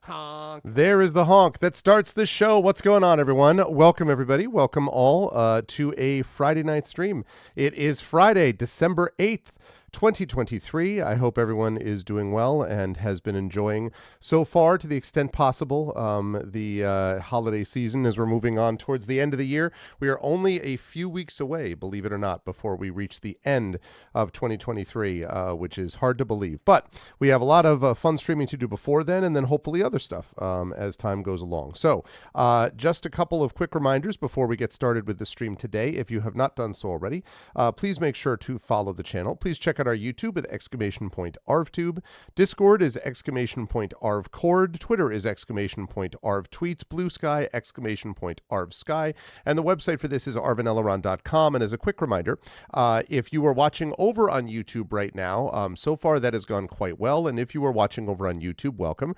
Honk. There is the honk that starts the show. What's going on, everyone? Welcome, everybody. Welcome all to a Friday night stream. It is Friday, December 8th. 2023. I hope everyone is doing well and has been enjoying so far, to the extent possible, the holiday season as we're moving on towards the end of the year. We are only a few weeks away, believe it or not, before we reach the end of 2023, which is hard to believe. But we have a lot of fun streaming to do before then, and then hopefully other stuff as time goes along. So just a couple of quick reminders before we get started with the stream today. If you have not done so already, please make sure to follow the channel. Please check out our YouTube with !ArvTube. Discord is !ArvCord. Twitter is !ArvTweets. Blue Sky, !ArvSky. And the website for this is arvaneleron.com. And as a quick reminder, if you are watching over on YouTube right now, so far that has gone quite well. And if you are watching over on YouTube, welcome.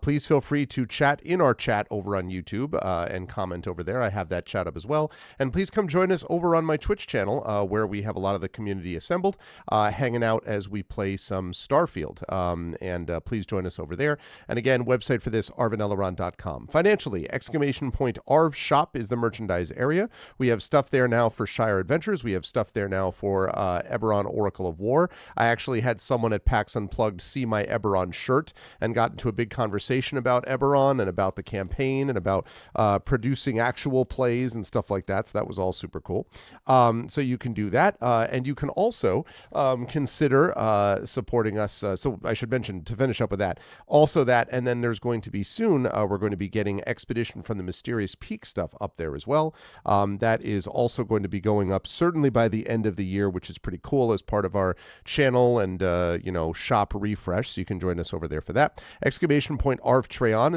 Please feel free to chat in our chat over on YouTube and comment over there. I have that chat up as well. And please come join us over on my Twitch channel, where we have a lot of the community assembled, hanging out as we play some Starfield. And please join us over there. And again, website for this, arvaneleron.com. Financially, !Arv Shop is the merchandise area. We have stuff there now for Shire Adventures. We have stuff there now for Eberron Oracle of War. I actually had someone at PAX Unplugged see my Eberron shirt and got into a big conversation about Eberron and about the campaign and about producing actual plays and stuff like that. So that was all super cool. So you can do that. And you can also consider supporting us. So I should mention, to finish up with that, also that, and then there's going to be soon, we're going to be getting Expedition from the Mysterious Peak stuff up there as well. That is also going to be going up certainly by the end of the year, which is pretty cool as part of our channel and, shop refresh. So you can join us over there for that. !Arv is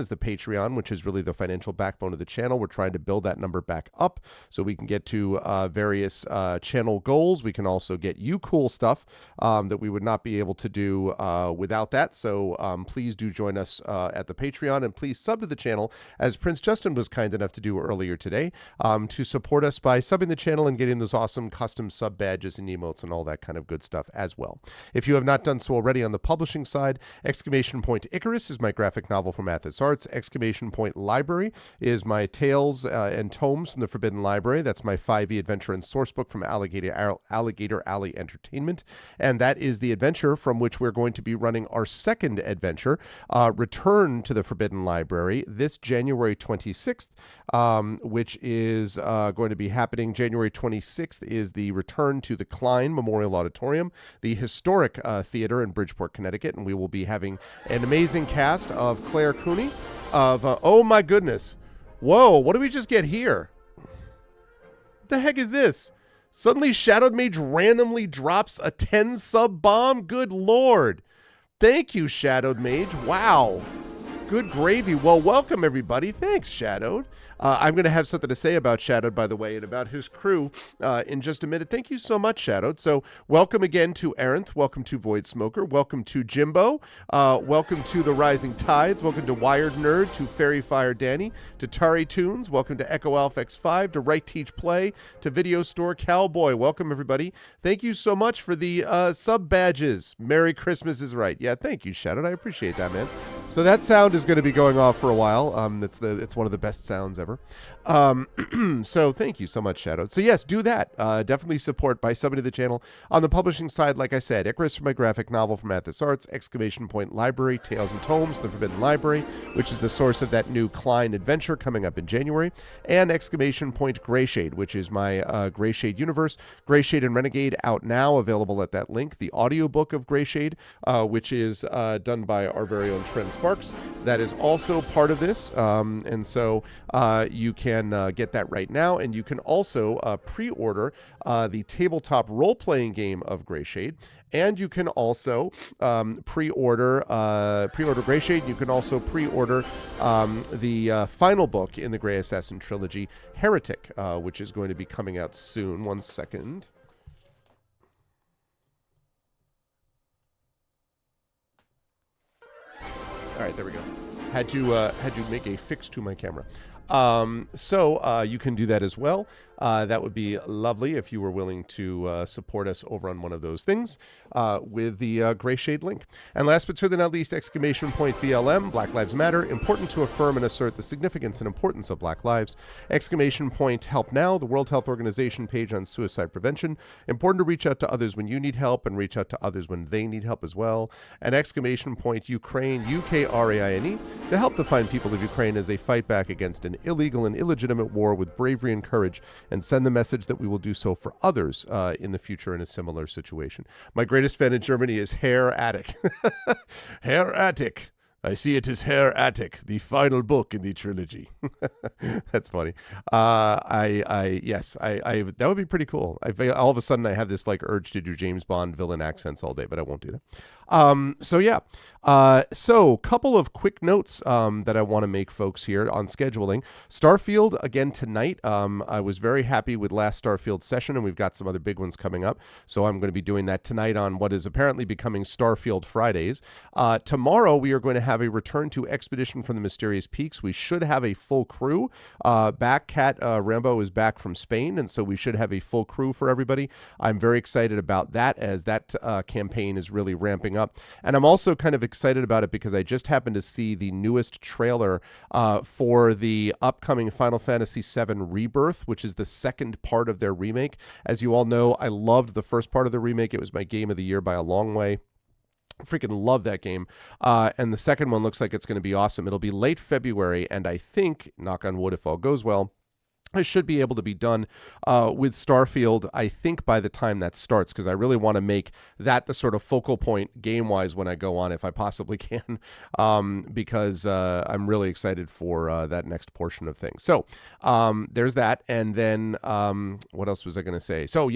the Patreon, which is really the financial backbone of the channel. We're trying to build that number back up so we can get to various channel goals. We can also get you cool stuff that we would not be able to do without that. So please do join us at the Patreon, and please sub to the channel, as Prince Justin was kind enough to do earlier today, to support us by subbing the channel and getting those awesome custom sub badges and emotes and all that kind of good stuff as well. If you have not done so already on the publishing side, Icarus is my graphic novel from Athos Arts. Library is my tales and tomes from the Forbidden Library. That's my 5e adventure and sourcebook from Alligator Alley Entertainment. And that is the adventure from which we're going to be running our second adventure, Return to the Forbidden Library, this January 26th, which is going to be happening. January 26th is the return to the Klein Memorial Auditorium, the historic theater in Bridgeport, Connecticut. And we will be having an amazing cast of Claire Cooney, of, oh my goodness. Whoa, what did we just get here? What the heck is this? Suddenly, Shadowed Mage randomly drops a 10 sub bomb? Good lord. Thank you, Shadowed Mage. Wow. Good gravy. Well, welcome, everybody. Thanks, Shadowed. I'm going to have something to say about Shadowed, by the way, and about his crew in just a minute. Thank you so much, Shadowed. So welcome again to Arinth. Welcome to Void Smoker. Welcome to Jimbo. Welcome to The Rising Tides. Welcome to Wired Nerd, to Fairy Fire Danny, to Tari Tunes. Welcome to Echo Alpha X5, to Right Teach Play, to Video Store Cowboy. Welcome, everybody. Thank you so much for the sub badges. Merry Christmas is right. Yeah, thank you, Shadowed. I appreciate that, man. So that sound is going to be going off for a while. It's one of the best sounds ever. So thank you so much, Shadowed. So yes, do that. Definitely support by subbing to the channel. On the publishing side, like I said, Icarus for my graphic novel from Athos Arts, Library, Tales and Tomes, The Forbidden Library, which is the source of that new Klein adventure coming up in January, and Greyshade, which is my Greyshade universe. Greyshade and Renegade out now, available at that link. The audiobook of Greyshade, which is done by our very own Trent Sparks. That is also part of this. And so you can get that right now, and you can also pre-order the tabletop role-playing game of Greyshade, and you can also pre-order Greyshade. You can also pre-order the final book in the Grey Assassin trilogy, Heretic, which is going to be coming out soon. One second. All right, there we go. Had to make a fix to my camera. So you can do that as well. That would be lovely if you were willing to support us over on one of those things with the Gray Shade link. And last but certainly not least, exclamation point BLM, Black Lives Matter, important to affirm and assert the significance and importance of Black lives. Exclamation point Help Now, the World Health Organization page on suicide prevention. Important to reach out to others when you need help and reach out to others when they need help as well. And exclamation point Ukraine, UKRAINE, to help the fine people of Ukraine as they fight back against an illegal and illegitimate war with bravery and courage, and send the message that we will do so for others in the future in a similar situation. My greatest fan in Germany is Herr Attic. Herr Attic. I see it is Herr Attic, the final book in the trilogy. That's funny. Yes, that would be pretty cool. All of a sudden I have this like urge to do James Bond villain accents all day, but I won't do that. So couple of quick notes that I want to make folks here on scheduling. Starfield again tonight. I was very happy with last Starfield session, and we've got some other big ones coming up. So I'm going to be doing that tonight on what is apparently becoming Starfield Fridays. Tomorrow we are going to have a return to Expedition from the Mysterious Peaks. We should have a full crew back. Kat Rambo is back from Spain, and so we should have a full crew for everybody. I'm very excited about that, as that campaign is really ramping up. And I'm also kind of excited about it because I just happened to see the newest trailer for the upcoming Final Fantasy VII Rebirth, which is the second part of their remake. As you all know, I loved the first part of the remake. It was my game of the year by a long way. Freaking love that game. And the second one looks like it's going to be awesome. It'll be late February, and I think, knock on wood if all goes well, I should be able to be done with Starfield, I think, by the time that starts, because I really want to make that the sort of focal point game-wise when I go on, if I possibly can, because I'm really excited for that next portion of things. So there's that, and then what else was I going to say? So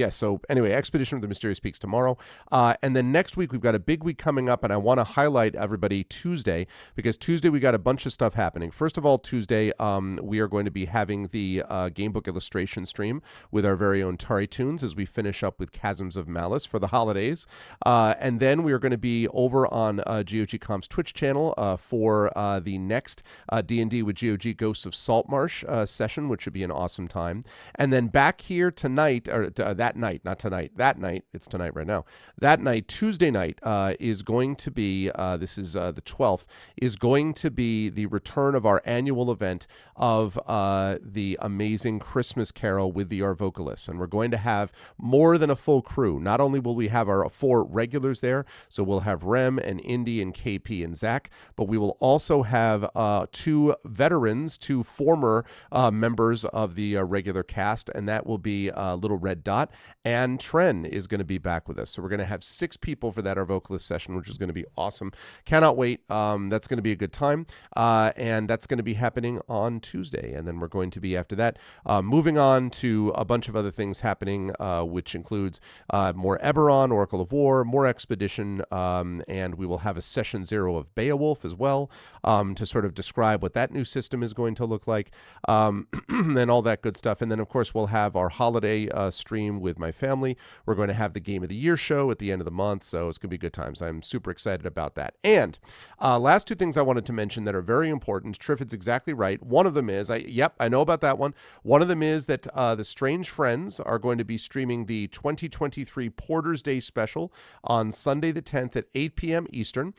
anyway, Expedition of the Mysterious Peaks tomorrow, and then next week we've got a big week coming up, and I want to highlight everybody Tuesday, because Tuesday we got a bunch of stuff happening. First of all, Tuesday we are going to be having the Gamebook illustration stream with our very own Tari Tunes as we finish up with Chasms of Malice for the holidays. And then we are going to be over on GOG.com's Twitch channel for the next D&D with GOG Ghosts of Saltmarsh session, which should be an awesome time. And then back here tonight, or that night, not tonight, that night, it's tonight right now, that night, Tuesday night, is going to be, this is the 12th, is going to be the return of our annual event of the amazing Christmas Carol with the Our Vocalists. And we're going to have more than a full crew. Not only will we have our 4 regulars there, so we'll have Rem and Indy and KP and Zach, but we will also have 2 veterans, 2 former members of the regular cast, and that will be Little Red Dot, and Tren is going to be back with us. So we're going to have 6 people for that Our Vocalist session, which is going to be awesome. Cannot wait. That's going to be a good time, and that's going to be happening on Tuesday. And then we're going to be, after that, moving on to a bunch of other things happening, which includes more Eberron, Oracle of War, more Expedition, and we will have a session 0 of Beowulf as well, to sort of describe what that new system is going to look like, and all that good stuff. And then, of course, we'll have our holiday stream with my family. We're going to have the Game of the Year show at the end of the month, so it's going to be good times. I'm super excited about that. And last 2 things I wanted to mention that are very important. Triffid's exactly right. One of them is, I know about that one. One of them is that the Strange Friends are going to be streaming the 2023 Porter's Day special on Sunday the 10th at 8 p.m. Eastern.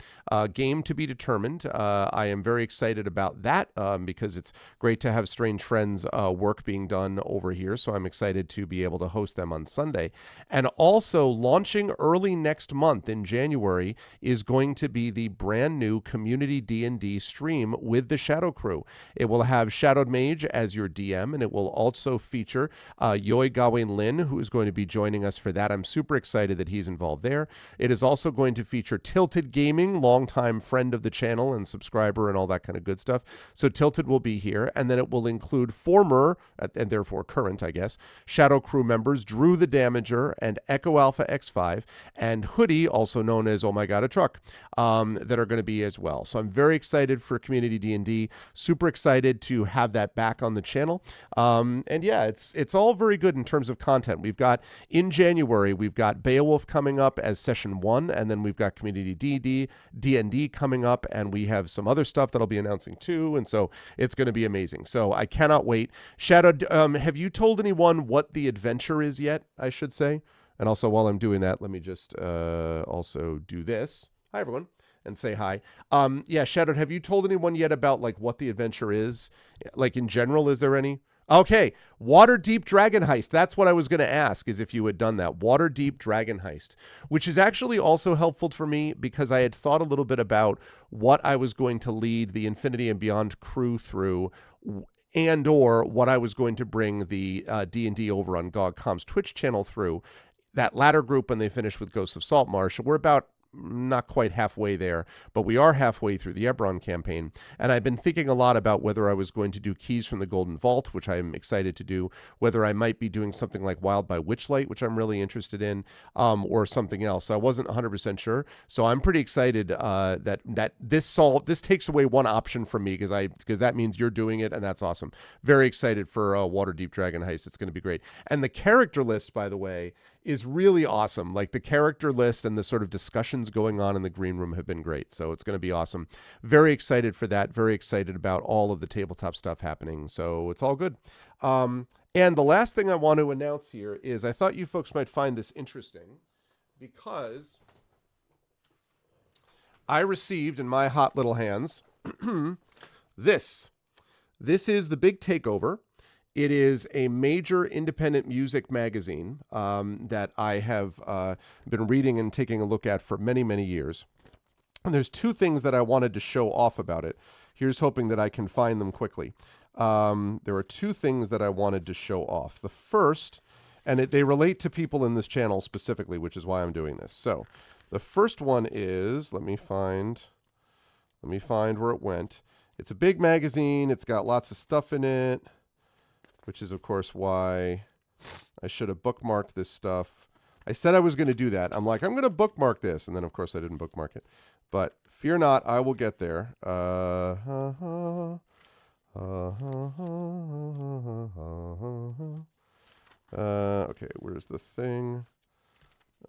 Game to be determined. I am very excited about that because it's great to have Strange Friends work being done over here, so I'm excited to be able to host them on Sunday. And also launching early next month in January is going to be the brand new Community D&D stream with the Shadow Crew. It will have Shadowed Mage as your DM, and it will also feature Yoi Gawain Lin, who is going to be joining us for that. I'm super excited that he's involved there. It is also going to feature Tilted Gaming, longtime friend of the channel and subscriber and all that kind of good stuff. So Tilted will be here, and then it will include former, and therefore current, I guess, Shadow Crew members Drew the Damager and Echo Alpha X5, and Hoodie, also known as Oh My God, a Truck, that are going to be as well. So I'm very excited for Community D&D, super excited to have that back on the channel. And yeah, it's all very good in terms of content. We've got in January, we've got Beowulf coming up as session 1, and then we've got Community D&D coming up, and we have some other stuff that I'll be announcing too, and so it's going to be amazing. So I cannot wait. Shadow, have you told anyone what the adventure is yet, I should say? And also, while I'm doing that, let me just also do this. Hi, everyone, and say hi. Yeah, Shadow, have you told anyone yet about like what the adventure is? Like in general, is there any? Okay, Waterdeep Dragon Heist. That's what I was going to ask, is if you had done that. Waterdeep Dragon Heist, which is actually also helpful for me because I had thought a little bit about what I was going to lead the Infinity and Beyond crew through, and or what I was going to bring the D&D over on GOG.com's Twitch channel through. That latter group, when they finish with Ghosts of Saltmarsh, we're about not quite halfway there, but we are halfway through the Eberron campaign. And I've been thinking a lot about whether I was going to do Keys from the Golden Vault, which I'm excited to do, whether I might be doing something like Wild by Witchlight, which I'm really interested in, or something else. So I wasn't 100% sure. So I'm pretty excited that this takes away one option from me because that means you're doing it, and that's awesome. Very excited for Waterdeep Dragon Heist. It's going to be great. And the character list, by the way, is really awesome. Like the character list and the sort of discussions going on in the green room have been great. So it's going to be awesome. Very excited for that. Very excited about all of the tabletop stuff happening. So it's all good. And the last thing I want to announce here is I thought you folks might find this interesting because I received in my hot little hands this. This is The Big Takeover. It is a major independent music magazine that I have been reading and taking a look at for many, many years. And there's two things that I wanted to show off about it. Here's hoping that I can find them quickly. There are two things that I wanted to show off. The first, and they relate to people in this channel specifically, which is why I'm doing this. So the first one is, let me find where it went. It's a big magazine. It's got lots of stuff in it, which is, of course, why I should have bookmarked this stuff. I said I was going to do that. I'm like, I'm going to bookmark this. And then, of course, I didn't bookmark it. But fear not, I will get there. Okay, where's the thing?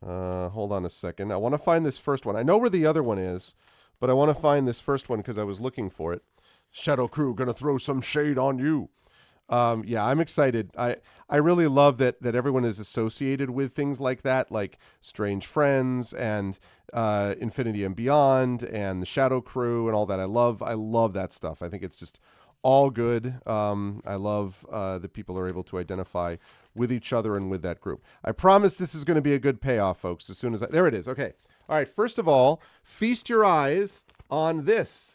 Hold on a second. I want to find this first one. I know where the other one is, but I want to find this first one because I was looking for it. Shadow Crew, gonna throw some shade on you. Yeah, I'm excited. I really love that everyone is associated with things like that, like Strange Friends and Infinity and Beyond and the Shadow Crew and all that. I love that stuff. I think it's just all good. I love that people are able to identify with each other and with that group. I promise this is going to be a good payoff, folks, as soon as there it is. Okay. All right. First of all, feast your eyes on this.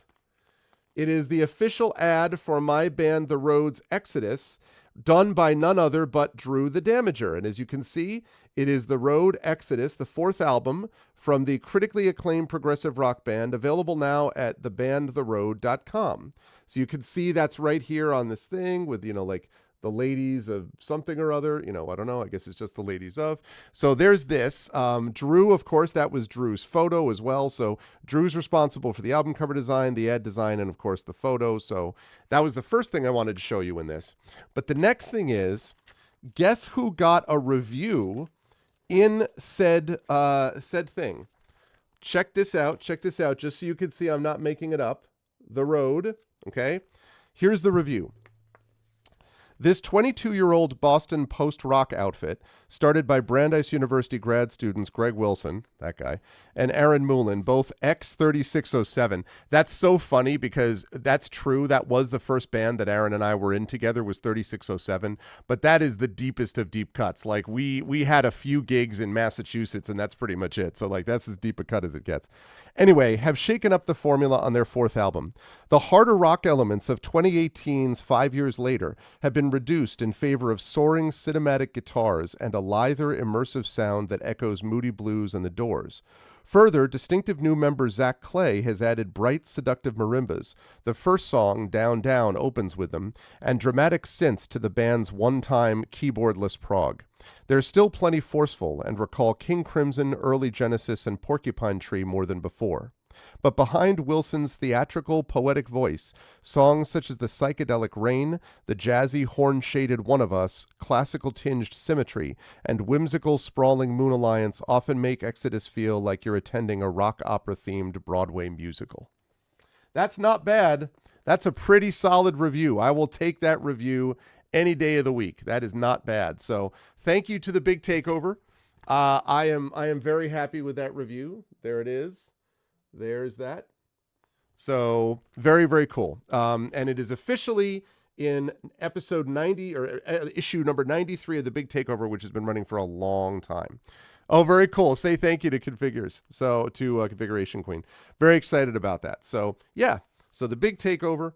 It is the official ad for my band, The Road's Exodus, done by none other but Drew the Damager. And as you can see, it is The Road Exodus, the fourth album from the critically acclaimed progressive rock band, available now at thebandtheroad.com. So you can see that's right here on this thing with, like the ladies of something or other, I don't know. I guess it's just the ladies of. So there's this. Drew, of course, that was Drew's photo as well. So Drew's responsible for the album cover design, the ad design, and of course the photo. So that was the first thing I wanted to show you in this. But the next thing is, guess who got a review in said thing? Check this out, just so you can see I'm not making it up. The Road, okay? Here's the review. This 22-year-old Boston post-rock outfit, started by Brandeis University grad students Greg Wilson, that guy, and Aaron Moulin, both ex-3607. That's so funny because that's true. That was the first band that Aaron and I were in together, was 3607. But that is the deepest of deep cuts. Like we had a few gigs in Massachusetts, and that's pretty much it. So like that's as deep a cut as it gets. Anyway, have shaken up the formula on their fourth album. The harder rock elements of 2018's 5 Years Later have been reduced in favor of soaring cinematic guitars and a lither, immersive sound that echoes Moody Blues and The Doors. Further, distinctive new member Zach Clay has added bright, seductive marimbas. The first song, Down Down, opens with them, and dramatic synths to the band's one-time keyboardless prog. They're still plenty forceful and recall King Crimson, early Genesis, and Porcupine Tree more than before. But behind Wilson's theatrical, poetic voice, songs such as The Psychedelic Rain, the jazzy, horn-shaded One of Us, classical-tinged Symmetry, and whimsical, sprawling Moon Alliance often make Exodus feel like you're attending a rock opera-themed Broadway musical. That's not bad. That's a pretty solid review. I will take that review any day of the week. That is not bad. So thank you to the Big Takeover. I am very happy with that review. There it is. There's that. So very, very cool. And it is officially in episode 90 or issue number 93 of the Big Takeover, which has been running for a long time. Oh, very cool. Say thank you to Configures. So to Configuration Queen. Very excited about that. So yeah. So the Big Takeover,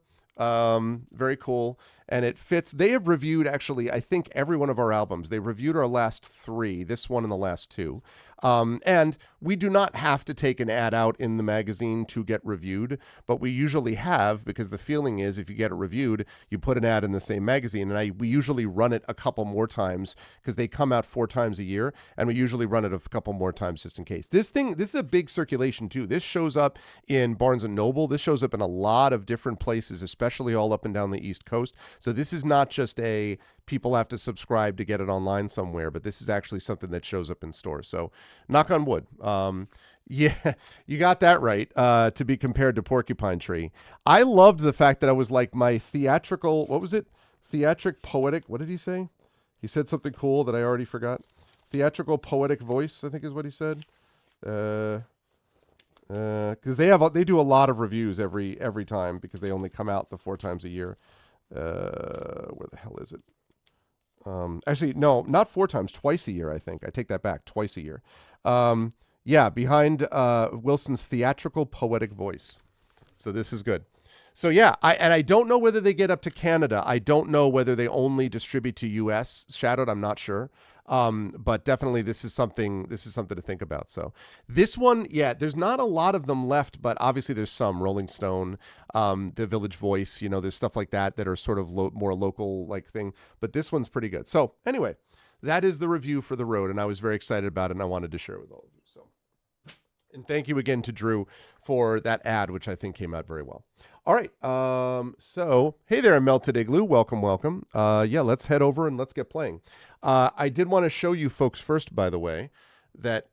very cool. And it fits. They have reviewed, actually, I think, every one of our albums. They reviewed our last 3, this one and the last 2. And we do not have to take an ad out in the magazine to get reviewed, but we usually have, because the feeling is if you get it reviewed, you put an ad in the same magazine. And we usually run it a couple more times because they come out 4 times a year, and we usually run it a couple more times just in case. This is a big circulation too. This shows up in Barnes & Noble. This shows up in a lot of different places, especially all up and down the East Coast. So this is not just people have to subscribe to get it online somewhere, but this is actually something that shows up in stores. So knock on wood. Yeah, you got that right, to be compared to Porcupine Tree. I loved the fact that I was like my theatrical, what was it? Theatric poetic, what did he say? He said something cool that I already forgot. Theatrical poetic voice, I think is what he said. Because they do a lot of reviews every time because they only come out the 4 times a year. Where the hell is it? Actually, no, not 4 times, twice a year, I think. I take that back, twice a year. Yeah, behind Wilson's theatrical poetic voice. So this is good. So yeah, I don't know whether they get up to Canada. I don't know whether they only distribute to US Shadowed. I'm not sure. But definitely this is something to think about. So this one, yeah, there's not a lot of them left, but obviously there's some. Rolling Stone, The Village Voice, there's stuff like that are sort of more local like thing, but this one's pretty good. So anyway, that is the review for The Road, and I was very excited about it, and I wanted to share it with all of you. So, and thank you again to Drew for that ad, which I think came out very well. All right. So, hey there, Melted Igloo. Welcome. Yeah, let's head over and let's get playing. I did want to show you folks first, by the way, that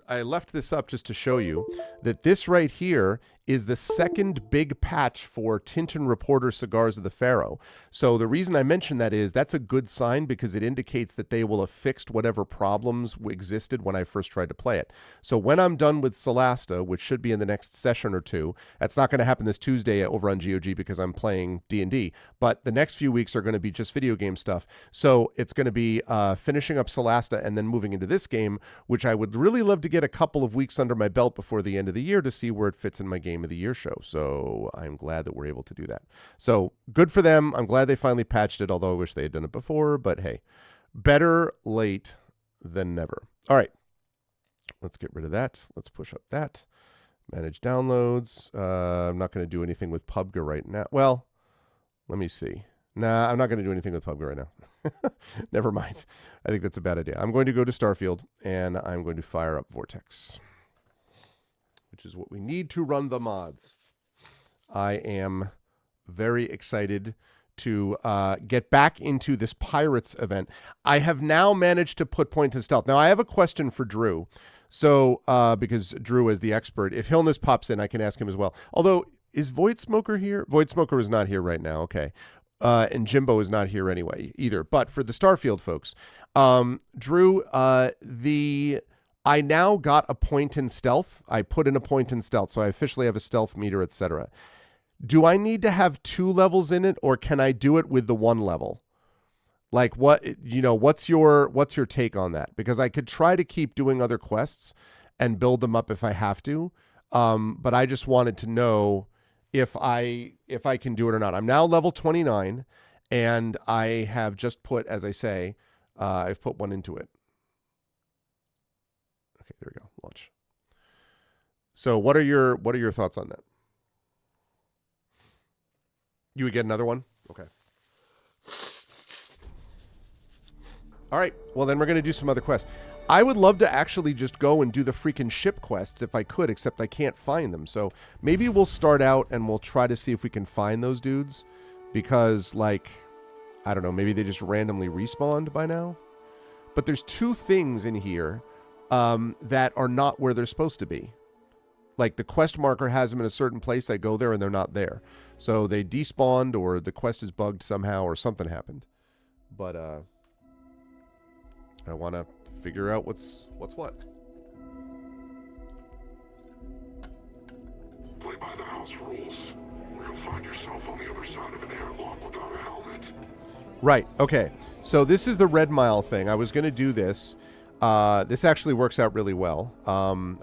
I left this up just to show you that this right here is the second big patch for Tintin Reporter Cigars of the Pharaoh. So the reason I mention that is that's a good sign because it indicates that they will have fixed whatever problems existed when I first tried to play it. So when I'm done with Solasta, which should be in the next session or 2, that's not going to happen this Tuesday over on GOG because I'm playing D&D, but the next few weeks are going to be just video game stuff. So it's going to be finishing up Solasta and then moving into this game, which I would really love to get a couple of weeks under my belt before the end of the year to see where it fits in my Game of the Year show. So I'm glad that we're able to do that. So good for them. I'm glad they finally patched it, although I wish they had done it before, but hey, better late than never. All right, let's get rid of that. Let's push up that. Manage downloads. I'm not going to do anything with PUBG right now. Well, let me see. Nah, I'm not going to do anything with PUBG right now. Never mind. I think that's a bad idea. I'm going to go to Starfield, and I'm going to fire up Vortex, which is what we need to run the mods. I am very excited to get back into this Pirates event. I have now managed to put point and stealth. Now, I have a question for Drew. So, because Drew is the expert, if Hillness pops in, I can ask him as well. Although, is Void Smoker here? Void Smoker is not here right now. Okay. And Jimbo is not here anyway either. But for the Starfield folks, Drew, I now got a point in stealth. I put in a point in stealth, so I officially have a stealth meter, etc. Do I need to have 2 levels in it, or can I do it with the 1 level? Like what's your take on that? Because I could try to keep doing other quests and build them up if I have to. But I just wanted to know if I can do it or not. I'm now level 29, and I have just put, as I say, I've put 1 into it. Okay, there we go. Launch. So what are your thoughts on that? You would get another one? Okay. All right. Well, then we're going to do some other quests. I would love to actually just go and do the freaking ship quests if I could, except I can't find them. So maybe we'll start out and we'll try to see if we can find those dudes. Because, like, I don't know, maybe they just randomly respawned by now. But there's 2 things in here that are not where they're supposed to be. Like, the quest marker has them in a certain place. I go there and they're not there. So they despawned, or the quest is bugged somehow, or something happened. But I want to figure out what's what. Play by the house rules, or you'll find yourself on the other side of an airlock without a helmet. Right, okay. So this is the Red Mile thing. I was going to do this. This actually works out really well.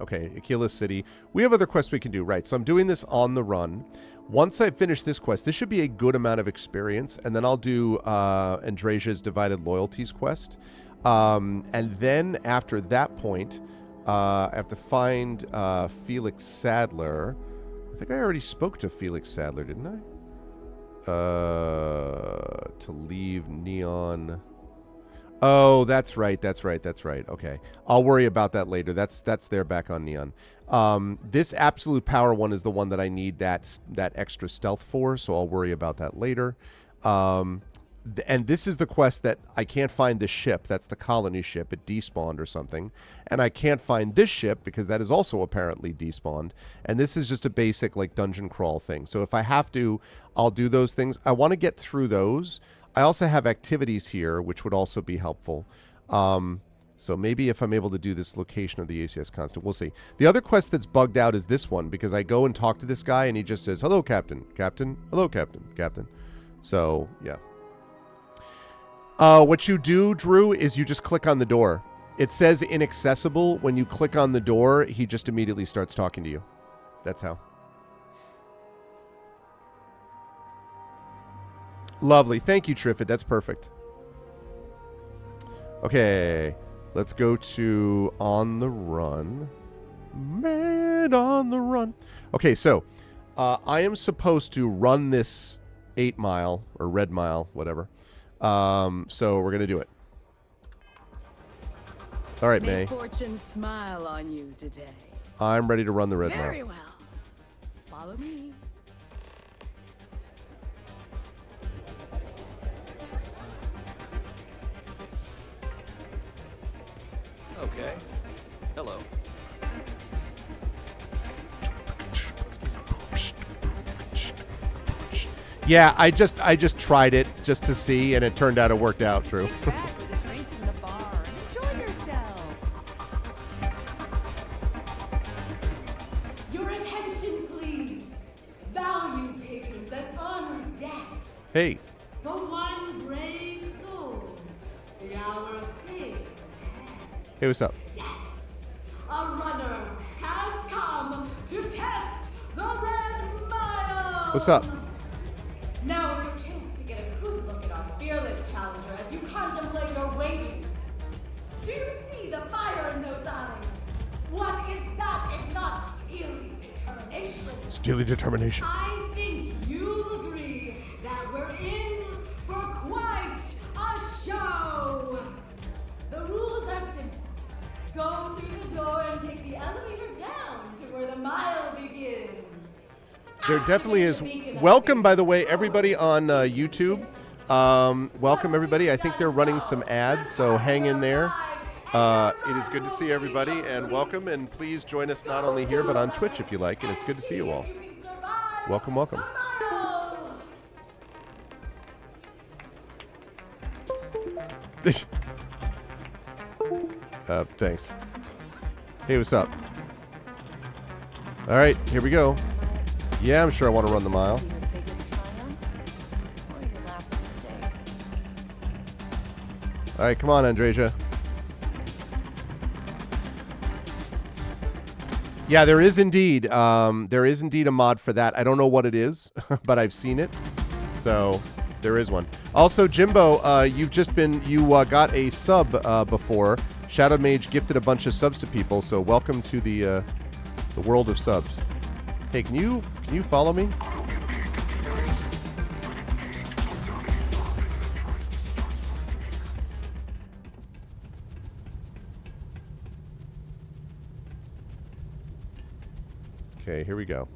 Okay, Aquila City. We have other quests we can do, right? So I'm doing this on the run. Once I finish this quest, this should be a good amount of experience, and then I'll do Andresia's Divided Loyalties quest. And then after that point, I have to find Felix Sadler. I think I already spoke to Felix Sadler, didn't I? To leave Neon. Oh, that's right. Okay. I'll worry about that later. That's there back on Neon. This Absolute Power one is the one that I need that extra stealth for, so I'll worry about that later. And this is the quest that I can't find the ship. That's the colony ship. It despawned or something. And I can't find this ship because that is also apparently despawned. And this is just a basic, like, dungeon crawl thing. So if I have to, I'll do those things. I want to get through those. I also have activities here, which would also be helpful. So maybe if I'm able to do this location of the ACS constant, we'll see. The other quest that's bugged out is this one, because I go and talk to this guy and he just says, "Hello, Captain. Captain. Hello, Captain. Captain." So, yeah. What you do, Drew, is you just click on the door. It says inaccessible. When you click on the door, he just immediately starts talking to you. That's how. Lovely. Thank you, Triffid. That's perfect. Okay. Let's go to On the Run. Man on the Run. Okay, so I am supposed to run this 8 mile or Red Mile, whatever. So we're going to do it. All right, May. Fortune smile on you today. I'm ready to run the Red Mile. Very well. Follow me. Okay. Hello. Yeah, I just tried it just to see, and it turned out it worked out, Drew. Your attention, please. Valued patrons and honored guests. Hey. For one brave soul, the hour of things ahead. Hey, what's up? Yes, a runner has come to test the Red Mile. What's up? Now is your chance to get a good look at our fearless challenger as you contemplate your wages. Do you see the fire in those eyes? What is that if not steely determination? Steely determination. I think you'll agree that we're in for quite a show. The rules are simple. Go through the door and take the elevator down to where the mile begins. There definitely is. Welcome, by the way, everybody on YouTube. Welcome, everybody. I think they're running some ads, so hang in there. It is good to see everybody, and welcome. And please join us not only here, but on Twitch if you like, and it's good to see you all. Welcome, welcome. Thanks. Hey, what's up? All right, here we go. Yeah, I'm sure I want to run the mile. Your biggest triumph or your last mistake? All right, come on, Andresia. Yeah, there is indeed a mod for that. I don't know what it is, but I've seen it. So there is one. Also, Jimbo, you got a sub before. Shadow Mage gifted a bunch of subs to people, so welcome to the world of subs. Hey, can you follow me? Okay, here we go.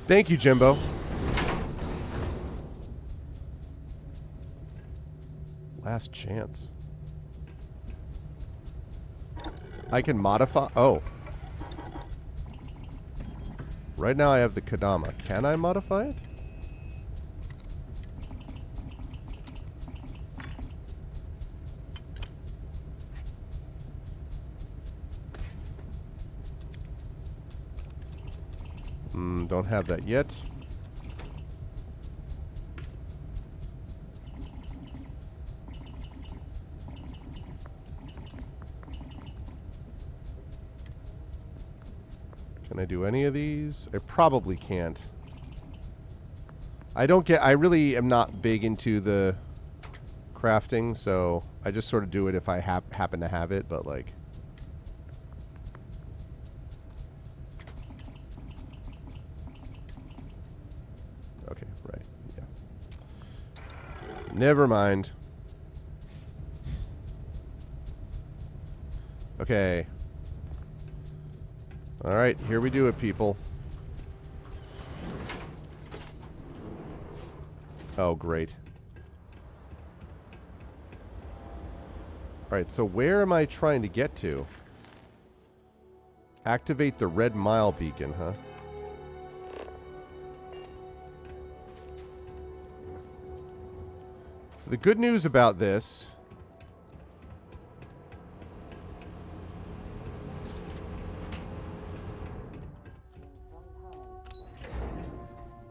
Thank you, Jimbo. Last chance. I can modify... Oh. Right now I have the Kadama. Can I modify it? Don't have that yet. Can I do any of these? I probably can't. I really am not big into the crafting, so I just sort of do it if I happen to have it, but like... Okay, right, yeah. Never mind. Okay. Alright, here we do it, people. Oh, great. Alright, so where am I trying to get to? Activate the red mile beacon, huh? So the good news about this...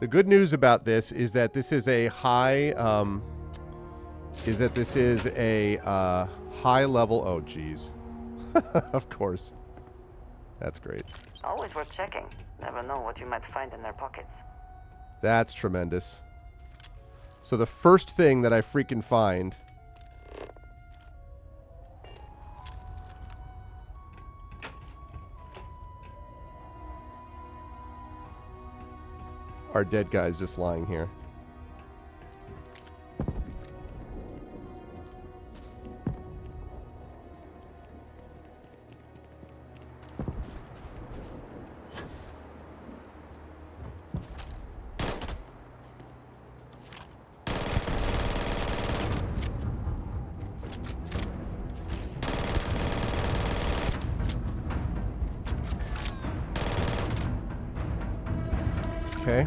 The good news about this is that this is a high, high level... Oh, geez. Of course. That's great. Always worth checking. Never know what you might find in their pockets. That's tremendous. So the first thing that I freaking find... are dead guys just lying here. Okay.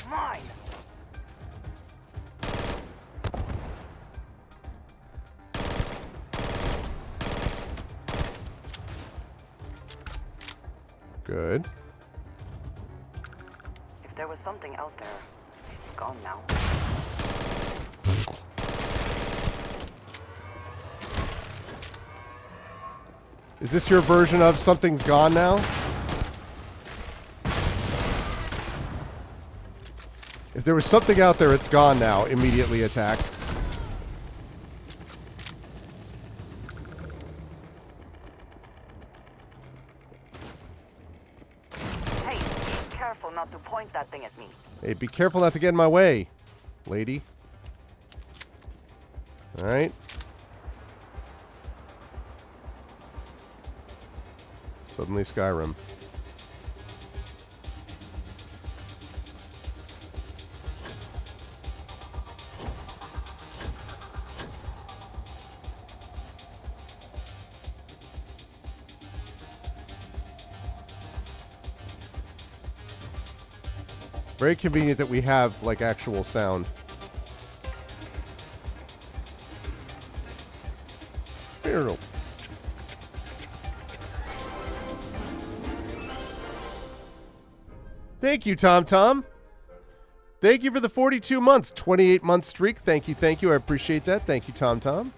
Mine! Good. If there was something out there, it's gone now. Is this your version of something's gone now? If there was something out there, it's gone now. Immediately attacks. Hey, be careful not to point that thing at me. Hey, be careful not to get in my way, lady. Alright. Suddenly Skyrim. Very convenient that we have, like, actual sound. Barrel. Thank you, Tom Tom. Thank you for the 42 months, 28-month streak. Thank you, thank you. I appreciate that. Thank you, Tom Tom.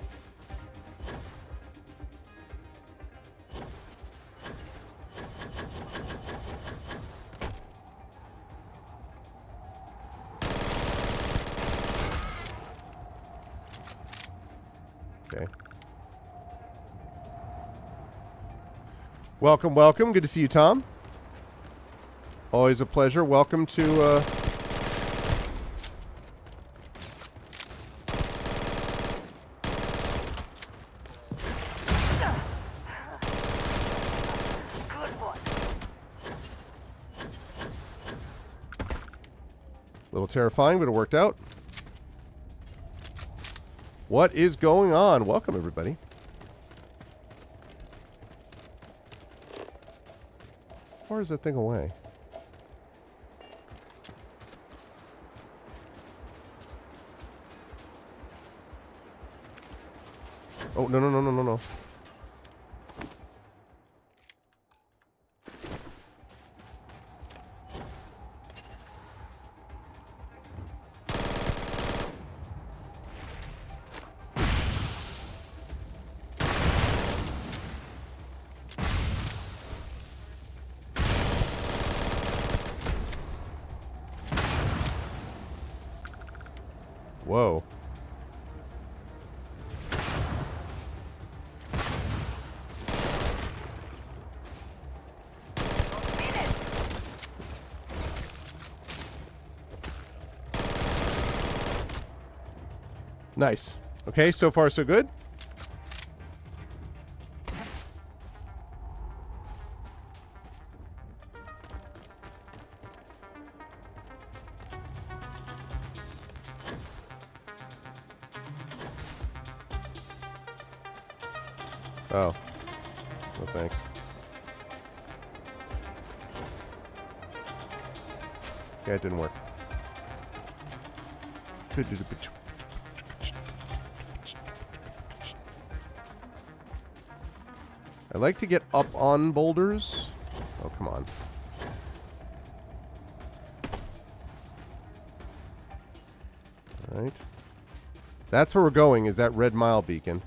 Okay. Welcome, welcome. Good to see you, Tom. Always a pleasure. Welcome to, Good one. a little terrifying, but it worked out. What is going on? Welcome, everybody. How far is that thing away? Oh, no, no, no, no, no, no. Whoa. Nice. Okay, so far so good. Oh. No thanks. Yeah, it didn't work. I like to get up on boulders. Oh, come on. All right. That's where we're going, is that red mile beacon.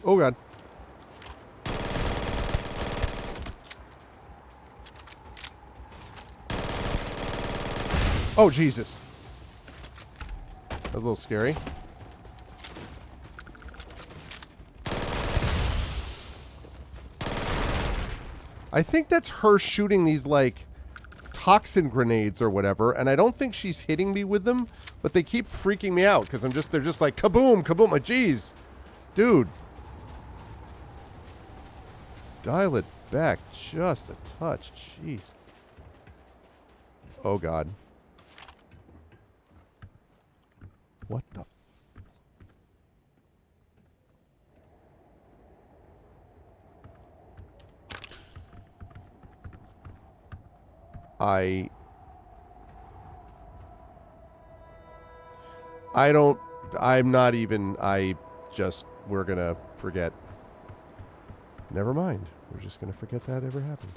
Oh, God. Oh, Jesus. That was a little scary. I think that's her shooting these, like, toxin grenades or whatever, and I don't think she's hitting me with them, but they keep freaking me out, because they're just like, kaboom, kaboom, like, jeez. Dude. Dial it back just a touch, jeez. Oh, God. What the we're gonna forget. Never mind. We're just gonna forget that ever happened.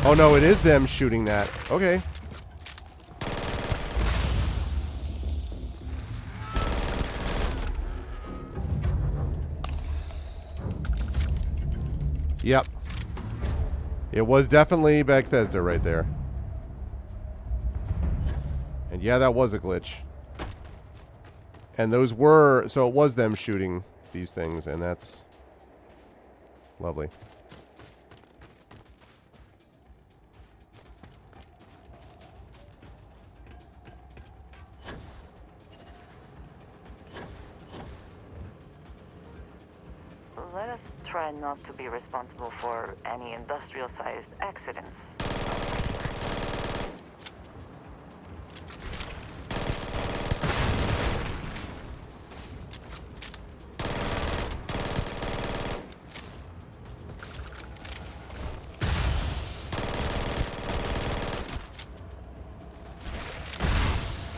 Oh no, it is them shooting that. Okay. Yep. It was definitely Bethesda right there. And yeah, that was a glitch. And those were... So it was them shooting these things, and that's... lovely. Let us try not to be responsible for any industrial-sized accidents.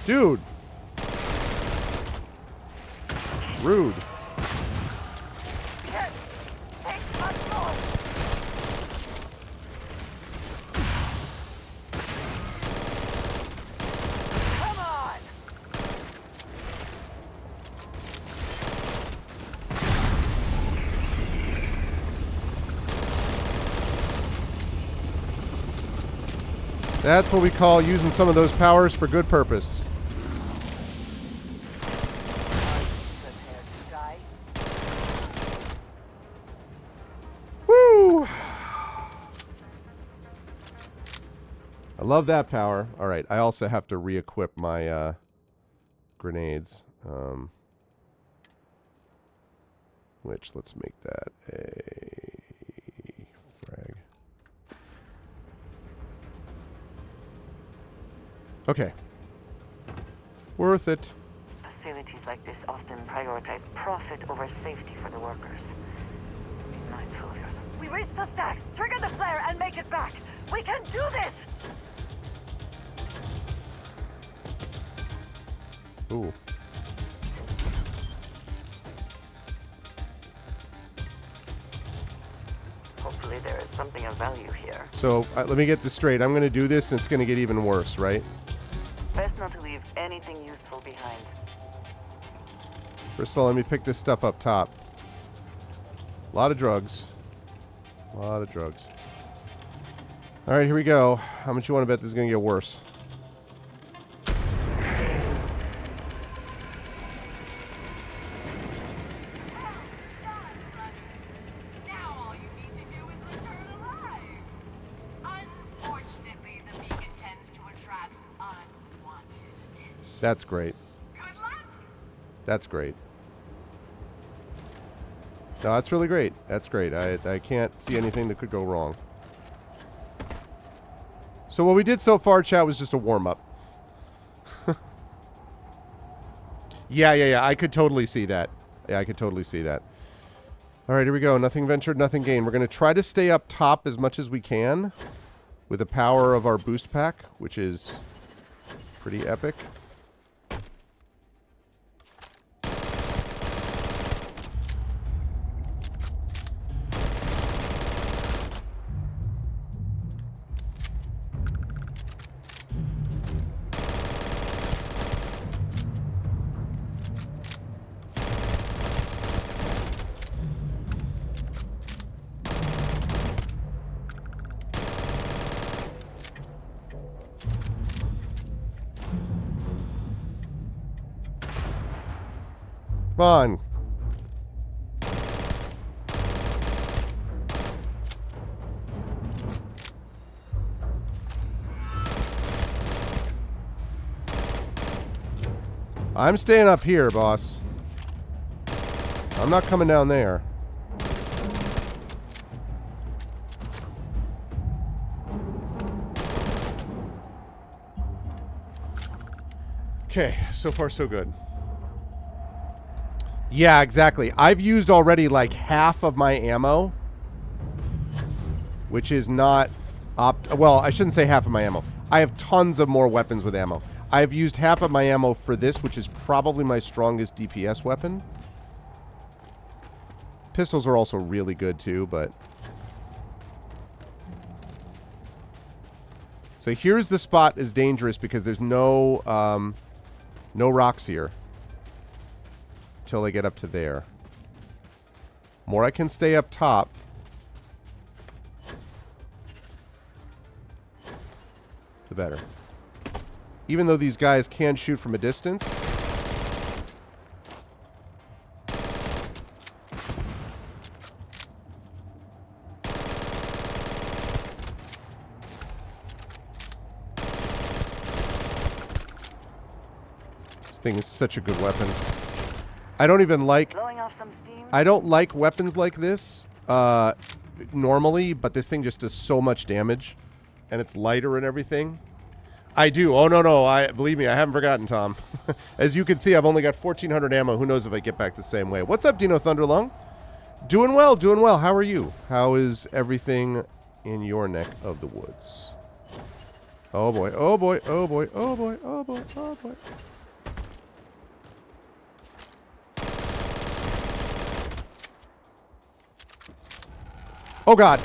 Dude. Rude. Yes! Take much more! Come on! That's what we call using some of those powers for good purpose. Prepare to die. Woo! I love that power. All right, I also have to re-equip my grenades. Which, let's make that a frag. Okay. Worth it. Facilities like this often prioritize profit over safety for the workers. Be mindful of yourself. We reach the stacks, trigger the flare, and make it back. We can do this! Ooh. Hopefully there is something of value here. So, let me get this straight. I'm going to do this, and it's going to get even worse, right? Best not to leave anything useful behind. First of all, let me pick this stuff up top. A lot of drugs. A lot of drugs. All right, here we go. How much you want to bet this is going to get worse? Now all you need to do is return alive. Unfortunately, the beacon tends to attract unwanted attention. That's great. Good luck. That's great. No, that's really great. That's great. I can't see anything that could go wrong. So what we did so far, chat, was just a warm-up. Yeah. I could totally see that. Yeah, I could totally see that. All right, here we go. Nothing ventured, nothing gained. We're going to try to stay up top as much as we can with the power of our boost pack, which is pretty epic. Come on. I'm staying up here, boss. I'm not coming down there. Okay, so far so good. Yeah, exactly. I've used already like half of my ammo, which is not well, I shouldn't say half of my ammo. I have tons of more weapons with ammo. I've used half of my ammo for this, which is probably my strongest DPS weapon. Pistols are also really good too, but... So here's the spot is dangerous because there's no rocks here. Until I get up to there. More I can stay up top. The better. Even though these guys can shoot from a distance. This thing is such a good weapon. I don't even like... Blowing off some steam? I don't like weapons like this normally, but this thing just does so much damage. And it's lighter and everything. I do. Oh, no. Believe me, I haven't forgotten, Tom. As you can see, I've only got 1,400 ammo. Who knows if I get back the same way. What's up, Dino Thunderlung? Doing well, doing well. How are you? How is everything in your neck of the woods? Oh boy, oh boy, oh boy, oh boy, oh boy, oh boy. Oh god.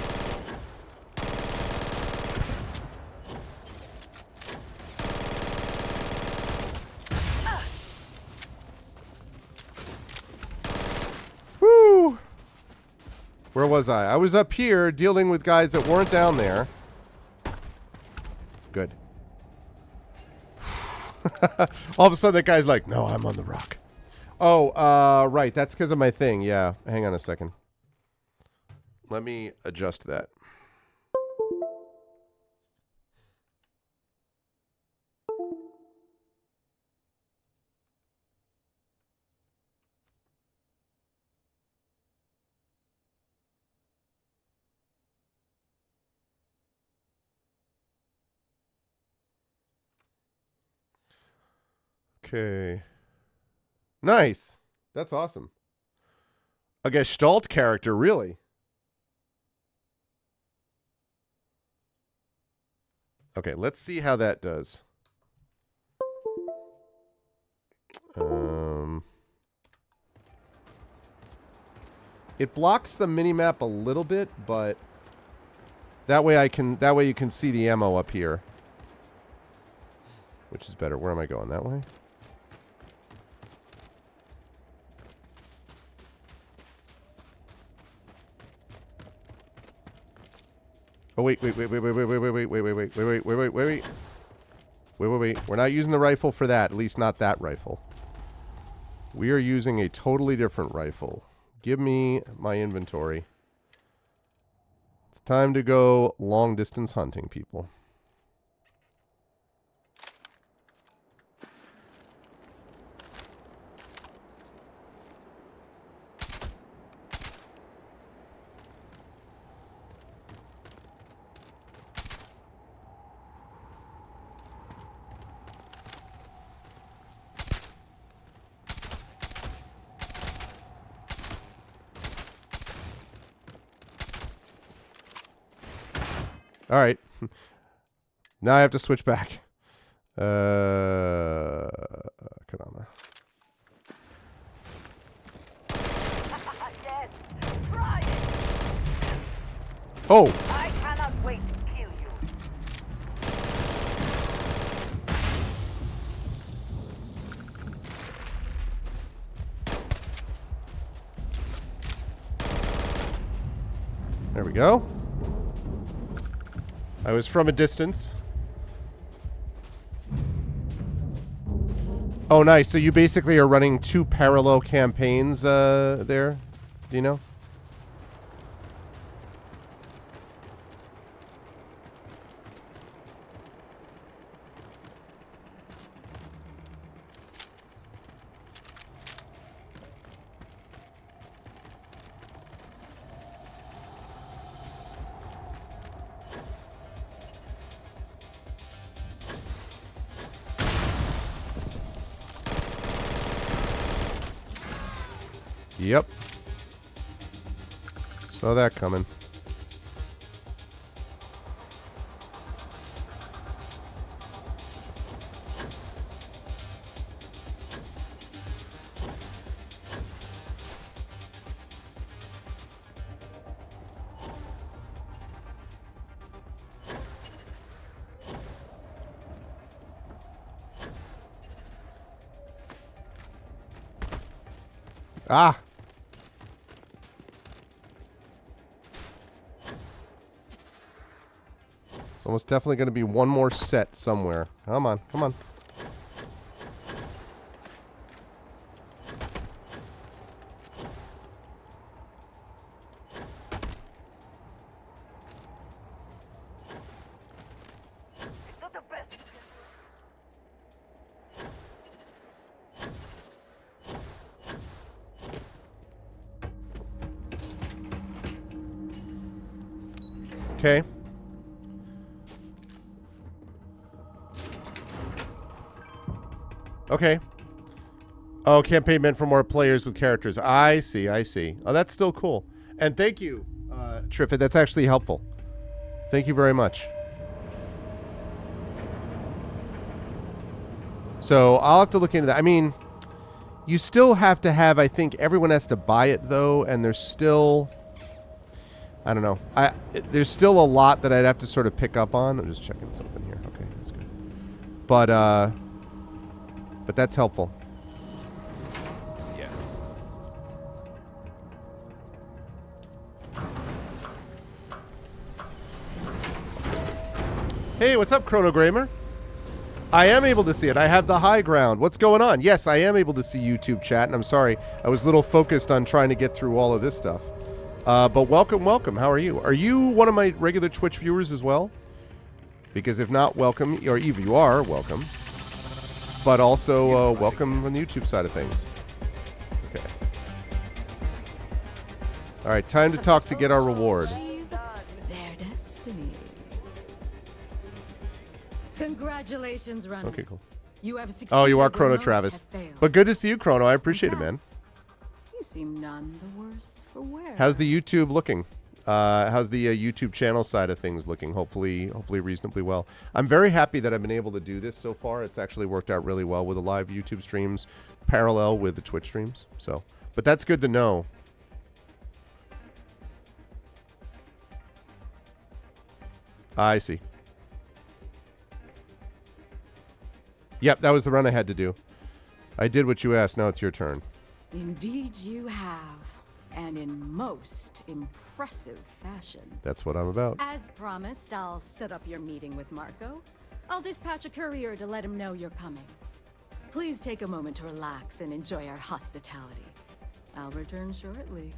Woo! Where was I? I was up here dealing with guys that weren't down there. Good. All of a sudden that guy's like, no, I'm on the rock. Oh, right. That's because of my thing. Yeah. Hang on a second. Let me adjust that. Okay. Nice. That's awesome. A Gestalt character, really? Okay, let's see how that does. It blocks the minimap a little bit, but that way you can see the ammo up here. Which is better. Where am I going? That way? Oh wait. We're not using the rifle for that. At least not that rifle. We are using a totally different rifle. Give me my inventory. It's time to go long distance hunting, people. All right. Now I have to switch back. Kadama. Yes, try it. Oh. I cannot wait to kill you. There we go. I was from a distance. Oh, nice. So you basically are running two parallel campaigns there? Do you know? Yep. Saw that coming. Ah! It's almost definitely going to be one more set somewhere. Come on, come on. It's not the best. Okay. Okay. Oh, campaign meant for more players with characters. I see, I see. Oh, that's still cool. And thank you, Triffid. That's actually helpful. Thank you very much. So I'll have to look into that. I mean, you still have to have, I think everyone has to buy it though, and there's still, I don't know. There's still a lot that I'd have to sort of pick up on. I'm just checking something here. Okay, that's good. But that's helpful. Yes. Hey, what's up, Chronogramer? I am able to see it. I have the high ground. What's going on? Yes, I am able to see YouTube chat, and I'm sorry. I was a little focused on trying to get through all of this stuff. But welcome, welcome. How are you? Are you one of my regular Twitch viewers as well? Because if not, welcome. Or if you are, welcome. But also, welcome on the YouTube side of things. Okay. All right, time to talk to get our reward. Their destiny. Congratulations, runner. Okay, cool. You have succeeded. Oh, you are where Chrono most Travis. have failed. But good to see you, Chrono. I appreciate it, man. You seem none the worse for wear. How's the YouTube looking? How's the YouTube channel side of things looking? Hopefully reasonably well. I'm very happy that I've been able to do this so far. It's actually worked out really well with the live YouTube streams, parallel with the Twitch streams. So, but that's good to know. I see. Yep, that was the run I had to do. I did what you asked. Now it's your turn. Indeed you have. And in most impressive fashion. That's what I'm about. As promised, I'll set up your meeting with Marco. I'll dispatch a courier to let him know you're coming. Please take a moment to relax and enjoy our hospitality. I'll return shortly.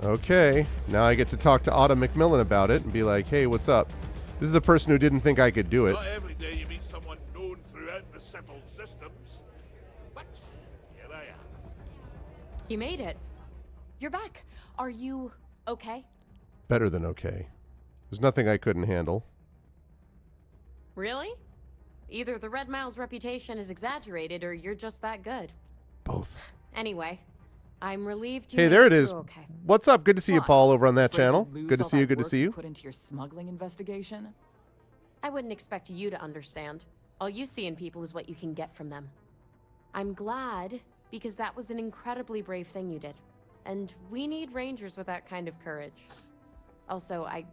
Okay, now I get to talk to Otto McMillan about it and be like, hey, what's up? This is the person who didn't think I could do it. Not every day you meet someone known throughout the settled systems. But here I am. You made it. You're back. Are you okay? Better than okay. There's nothing I couldn't handle. Really? Either the Red Mile's reputation is exaggerated or you're just that good. Both. Anyway, I'm relieved you Hey, made there it is. through okay. What's up? Good to see you, What? Paul, over on that Afraid channel. you'd lose Good to all see you. that Good to work see you. Put into your smuggling investigation. I wouldn't expect you to understand. All you see in people is what you can get from them. I'm glad, because that was an incredibly brave thing you did. And we need rangers with that kind of courage. Also, I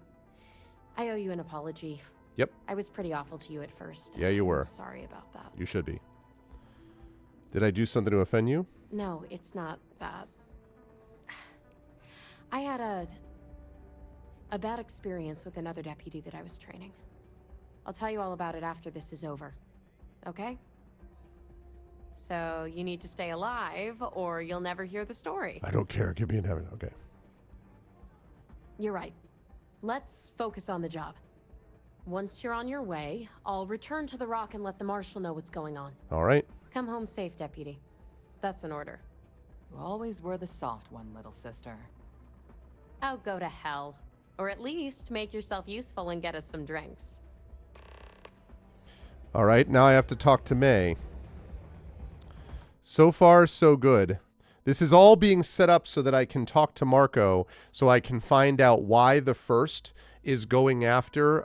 owe you an apology. Yep, I was pretty awful to you at first. Yeah, you were. I'm sorry about that. you should be. Did I do something to offend you? No, it's not that. I had a bad experience with another deputy that I was training. I'll tell you all about it after this is over. Okay? So, you need to stay alive, or you'll never hear the story. I don't care. Give me an heaven. Okay. You're right. Let's focus on the job. Once you're on your way, I'll return to the Rock and let the Marshal know what's going on. All right. Come home safe, Deputy. That's an order. You always were the soft one, little sister. Oh, go to hell. Or at least make yourself useful and get us some drinks. All right. Now I have to talk to May. So far, so good. This is all being set up so that I can talk to Marco, so I can find out why the first is going after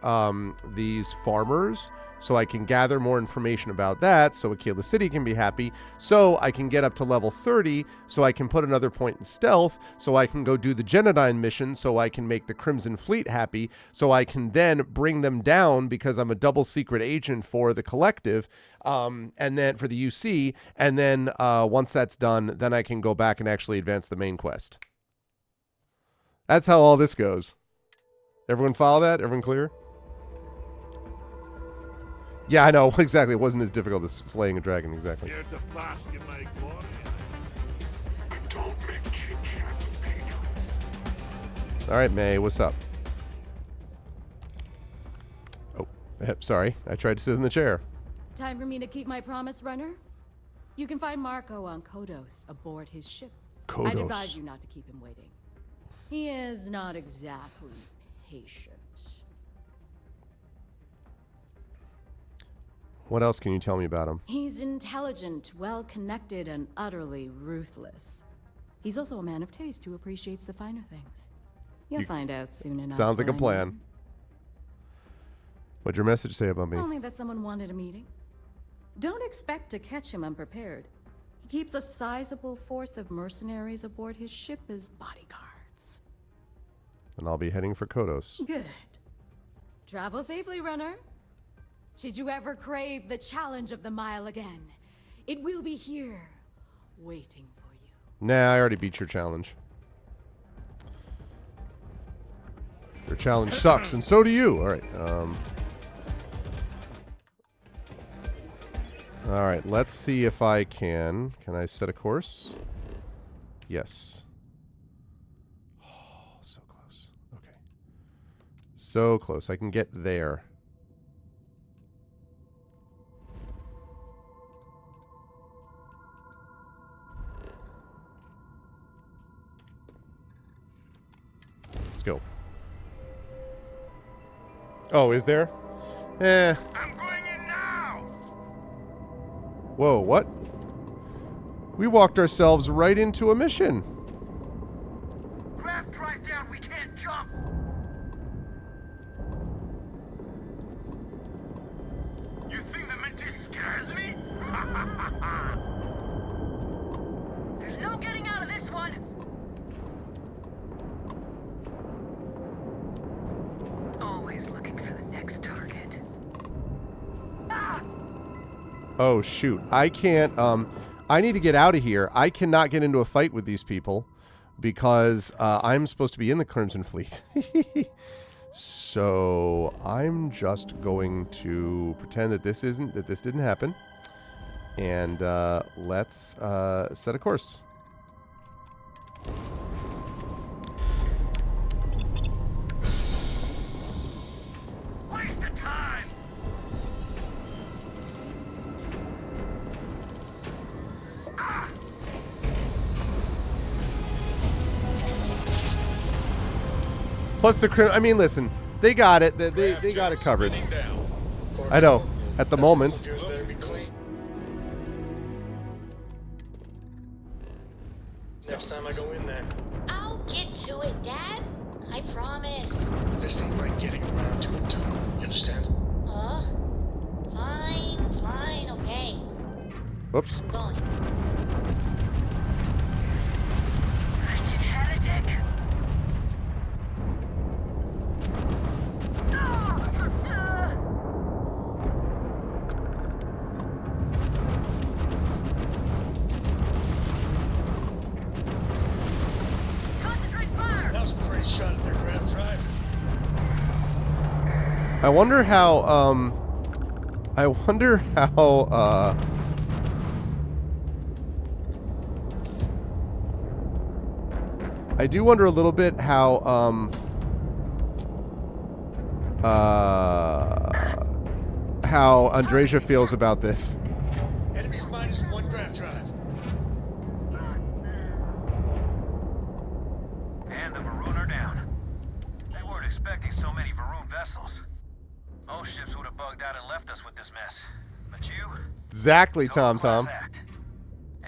these farmers, so I can gather more information about that, so Aquila City can be happy, so I can get up to level 30, so I can put another point in stealth, so I can go do the Genodyne mission, so I can make the Crimson Fleet happy, so I can then bring them down because I'm a double secret agent for the Collective, and then for the UC, and then once that's done, then I can go back and actually advance the main quest. That's how all this goes. Everyone follow that? Everyone clear? Yeah, I know. Exactly. It wasn't as difficult as slaying a dragon. Exactly. Here to bask in my glory. And don't make chit-chat with patrons. All right, May. What's up? Oh, sorry. I tried to sit in the chair. Time for me to keep my promise, runner? You can find Marco on Kodos aboard his ship. I'd advise you not to keep him waiting. He is not exactly patient. What else can you tell me about him? He's intelligent, well-connected, and utterly ruthless. He's also a man of taste who appreciates the finer things. You'll find out soon enough. Sounds like a when I plan. What'd your message say about me? know. Only that someone wanted a meeting. Don't expect to catch him unprepared. He keeps a sizable force of mercenaries aboard his ship as bodyguards. And I'll be heading for Kodos. Good. Travel safely, runner. Should you ever crave the challenge of the mile again, it will be here, waiting for you. Nah, I already beat your challenge. Your challenge sucks, and so do you. All right. All right, let's see if I can. Can I set a course? Yes. Oh, so close. Okay. So close. I can get there. Let's go. Oh, is there? Eh. I'm going in now! Whoa, what? We walked ourselves right into a mission. Craft drive down, we can't jump! You think the Mantis scares me? There's no getting out of this one. Always looking for the next target. Ah! Oh, shoot. I can't, I need to get out of here. I cannot get into a fight with these people because I'm supposed to be in the Crimson Fleet. So I'm just going to pretend that this didn't happen. And let's set a course. Waste of time! Plus the I mean, listen, they got it. They got it covered. I know. At the moment. Next time I go in there. I'll get to it, Dad. I promise. This ain't like getting around to it, Tom. You understand? Fine, okay. Whoops. I'm going. That was a pretty shot at their grab drive. I wonder how, I do wonder a little bit how, how Andreja feels about this. Enemies minus one grab drive. And the Varun are down. They weren't expecting so many Varun vessels. Most ships would have bugged out and left us with this mess. But you... Exactly, Tom.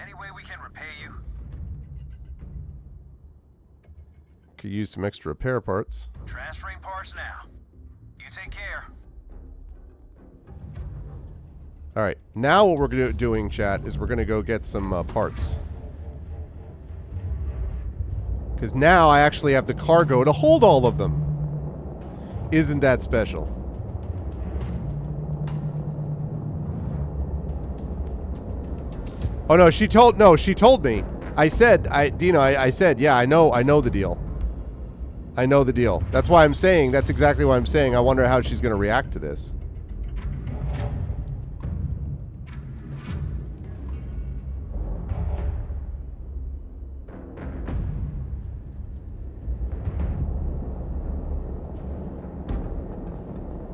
Any way we can repay you? Could use some extra repair parts. Transferring parts now. You take care. All right, now what we're doing, chat, is we're going to go get some parts. Because now I actually have the cargo to hold all of them. Isn't that special? Oh no, she told me. I said, Dino, I said, yeah, I know the deal. I know the deal. That's why I'm saying, that's exactly why I'm saying I wonder how she's going to react to this.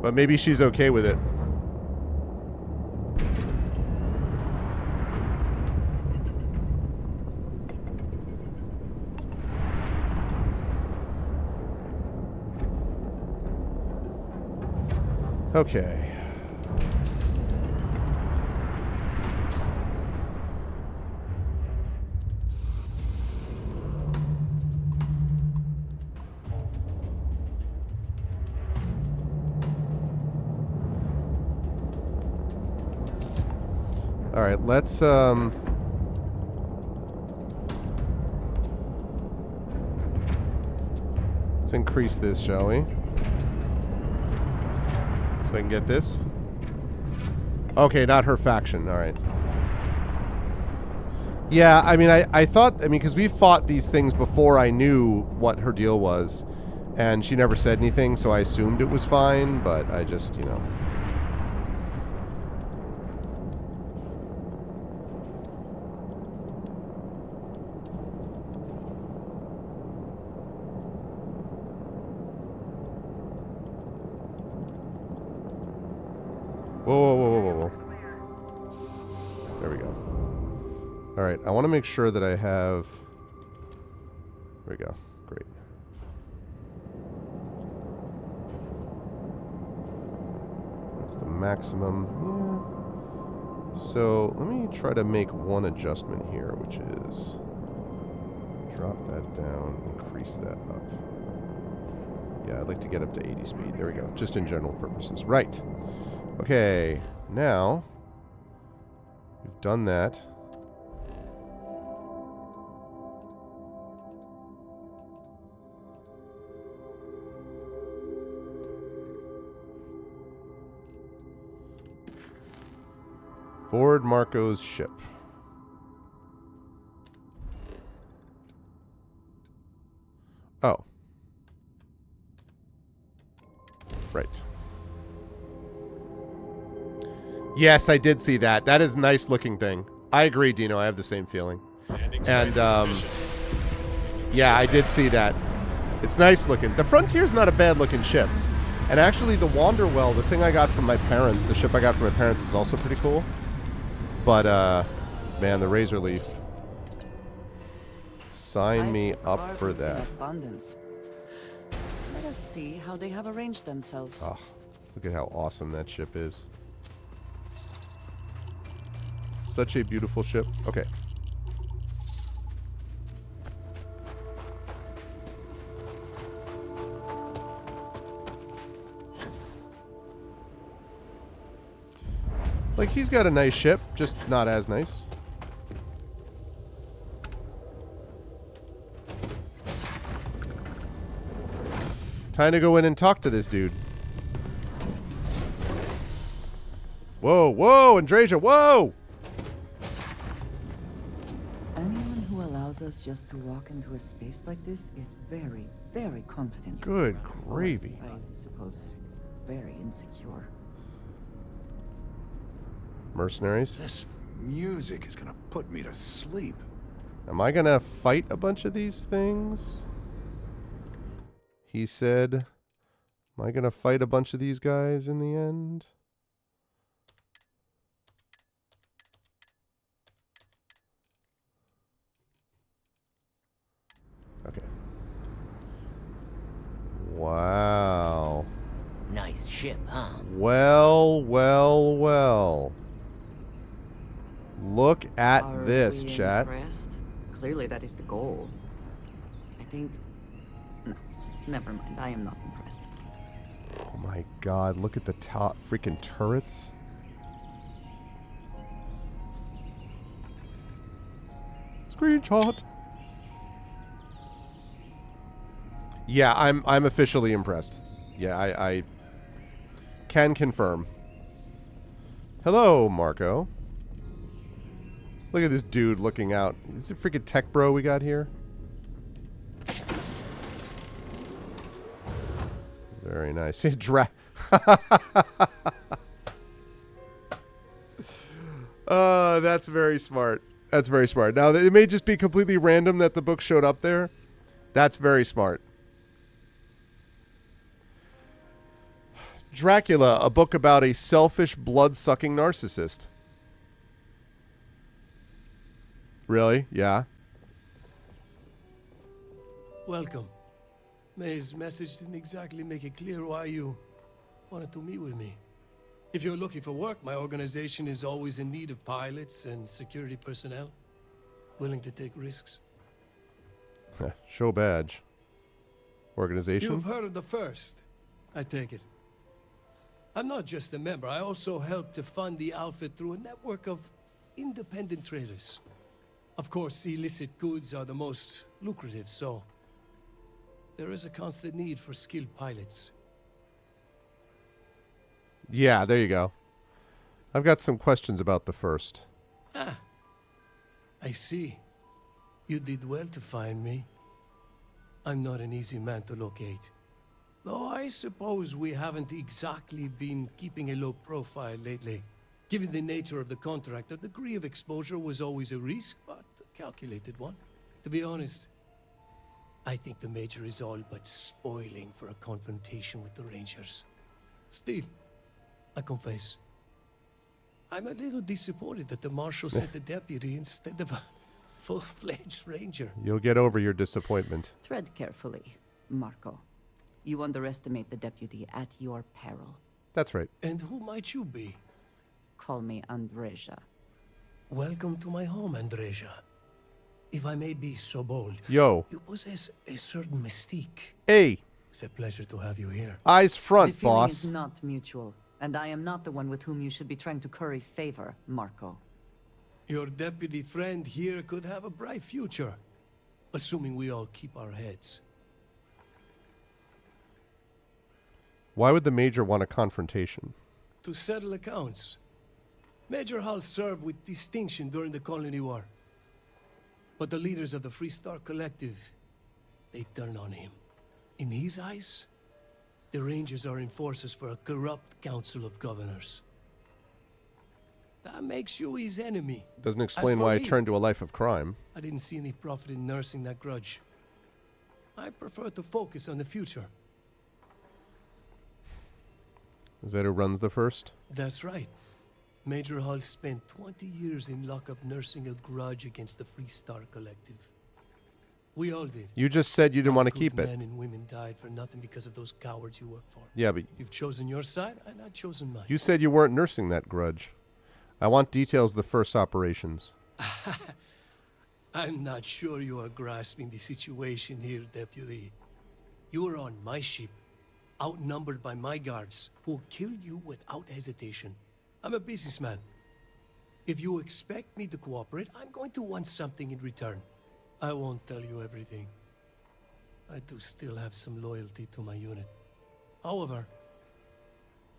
But maybe she's okay with it. Okay. All right, let's increase this, shall we? So I can get this. Okay, not her faction. All right. Yeah, I mean, I thought, because we fought these things before I knew what her deal was, and she never said anything, so I assumed it was fine, but I just, you know. Whoa, whoa, whoa, whoa, whoa. There we go. All right, I want to make sure that I have... There we go. Great. That's the maximum. Yeah. So let me try to make one adjustment here, which is drop that down, increase that up. Yeah, I'd like to get up to 80 speed. There we go. Just in general purposes. Right. Okay, now we've done that. Board Marco's ship. Oh. Right. Yes, I did see that. That is a nice looking thing. I agree, Dino. I have the same feeling. And, yeah, I did see that. It's nice looking. The Frontier's not a bad looking ship. And actually, the Wanderwell, the thing I got from my parents, the ship I got from my parents is also pretty cool. But, man, the Razor Leaf. Sign me up for that. Abundance. Let us see how they have arranged themselves. Oh, look at how awesome that ship is. Such a beautiful ship. Okay. Like, he's got a nice ship, just not as nice. Time to go in and talk to this dude. Whoa, whoa, Andrasia, whoa! Anyone who allows us just to walk into a space like this is very, very confident. Good gravy. I suppose very insecure. Mercenaries. This music is gonna put me to sleep. Am I gonna fight a bunch of these things? He said, am I gonna fight a bunch of these guys in the end? Okay. Wow. Nice ship, huh? Well, well, well. Look at this, chat. Impressed? Clearly that is the goal. I think... No, never mind. I am not impressed. Oh my god, look at the top freaking turrets. Screenshot. Yeah, I'm officially impressed. Yeah, I can confirm. Hello, Marco. Look at this dude looking out. Is it freaking tech bro we got here? Very nice. That's very smart. That's very smart. Now, it may just be completely random that the book showed up there. That's very smart. Dracula, a book about a selfish, blood-sucking narcissist. Really? Yeah. Welcome. May's message didn't exactly make it clear why you wanted to meet with me. If you're looking for work, my organization is always in need of pilots and security personnel, willing to take risks. Show badge. Organization? You've heard of the First, I take it. I'm not just a member. I also help to fund the outfit through a network of independent traders. Of course, illicit goods are the most lucrative, so there is a constant need for skilled pilots. Yeah, there you go. I've got some questions about the first. Ah, I see. You did well to find me. I'm not an easy man to locate. Though I suppose we haven't exactly been keeping a low profile lately. Given the nature of the contract, a degree of exposure was always a risk, but a calculated one. To be honest, I think the Major is all but spoiling for a confrontation with the Rangers. Still, I confess, I'm a little disappointed that the Marshal sent a deputy instead of a full-fledged Ranger. You'll get over your disappointment. Tread carefully, Marco. You underestimate the deputy at your peril. That's right. And who might you be? Call me Andreja. Welcome to my home, Andreja. If I may be so bold, Yo. You possess a certain mystique. Hey. It's a pleasure to have you here. Eyes front, the feeling boss. is not mutual, and I am not the one with whom you should be trying to curry favor, Marco. Your deputy friend here could have a bright future, assuming we all keep our heads. Why would the Major want a confrontation? To settle accounts. Major Hall served with distinction during the Colony War. But the leaders of the Free Star Collective, they turn on him. In his eyes, the Rangers are enforcers for a corrupt Council of Governors. That makes you his enemy. Doesn't explain why I turned to a life of crime. I didn't see any profit in nursing that grudge. I prefer to focus on the future. Is that who runs the first? That's right. Major Hall spent 20 years in lockup nursing a grudge against the Free Star Collective. We all did. You just said you didn't want to keep it. Men and women died for nothing because of those cowards you work for. Yeah, but... You've chosen your side, and I've chosen mine. You said you weren't nursing that grudge. I want details of the first operations. I'm not sure you are grasping the situation here, Deputy. You are on my ship, outnumbered by my guards, who will kill you without hesitation. I'm a businessman. If you expect me to cooperate, I'm going to want something in return. I won't tell you everything. I do still have some loyalty to my unit. However,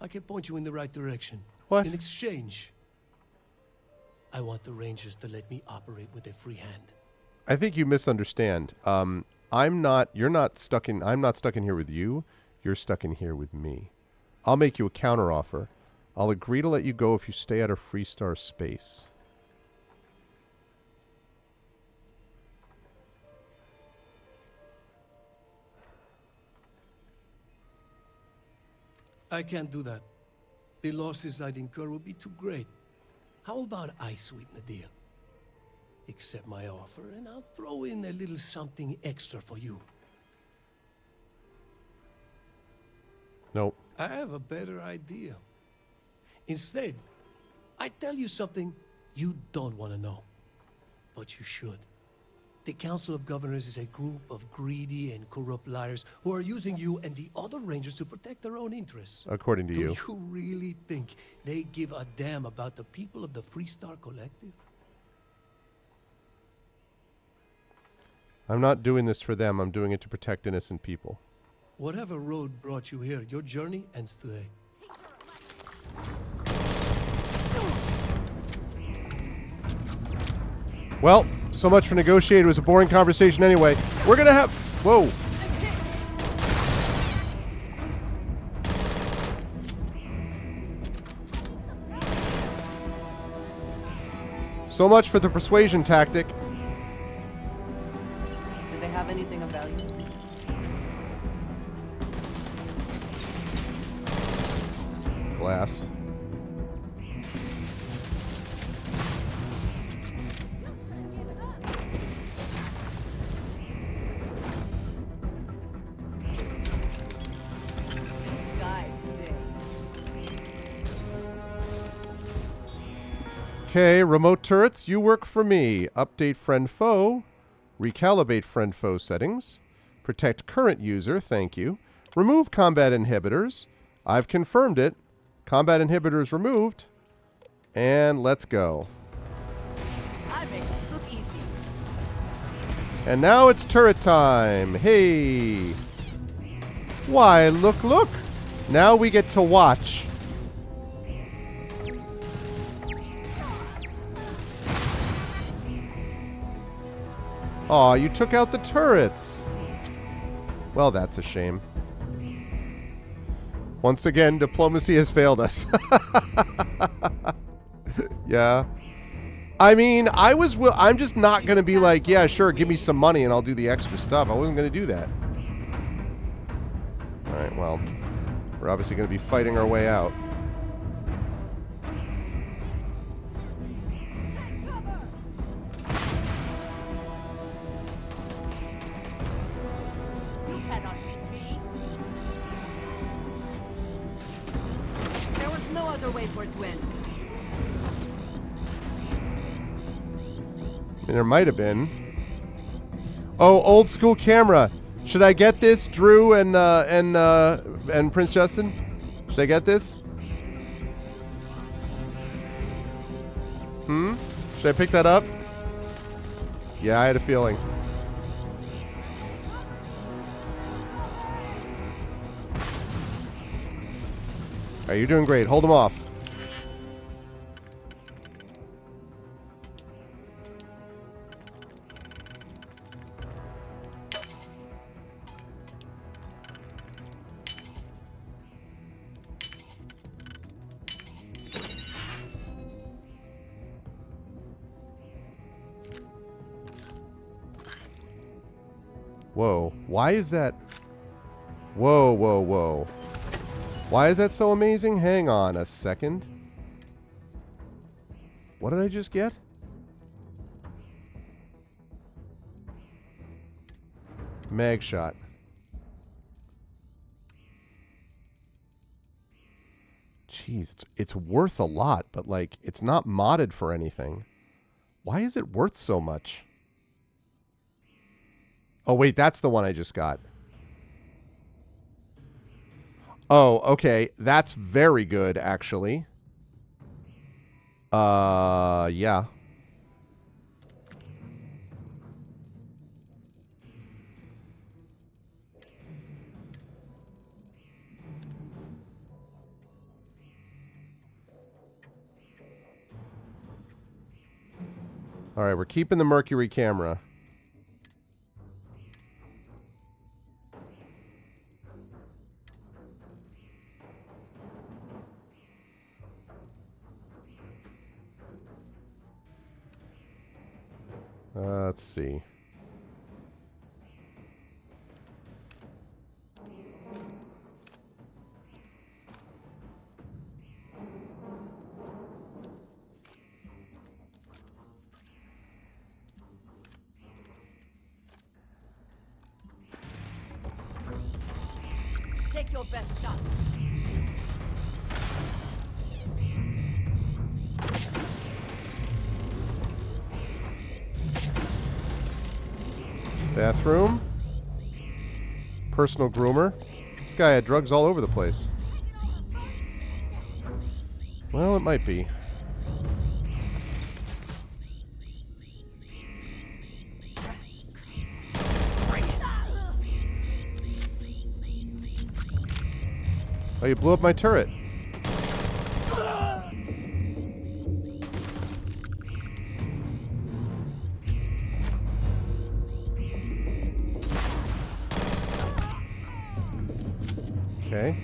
I can point you in the right direction. What? In exchange, I want the Rangers to let me operate with a free hand. I think you misunderstand. I'm not stuck in here with you. You're stuck in here with me. I'll make you a counteroffer. I'll agree to let you go if you stay out of Free Star space. I can't do that. The losses I'd incur would be too great. How about I sweeten the deal? Accept my offer, and I'll throw in a little something extra for you. Nope. I have a better idea. Instead, I tell you something you don't want to know. But you should. The Council of Governors is a group of greedy and corrupt liars who are using you and the other Rangers to protect their own interests. According to you. Do you really think they give a damn about the people of the Free Star Collective? I'm not doing this for them. I'm doing it to protect innocent people. Whatever road brought you here, your journey ends today. Well, so much for negotiating. It was a boring conversation anyway. We're going to have... Whoa. So much for the persuasion tactic. Did they have anything of value? Glass. Okay, remote turrets, you work for me. Update friend-foe. Recalibrate friend-foe settings. Protect current user, thank you. Remove combat inhibitors. I've confirmed it. Combat inhibitors removed. And let's go. And now it's turret time. Hey. Why, look, look. Now we get to watch. Aw, you took out the turrets. Well, that's a shame. Once again, diplomacy has failed us. Yeah. I mean, I'm just not going to be like, yeah, sure, give me some money and I'll do the extra stuff. I wasn't going to do that. Alright, well, we're obviously going to be fighting our way out. You cannot beat me. There was no other way for it to end. There might have been. Oh, old school camera. Should I get this, Drew and Prince Justin? Should I get this? Should I pick that up? Yeah, I had a feeling. Alright, you're doing great. Hold them off. Whoa. Why is that? Whoa, whoa, whoa. Why is that so amazing? Hang on a second. What did I just get? Mag shot. Jeez, it's worth a lot, but like it's not modded for anything. Why is it worth so much? Oh, wait, that's the one I just got. Oh, okay. That's very good, actually. Yeah. All right, we're keeping the Mercury camera. Let's see. Take your best shot. Bathroom. Personal groomer. This guy had drugs all over the place. Well, it might be. Oh, you blew up my turret. Okay.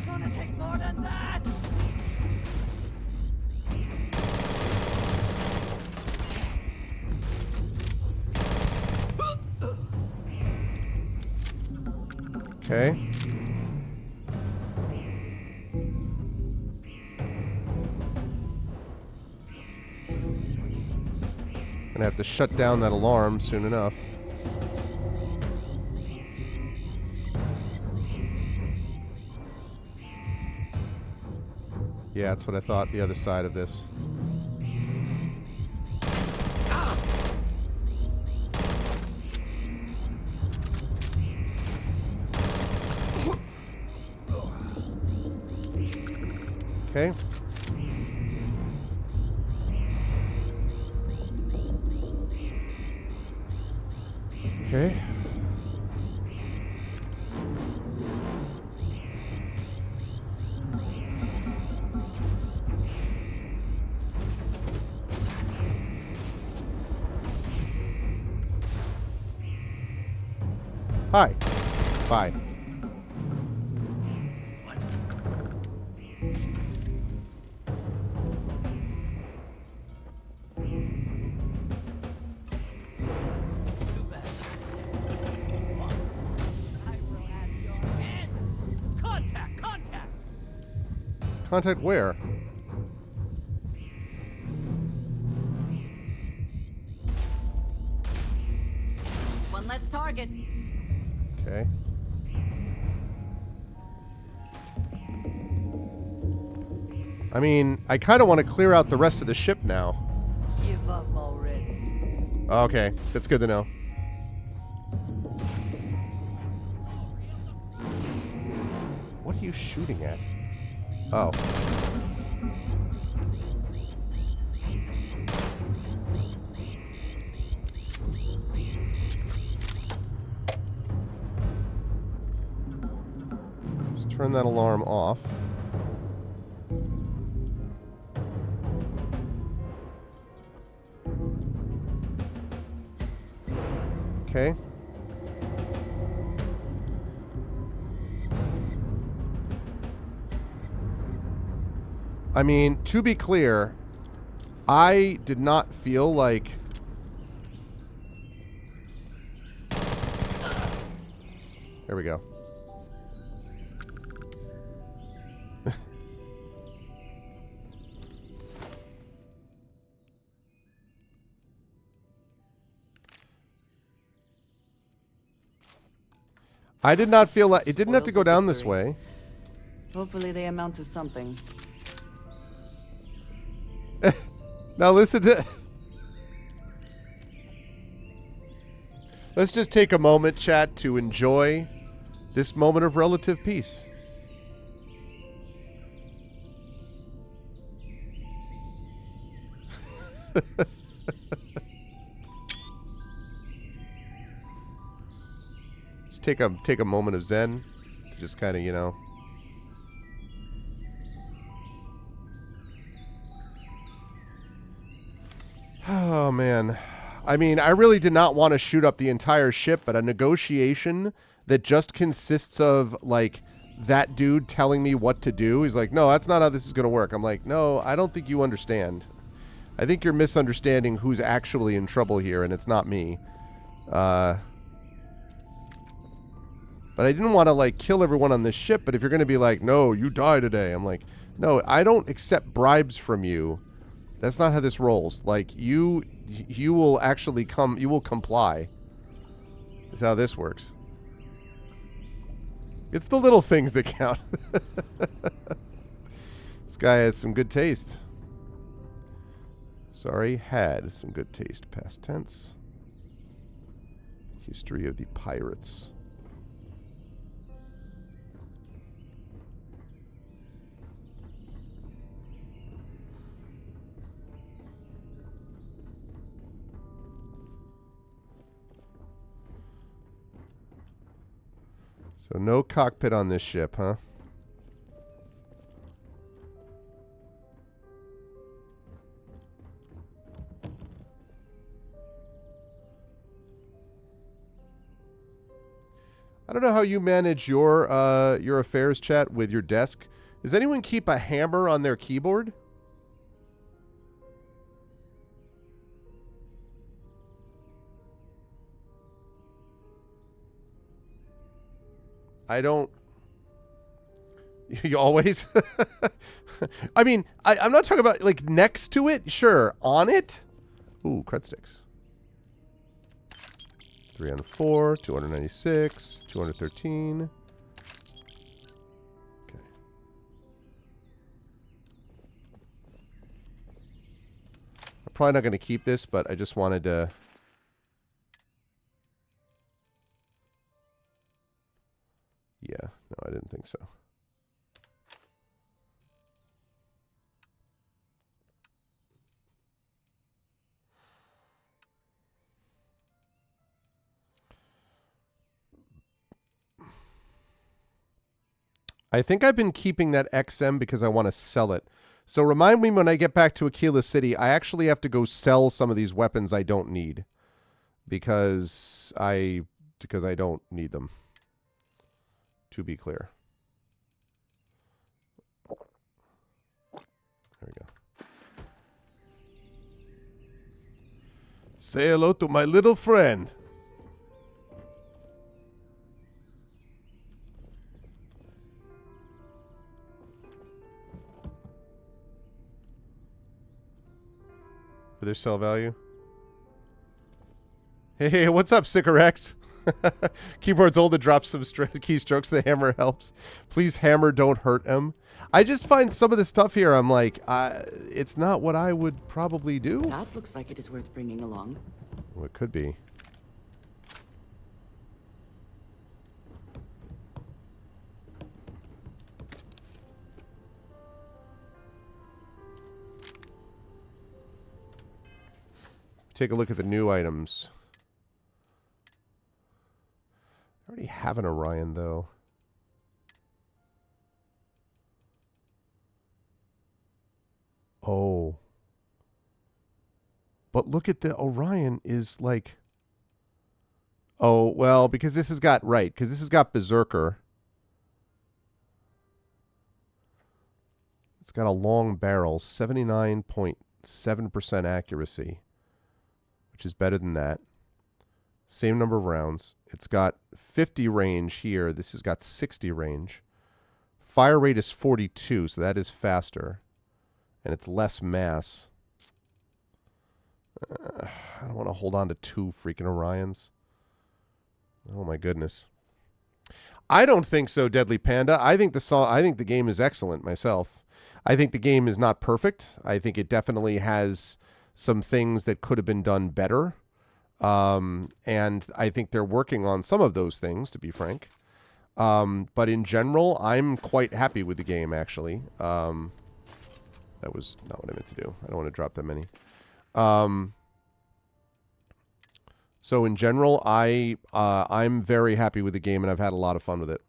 Gonna take more than that. Okay. Gonna have to shut down that alarm soon enough. Yeah, that's what I thought, the other side of this. Okay. Okay. Hi. Bye. Contact! Contact! Contact where? One less target. Okay. I mean, I kind of want to clear out the rest of the ship now. Give up already. Okay, that's good to know. What are you shooting at? Oh. Let's turn that alarm off. Okay. I mean, to be clear, I did not feel like... There we go. I did not feel like... It didn't have to go down this way. Hopefully they amount to something. Now listen to... Let's just take a moment, chat, to enjoy this moment of relative peace. Just take a moment of zen to just kind of, you know... Oh, man. I mean, I really did not want to shoot up the entire ship, but a negotiation that just consists of, like, that dude telling me what to do. He's like, no, that's not how this is going to work. I'm like, no, I don't think you understand. I think you're misunderstanding who's actually in trouble here, and it's not me. But I didn't want to, like, kill everyone on this ship, but if you're going to be like, no, you die today, I'm like, no, I don't accept bribes from you. That's not how this rolls. Like, you will actually you will comply. That's how this works. It's the little things that count. This guy has some good taste. Sorry, had some good taste. Past tense. History of the pirates. So no cockpit on this ship, huh? I don't know how you manage your affairs, chat, with your desk. Does anyone keep a hammer on their keyboard? I don't. You always? I mean, I'm not talking about, like, next to it. Sure. On it? Ooh, cred sticks. 304, 296, 213. Okay. I'm probably not going to keep this, but I just wanted to... Yeah, no, I didn't think so. I think I've been keeping that XM because I want to sell it. So remind me when I get back to Aquila City, I actually have to go sell some of these weapons I don't need. Because I don't need them. To be clear. There we go. Say hello to my little friend. For their sell value. Hey, what's up, Sicker X? Keyboard's old to drop some keystrokes. The hammer helps. Please, hammer, don't hurt him. I just find some of the stuff here, I'm like, it's not what I would probably do. That looks like it is worth bringing along. Well, it could be. Take a look at the new items. I already have an Orion, though. Oh. But look at the Orion is like... Oh, well, because this has got... Right, because this has got Berserker. It's got a long barrel, 79.7% accuracy, which is better than that. Same number of rounds. It's got 50 range here. This has got 60 range. Fire rate is 42, so that is faster. And it's less mass. I don't want to hold on to 2 freaking Orions. Oh my goodness. I don't think so, Deadly Panda. I think the game is excellent myself. I think the game is not perfect. I think it definitely has some things that could have been done better. And I think they're working on some of those things, to be frank. But in general, I'm quite happy with the game, actually. That was not what I meant to do. I don't want to drop that many. So in general, I'm very happy with the game, and I've had a lot of fun with it.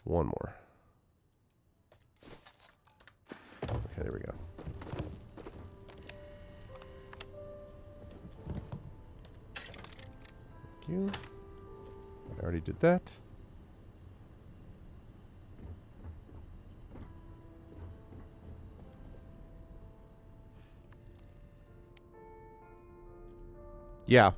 One more. Okay, there we go. Thank you. I already did that. Yeah.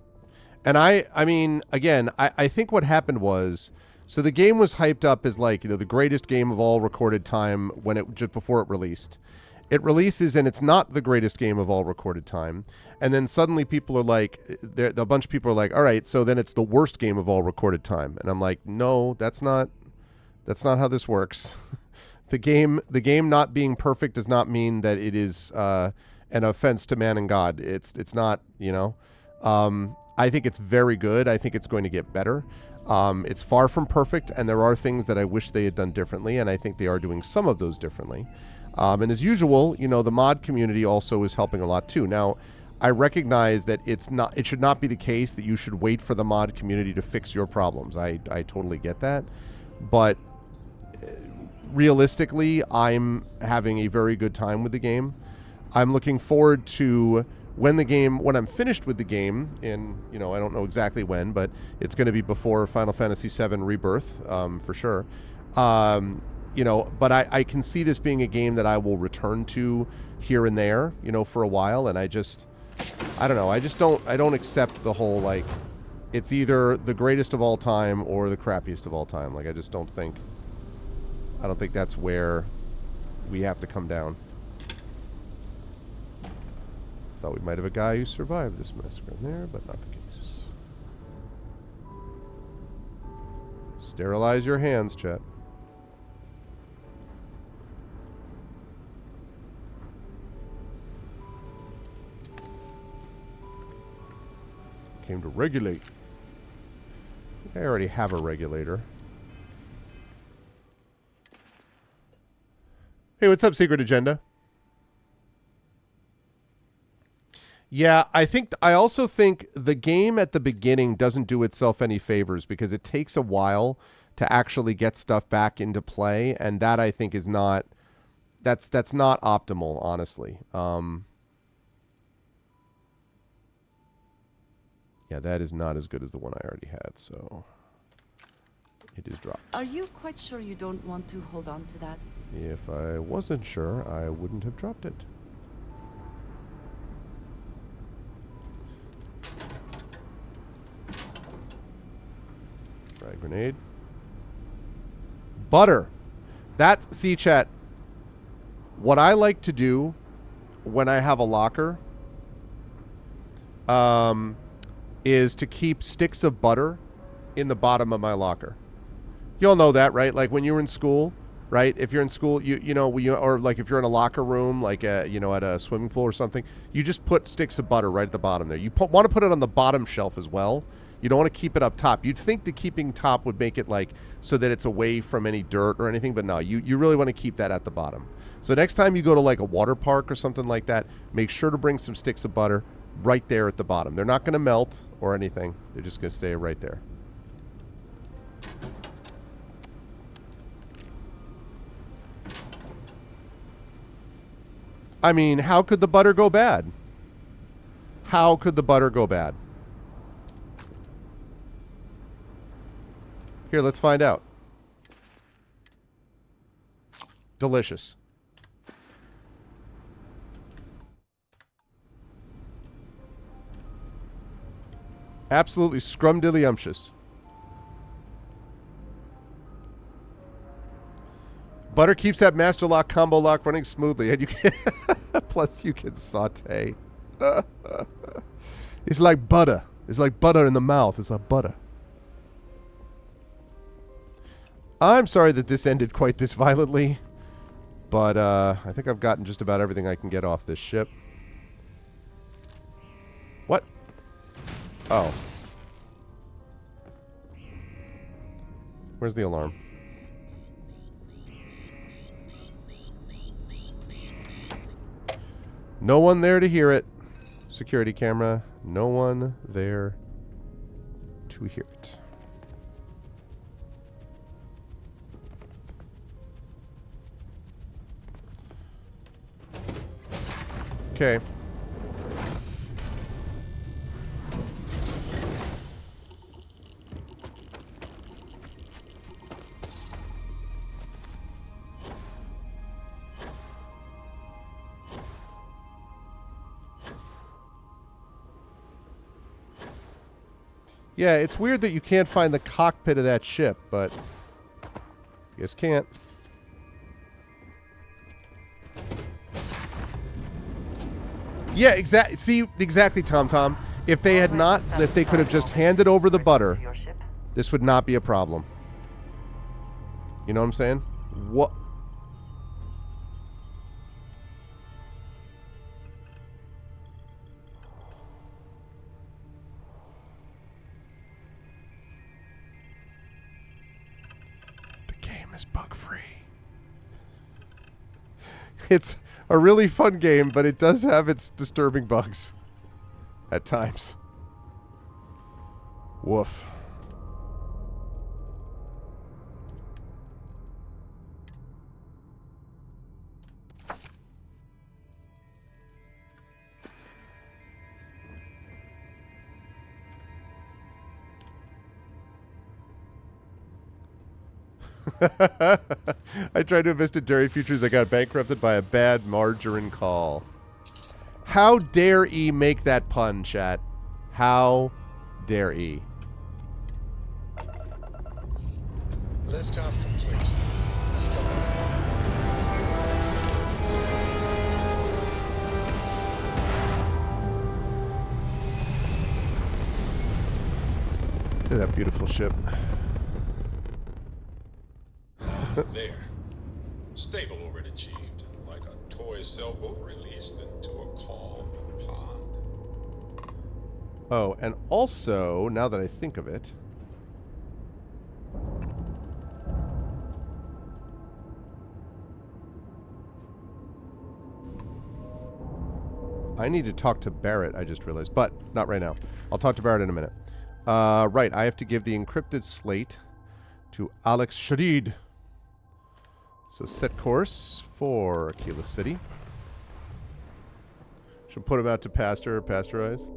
And I mean, again, I think what happened was... So the game was hyped up as like, the greatest game of all recorded time when it just before it released. It releases and it's not the greatest game of all recorded time. And then suddenly people are like, a bunch of people are like, all right, so then it's the worst game of all recorded time. And I'm like, no, that's not how this works. The game not being perfect does not mean that it is an offense to man and God. It's not, I think it's very good. I think it's going to get better. It's far from perfect, and there are things that I wish they had done differently, and I think they are doing some of those differently. And as usual, the mod community also is helping a lot too. Now, I recognize that it should not be the case that you should wait for the mod community to fix your problems. I totally get that. But realistically, I'm having a very good time with the game. I'm looking forward to when I'm finished with the game in, I don't know exactly when, but it's going to be before Final Fantasy VII Rebirth, for sure. But I can see this being a game that I will return to here and there, for a while. And I don't know. I don't accept the whole, like, it's either the greatest of all time or the crappiest of all time. Like, I don't think that's where we have to come down. Thought we might have a guy who survived this massacre in there, but not the case. Sterilize your hands, chat. Came to regulate. I already have a regulator. Hey, what's up, Secret Agenda? Yeah, I also think the game at the beginning doesn't do itself any favors because it takes a while to actually get stuff back into play, and that I think is not that's not optimal, honestly. Yeah, that is not as good as the one I already had, so it is dropped. Are you quite sure you don't want to hold on to that? If I wasn't sure, I wouldn't have dropped it. Frag grenade. Butter. See, chat. What I like to do when I have a locker is to keep sticks of butter in the bottom of my locker. You all know that, right? Like when you were in school, right? If you're in school, or like if you're in a locker room, like at a swimming pool or something, you just put sticks of butter right at the bottom there. You want to put it on the bottom shelf as well. You don't want to keep it up top. You'd think that keeping top would make it like so that it's away from any dirt or anything, but no, you really want to keep that at the bottom. So next time you go to like a water park or something like that, make sure to bring some sticks of butter right there at the bottom. They're not going to melt or anything. They're just going to stay right there. I mean, how could the butter go bad? How could the butter go bad? Here, let's find out. Delicious. Absolutely scrumdiddlyumptious. Butter keeps that master lock combo lock running smoothly, and you can plus you can saute. It's like butter. It's like butter in the mouth. It's like butter. I'm sorry that this ended quite this violently, but I think I've gotten just about everything I can get off this ship. What? Oh. Where's the alarm? No one there to hear it. Security camera. No one there to hear it. Okay. Yeah, it's weird that you can't find the cockpit of that ship, but I guess can't. Yeah, exactly. See, exactly, Tom. If they had not, if they could have just handed over the butter, this would not be a problem. You know what I'm saying? What? The game is bug-free. It's a really fun game, but it does have its disturbing bugs at times. Woof. I tried to invest in Dairy Futures. I got bankrupted by a bad margarine call. How dare E make that pun, chat? How dare E? Liftoff complete. Let's go. Look at that beautiful ship. There. Stable orbit achieved, like a toy sailboat released into a calm pond. Oh, and also, now that I think of it, I need to talk to Barrett, I just realized. But not right now. I'll talk to Barrett in a minute. Right, I have to give the encrypted slate to Alex Shadid. So set course for Aquila City. Should put him out to pasture or pasteurize.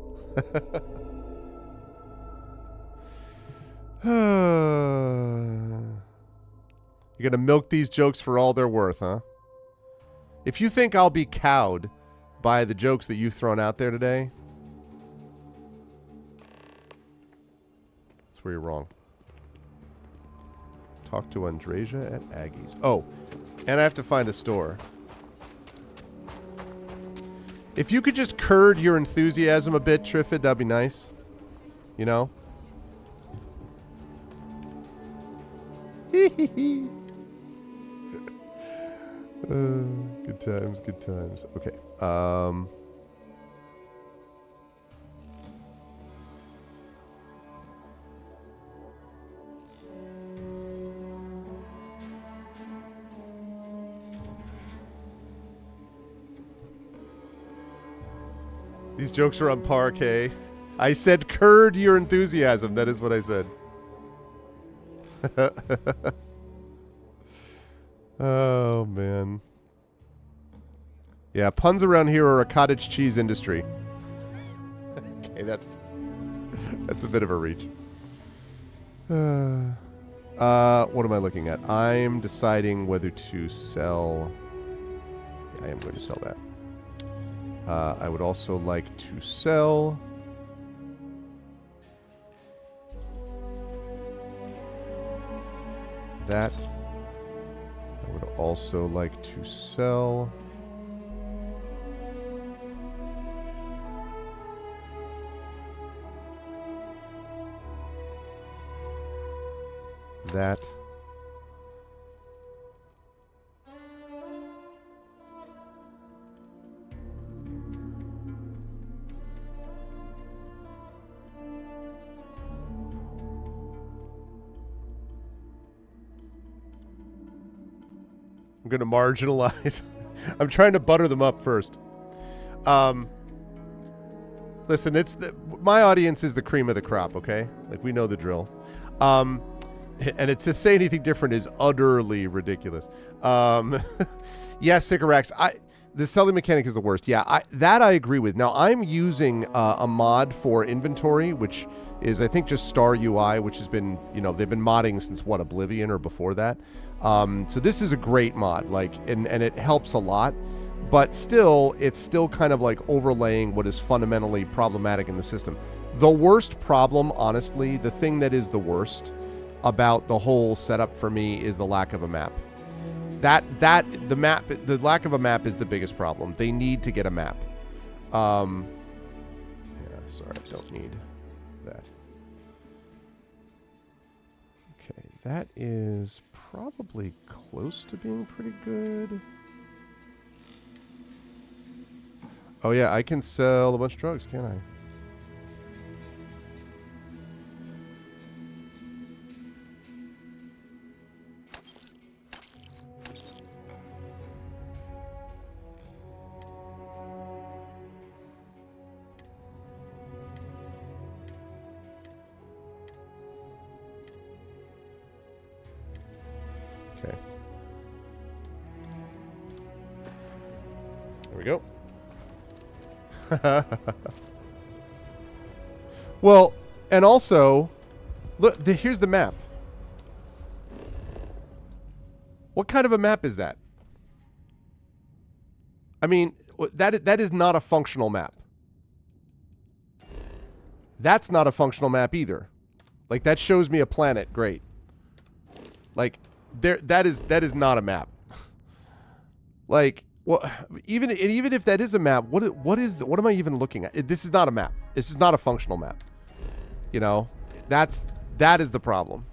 You're gonna milk these jokes for all they're worth, huh? If you think I'll be cowed by the jokes that you've thrown out there today, that's where you're wrong. Talk to Andrasia at Aggie's. Oh, and I have to find a store. If you could just curd your enthusiasm a bit, Triffid, that'd be nice. You know? Good times, good times. Okay. These jokes are on par, Kay. I said curd your enthusiasm. That is what I said. Oh, man. Yeah, puns around here are a cottage cheese industry. Okay, that's a bit of a reach. What am I looking at? I'm deciding whether to sell... Yeah, I am going to sell that. I would also like to sell... that. I would also like to sell... that. I'm going to marginalize. I'm trying to butter them up first. Listen, my audience is the cream of the crop, okay? Like, we know the drill. And to say anything different is utterly ridiculous. Yeah, Sycorax, the selling mechanic is the worst. Yeah, that I agree with. Now, I'm using a mod for inventory, which is, I think, just Star UI, which has been, they've been modding since, what, Oblivion or before that. So this is a great mod, and it helps a lot. But still, it's still kind of like overlaying what is fundamentally problematic in the system. The worst problem, honestly, the thing that is the worst about the whole setup for me is the lack of a map. The lack of a map is the biggest problem. They need to get a map. Yeah, sorry, I don't need that. Okay, that is probably close to being pretty good. Oh yeah, I can sell a bunch of drugs, can't I? Okay. There we go. Well, and also, look, here's the map. What kind of a map is that? I mean, that is not a functional map. That's not a functional map either. Like, that shows me a planet. Great. Like, that is not a map. Like, well, even if that is a map, what am I even looking at? This is not a map. This is not a functional map. That is the problem.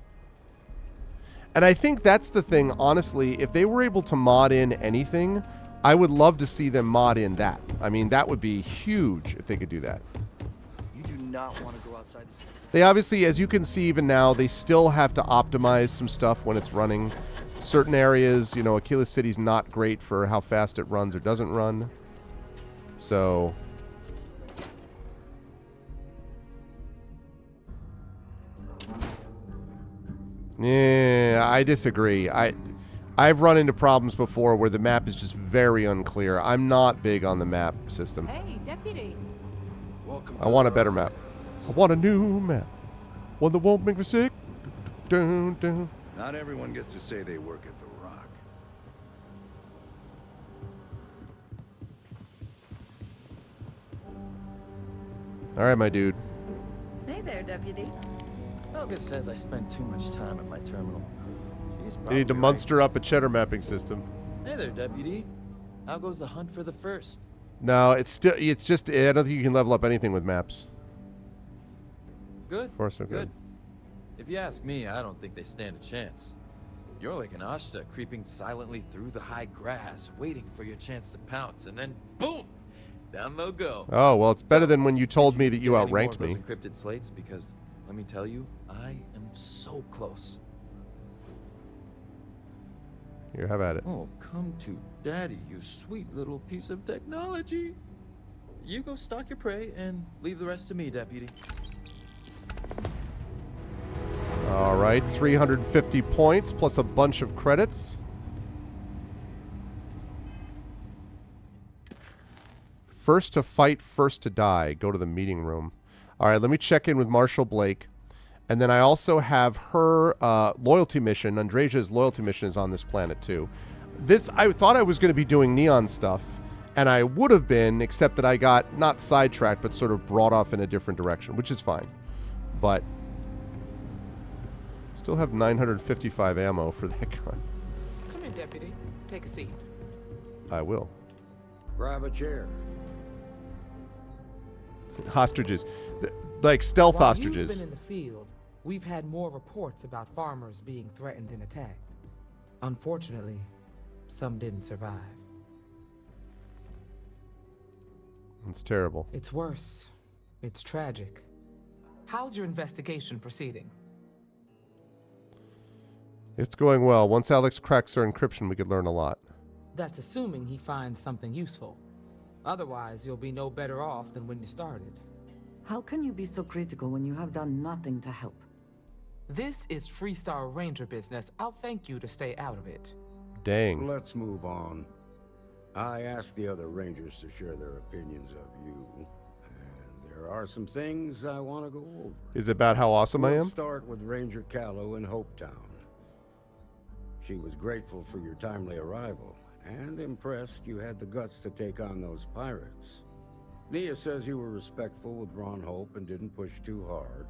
And I think that's the thing, honestly, if they were able to mod in anything, I would love to see them mod in that. I mean, that would be huge if they could do that. You do not want to go outside the city. They obviously, as you can see even now, they still have to optimize some stuff when it's running. Certain areas, Aquila City's not great for how fast it runs or doesn't run. So, Yeah, I disagree. I've run into problems before where the map is just very unclear. I'm not big on the map system. Hey, deputy. Welcome I want a better map. I want a new map. One that won't make me sick. Dun, dun. Not everyone gets to say they work at the Rock. All right, my dude. Hey there, deputy. Helga says I spend too much time at my terminal. She's You need to probably monster up a cheddar mapping system. right. Hey there, deputy. How goes the hunt for the first? No, it's just, I don't think you can level up anything with maps. Good. Far so good. If you ask me, I don't think they stand a chance. You're like an Ashta creeping silently through the high grass, waiting for your chance to pounce, and then boom! Down they'll go. Oh, well, it's better than when you told me that you Get any more outranked of those me. encrypted slates, because let me tell you, I am so close. Here, have at it. Oh, come to daddy, you sweet little piece of technology. You go stalk your prey and leave the rest to me, deputy. All right, 350 points plus a bunch of credits. First to fight, first to die. Go to the meeting room. All right, let me check in with Marshall Blake. And then I also have her loyalty mission. Andresia's loyalty mission is on this planet, too. I thought I was going to be doing Neon stuff, and I would have been, except that I got not sidetracked, but sort of brought off in a different direction, which is fine. But still have 955 ammo for that gun. Come in, deputy. Take a seat. I will. Grab a chair. Hostages. Like stealth While hostages. You've been in the field, we've had more reports about farmers being threatened and attacked. Unfortunately, some didn't survive. It's terrible. It's worse. It's tragic. How's your investigation proceeding? It's going well. Once Alex cracks our encryption, we could learn a lot. That's assuming he finds something useful. Otherwise, you'll be no better off than when you started. How can you be so critical when you have done nothing to help? This is Freestar Ranger business. I'll thank you to stay out of it. Dang. Let's move on. I asked the other Rangers to share their opinions of you. And there are some things I want to go over. Is it about how awesome I We'll am? start with Ranger Callow in Hopetown. She was grateful for your timely arrival, and impressed you had the guts to take on those pirates. Nia says you were respectful with Ron Hope and didn't push too hard.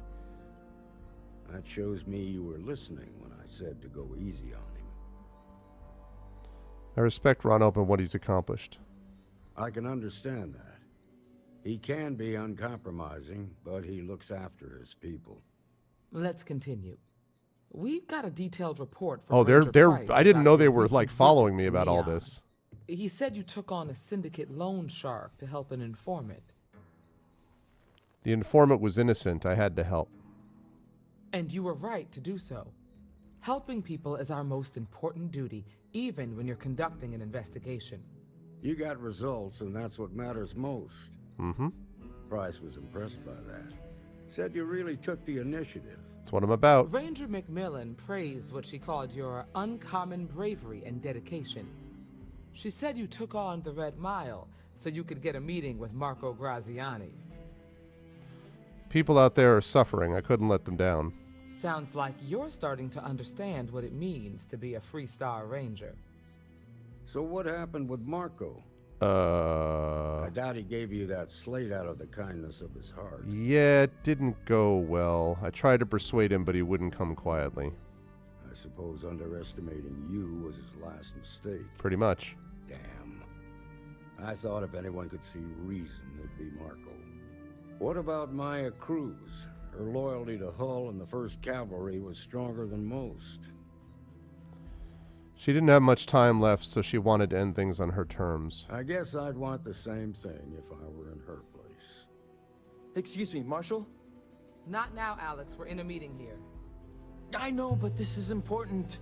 That shows me you were listening when I said to go easy on him. I respect Ron Hope and what he's accomplished. I can understand that. He can be uncompromising, but he looks after his people. Let's continue. We've got a detailed report from Oh, they're Ranger Price I didn't about know they your were recent like following me visit to about all Neon. this. He said you took on a syndicate loan shark to help an informant. The informant was innocent. I had to help. And you were right to do so. Helping people is our most important duty, even when you're conducting an investigation. You got results, and that's what matters most. Mm-hmm. Price was impressed by that. Said you really took the initiative. That's what I'm about. Ranger Macmillan praised what she called your uncommon bravery and dedication. She said you took on the Red Mile so you could get a meeting with Marco Graziani. People out there are suffering. I couldn't let them down. Sounds like you're starting to understand what it means to be a Freestar Ranger. So what happened with Marco? I doubt he gave you that slate out of the kindness of his heart. Yeah, it didn't go well. I tried to persuade him, but he wouldn't come quietly. I suppose underestimating you was his last mistake. Pretty much. Damn. I thought if anyone could see reason, it'd be Marco. What about Maya Cruz? Her loyalty to Hull and the 1st Cavalry was stronger than most. She didn't have much time left, so she wanted to end things on her terms. I guess I'd want the same thing if I were in her place. Excuse me, Marshal? Not now, Alex. We're in a meeting here. I know, but this is important.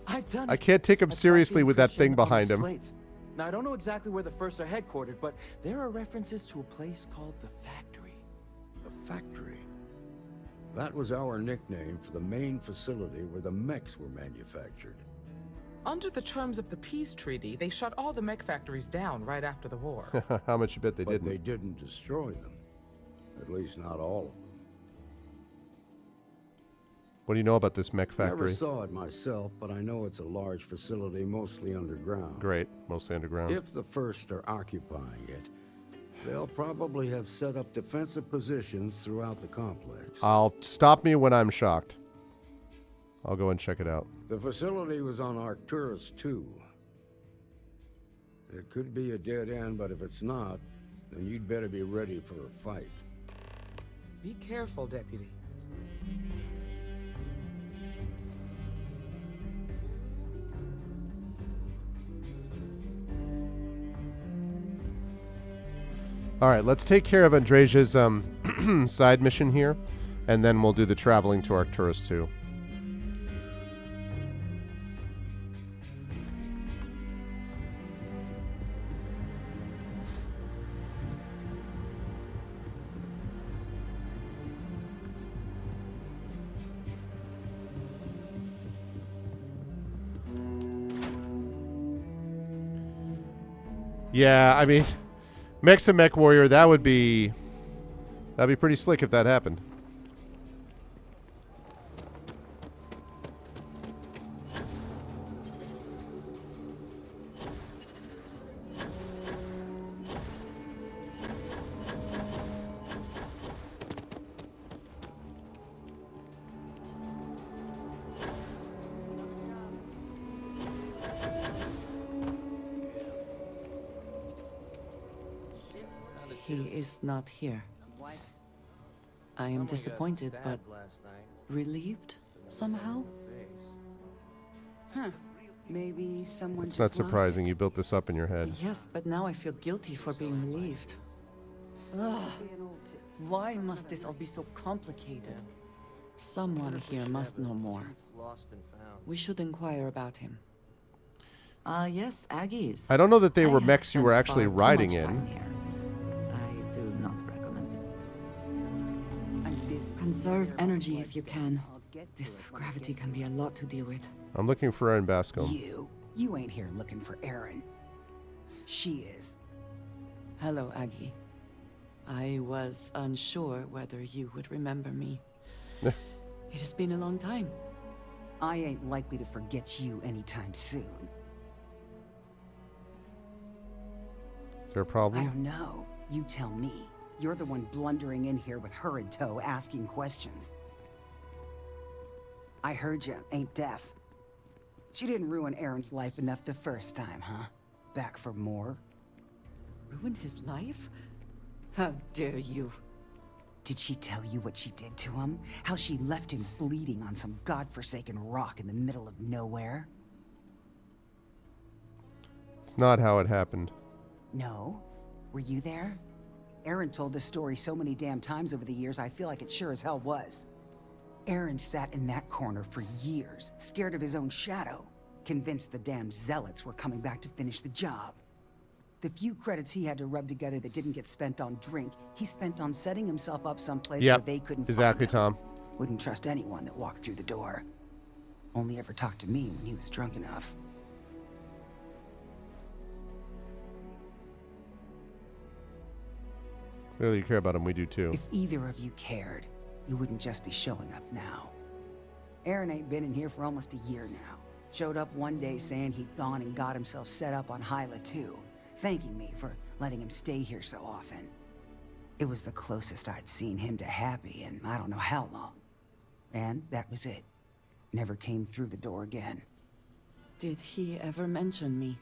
I've done I can't take him seriously with that thing behind him. Slates. Now, I don't know exactly where the First are headquartered, but there are references to a place called the Factory. The Factory? That was our nickname for the main facility where the mechs were manufactured. Under the terms of the peace treaty, they shut all the mech factories down right after the war. How much you bet they But didn't? they didn't destroy them. At least not all of them. What do you know about this mech Never factory? saw it myself, but I know it's a large facility mostly underground. Great, mostly underground. If the First are occupying it, they'll probably have set up defensive positions throughout the complex. I'll stop me when I'm shocked. I'll go and check it out. The facility was on Arcturus 2. It could be a dead end, but if it's not, then you'd better be ready for a fight. Be careful, Deputy. All right, let's take care of Andresia's side mission here, and then we'll do the traveling to Arcturus 2. Yeah, I mean, Mech's a Mech Warrior, that'd be pretty slick if that happened. He is not here. I am disappointed, but relieved somehow? Huh. Maybe someone It's not surprising you built this up in your head. Yes, but now I feel guilty for being relieved. Ugh. Why must this all be so complicated? Someone here must know more. We should inquire about him. Yes, Aggies. I don't know that they were have mechs you were spent actually far too riding much time in. here. I do not recommend it. Conserve energy if you can. This gravity can be a lot to deal with. I'm looking for Erin Bascom. You ain't here looking for Erin. She is. Hello, Aggie. I was unsure whether you would remember me. It has been a long time. I ain't likely to forget you anytime soon. Is there a problem? I don't know. You tell me. You're the one blundering in here with her in tow, asking questions. I heard you ain't deaf. She didn't ruin Aaron's life enough the first time, huh? Back for more? Ruined his life? How dare you? Did she tell you what she did to him? How she left him bleeding on some godforsaken rock in the middle of nowhere? It's not how it happened. No? Were you there? Aaron told this story so many damn times over the years, I feel like it sure as hell was. Aaron sat in that corner for years, scared of his own shadow, convinced the damn zealots were coming back to finish the job. The few credits he had to rub together that didn't get spent on drink, he spent on setting himself up someplace where they couldn't exactly, find him. Tom. Wouldn't trust anyone that walked through the door. Only ever talked to me when he was drunk enough. Clearly you care about him, we do too. If either of you cared, you wouldn't just be showing up now. Aaron ain't been in here for almost a year now. Showed up one day saying he'd gone and got himself set up on Hyla 2, thanking me for letting him stay here so often. It was the closest I'd seen him to happy in I don't know how long. And that was it. Never came through the door again. Did he ever mention me?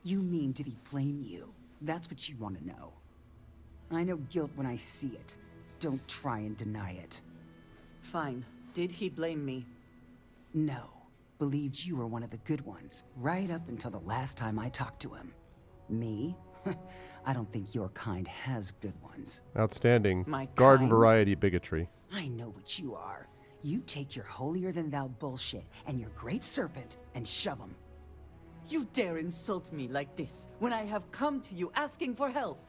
You mean, did he blame you? That's what you want to know. I know guilt when I see it. Don't try and deny it. Fine. Did he blame me? No. Believed you were one of the good ones, right up until the last time I talked to him. Me? I don't think your kind has good ones. Outstanding. My Garden kind? variety bigotry. I know what you are. You take your holier-than-thou bullshit and your great serpent and shove them. You dare insult me like this when I have come to you asking for help.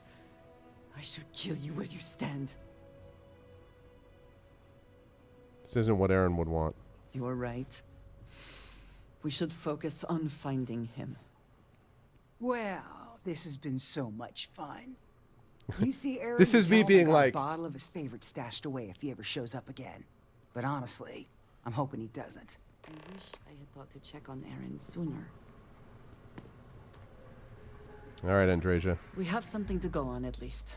I should kill you where you stand. This isn't what Aaron would want. You're right. We should focus on finding him. Well, this has been so much fun. You see Aaron, This is me tell him I being got like- a bottle of his favorite stashed away if he ever shows up again. But honestly, I'm hoping he doesn't. I wish I had thought to check on Aaron sooner. All right, Andreja. We have something to go on, at least.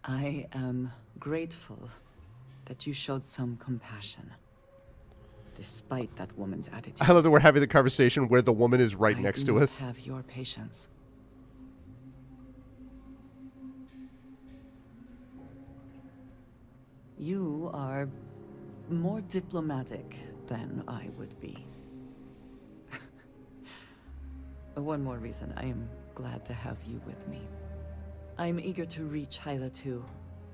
I am grateful that you showed some compassion, despite that woman's attitude. I love that we're having the conversation where the woman is right next to us. I have your patience. You are more diplomatic than I would be. One more reason I am glad to have you with me. I'm eager to reach Hyla 2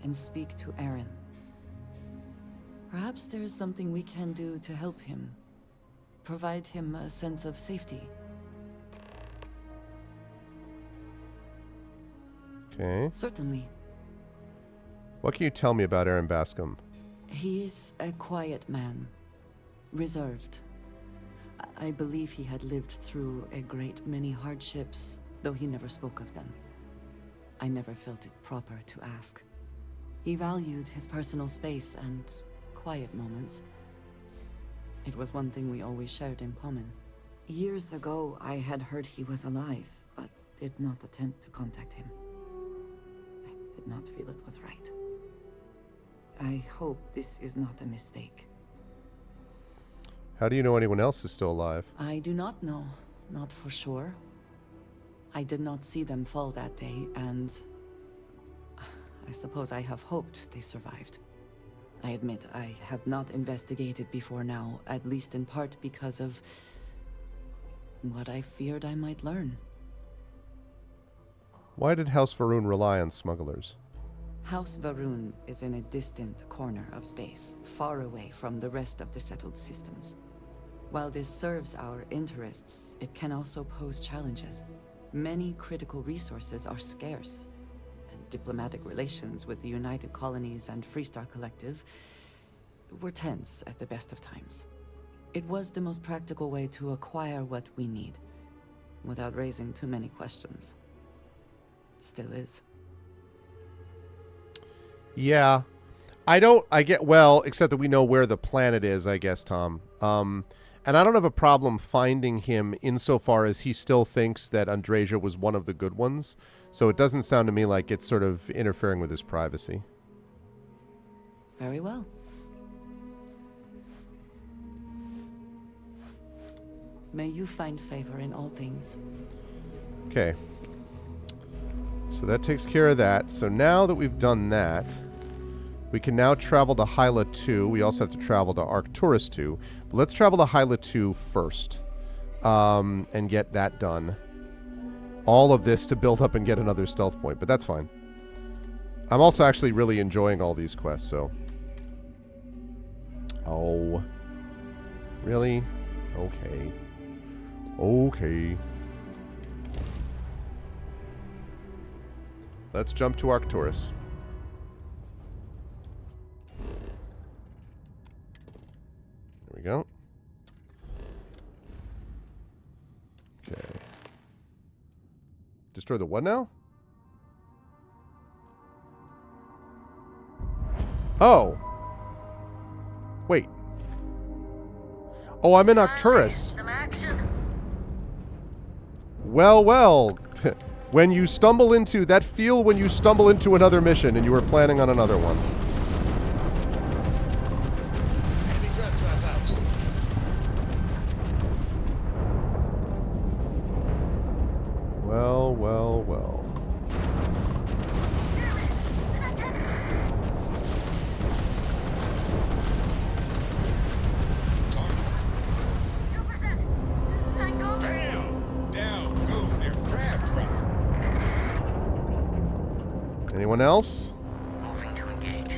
and speak to Aaron. Perhaps there is something we can do to help him. Provide him a sense of safety. Okay. Certainly. What can you tell me about Aaron Bascom? He is a quiet man. Reserved. I believe he had lived through a great many hardships, though he never spoke of them. I never felt it proper to ask. He valued his personal space and quiet moments. It was one thing we always shared in common. Years ago, I had heard he was alive, but did not attempt to contact him. I did not feel it was right. I hope this is not a mistake. How do you know anyone else is still alive? I do not know, not for sure. I did not see them fall that day, and I suppose I have hoped they survived. I admit I have not investigated before now, at least in part because of what I feared I might learn. Why did House Varun rely on smugglers? House Varun is in a distant corner of space, far away from the rest of the settled systems. While this serves our interests, it can also pose challenges. Many critical resources are scarce, and diplomatic relations with the United Colonies and Freestar Collective were tense at the best of times. It was the most practical way to acquire what we need, without raising too many questions. It still is. Yeah. Except that we know where the planet is, I guess, Tom. And I don't have a problem finding him insofar as he still thinks that Andreja was one of the good ones. So it doesn't sound to me like it's sort of interfering with his privacy. Very well. May you find favor in all things. Okay. So that takes care of that. So now that we've done that, we can now travel to Hyla 2. We also have to travel to Arcturus 2. But let's travel to Hyla 2 first. And get that done. All of this to build up and get another stealth point. But that's fine. I'm also actually really enjoying all these quests, so. Oh. Really? Okay. Okay. Let's jump to Arcturus. There we go. Okay. Destroy the what now? Oh. Wait. Oh, I'm in Arcturus. Well, well. When you stumble into that feel when you stumble into another mission and you were planning on another one. Enemy grab trap out. Well, well, well. Bam! Down goes their grab trap. Anyone else? Moving to engage.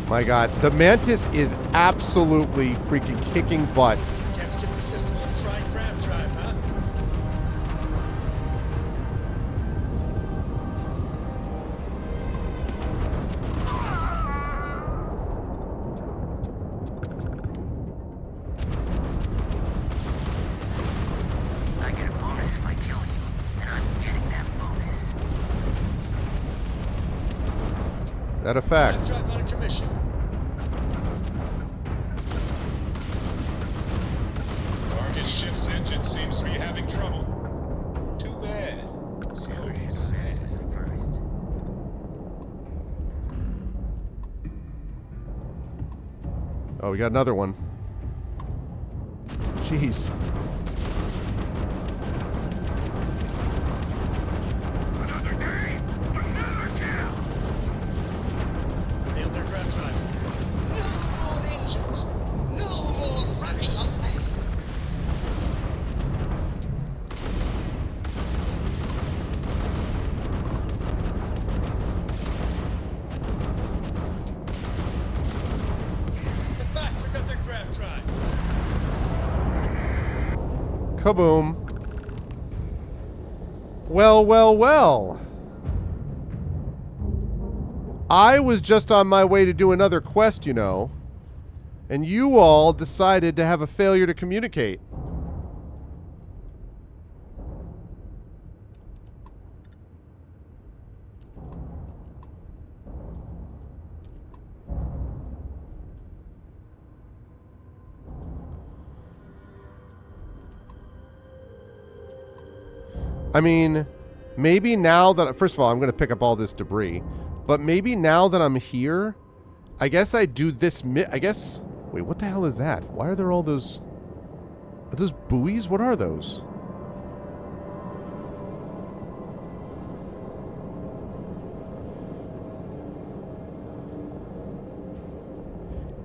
My god, the Mantis is absolutely freaking kicking butt. Can't skip the system. Let's try and grab that a fact? Backtrack on a commission. Target ship's engine seems to be having trouble. Too bad. So sad. Oh, we got another one. Jeez. Nailed their grab drive. No more engines. No more running away. The back took out their grab drive. Kaboom. Well, well, well. I was just on my way to do another quest, you know, and you all decided to have a failure to communicate. I mean, maybe now that, first of all, I'm going to pick up all this debris, but maybe now that I'm here, I guess I do this, I guess, wait, what the hell is that? Why are there all those, are those buoys? What are those?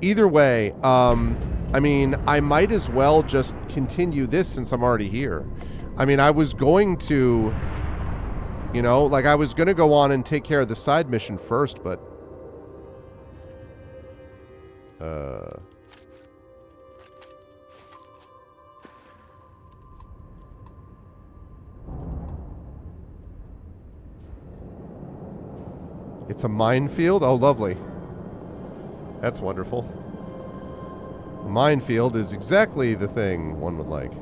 Either way, I mean, I might as well just continue this since I'm already here. I mean, I was going to, you know, like I was going to go on and take care of the side mission first, but... It's a minefield? Oh, lovely. That's wonderful. A minefield is exactly the thing one would like.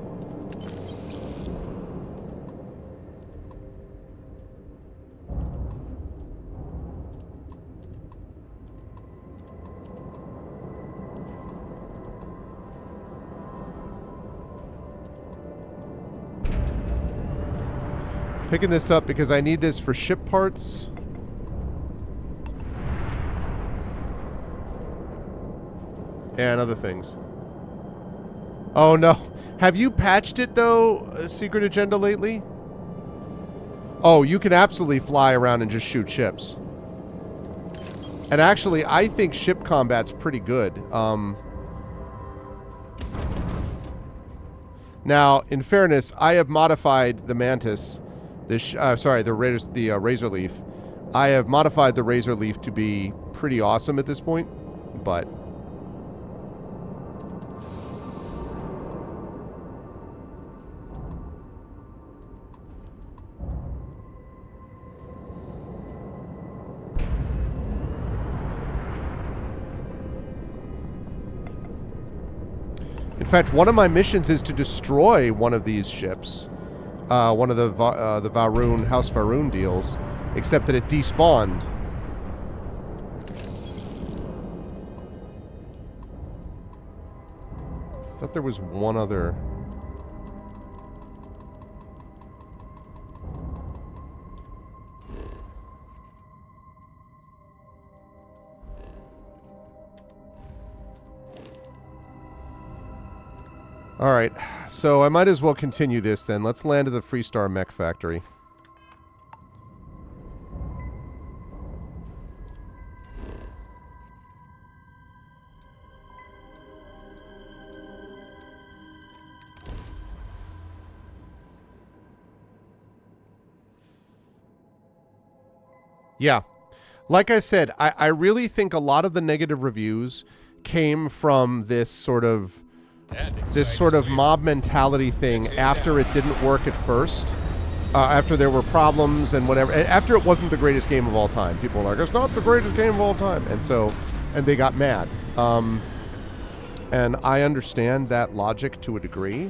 Picking this up because I need this for ship parts. And other things. Oh no. Have you patched it though, Secret Agenda, lately? Oh, you can absolutely fly around and just shoot ships. And actually, I think ship combat's pretty good. Now, in fairness, I have modified the Mantis. The Razor Leaf. I have modified the Razor Leaf to be pretty awesome at this point, but... In fact, one of my missions is to destroy one of these ships. One of the Varun, House Varun deals, except that it despawned. I thought there was one other... Alright, so I might as well continue this then. Let's land at the Freestar Mech Factory. Yeah. Like I said, I really think a lot of the negative reviews came from this sort of mob mentality thing after it didn't work at first. After there were problems and whatever. After it wasn't the greatest game of all time. People were like, it's not the greatest game of all time. And they got mad. And I understand that logic to a degree.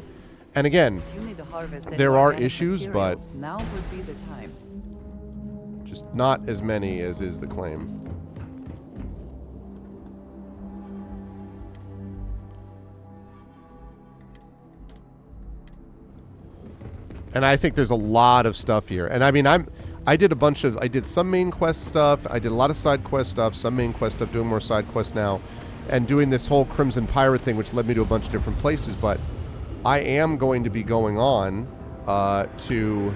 And again, there are issues, but now would be the time. just not as many as is the claim. And I think there's a lot of stuff here. And I mean, I did some main quest stuff. I did a lot of side quest stuff, some main quest stuff, doing more side quests now, and doing this whole Crimson Pirate thing, which led me to a bunch of different places. But I am going to be going on to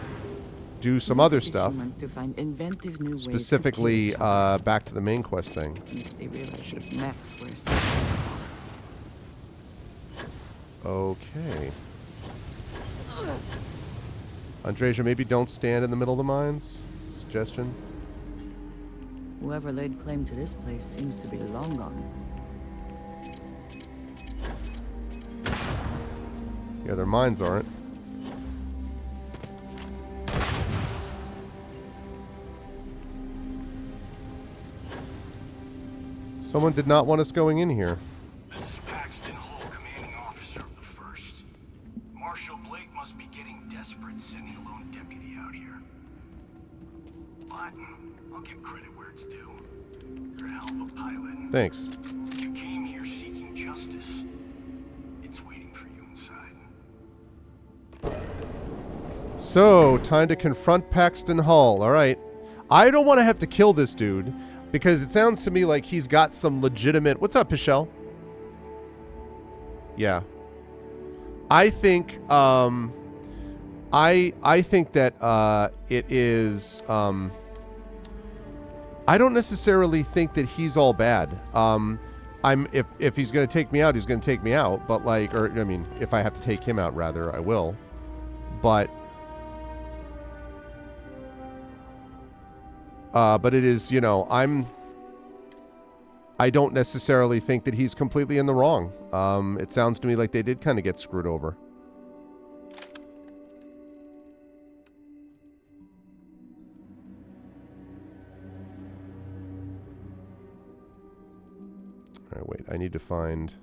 do some other stuff. To find inventive new ways Specifically, to kill back to the main quest thing. they realize these mechs were Okay. Andreja, maybe don't stand in the middle of the mines? Suggestion? Whoever laid claim to this place seems to be long gone. Yeah, their mines aren't. Someone did not want us going in here. This is Paxton Hull, commanding officer of the 1st. Marshal Blake must be getting desperate sending a lone deputy out here. But I'll give credit where it's due. You're a hell of a pilot. Thanks. You came here seeking justice. It's waiting for you inside. So, time to confront Paxton Hull. Alright. I don't want to have to kill this dude, because it sounds to me like he's got some legitimate... What's up, Pichelle? Yeah. I think, I think that, it is, I don't necessarily think that he's all bad. If he's going to take me out, he's going to take me out. But, like, or, I mean, if I have to take him out, rather, I will. But it is, you know, I don't necessarily think that he's completely in the wrong. It sounds to me like they did kind of get screwed over. All right, wait, I need to find...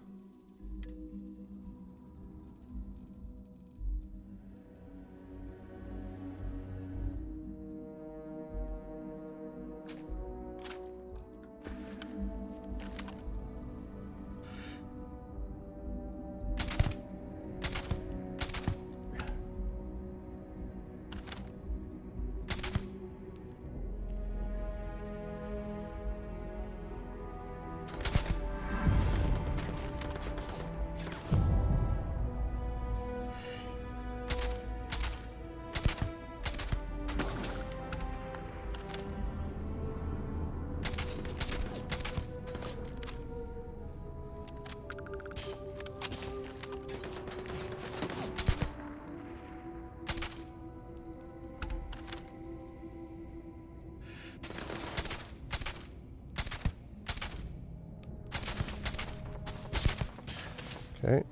Okay.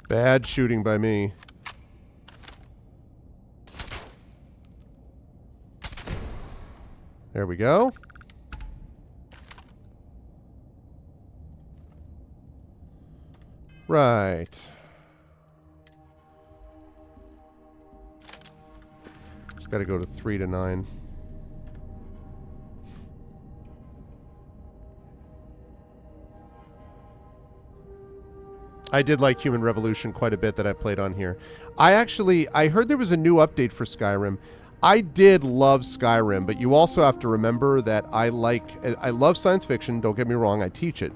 Bad shooting by me. There we go. Right. Just got to go to 3 to 9. I did like Human Revolution quite a bit that I played on here. I heard there was a new update for Skyrim. I did love Skyrim, but you also have to remember that I love science fiction, don't get me wrong, I teach it.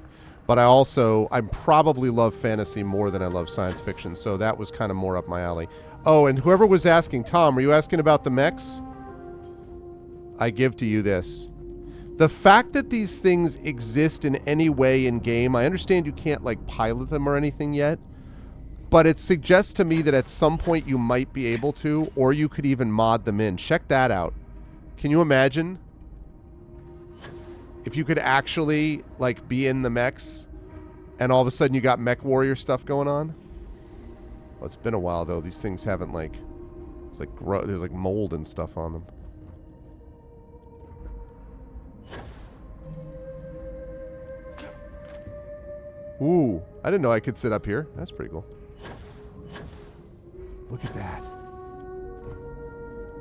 But I probably love fantasy more than I love science fiction, so that was kind of more up my alley. Oh, and whoever was asking, Tom, were you asking about the mechs? I give to you this. The fact that these things exist in any way in game, I understand you can't like pilot them or anything yet, but it suggests to me that at some point you might be able to, or you could even mod them in. Check that out. Can you imagine if you could actually like be in the mechs and all of a sudden you got mech warrior stuff going on? Well, it's been a while though. These things haven't like, it's like there's like mold and stuff on them. Ooh, I didn't know I could sit up here. That's pretty cool. Look at that.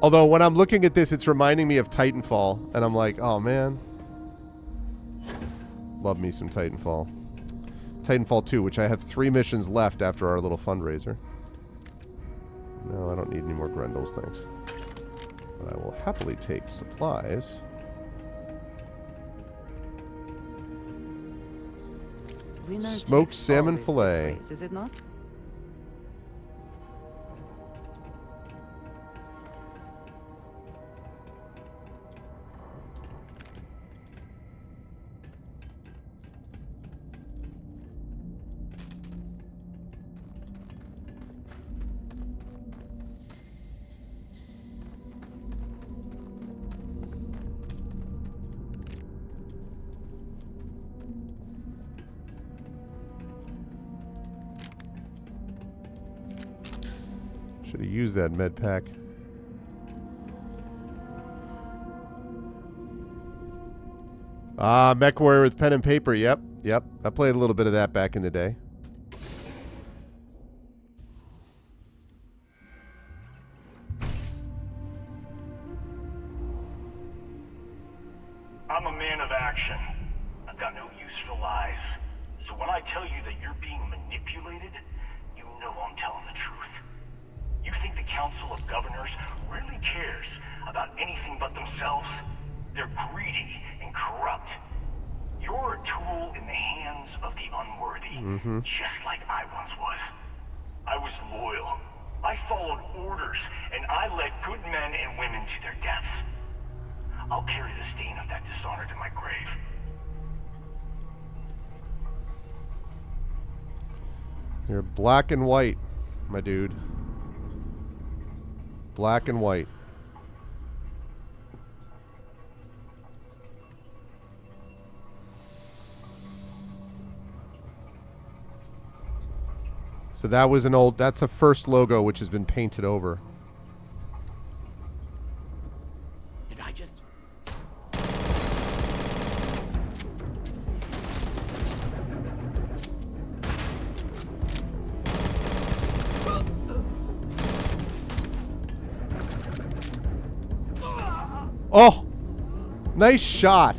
Although when I'm looking at this, it's reminding me of Titanfall, and I'm like, oh man. Love me some Titanfall. Titanfall 2, which I have 3 missions left after our little fundraiser. No, I don't need any more Grendels, thanks. But I will happily take supplies. Smoked salmon fillet. Is it not? Should have used that med pack. Ah, MechWarrior with pen and paper. Yep, yep. I played a little bit of that back in the day. I'm a man of action. I've got no use for lies. So when I tell you that you're being manipulated, you know I'm telling the truth. You think the Council of Governors really cares about anything but themselves? They're greedy and corrupt. You're a tool in the hands of the unworthy, just like I once was. I was loyal. I followed orders, and I led good men and women to their deaths. I'll carry the stain of that dishonor to my grave. You're black and white, my dude. Black and white. So that was an old, that's a first logo which has been painted over. Did I just... Oh! Nice shot.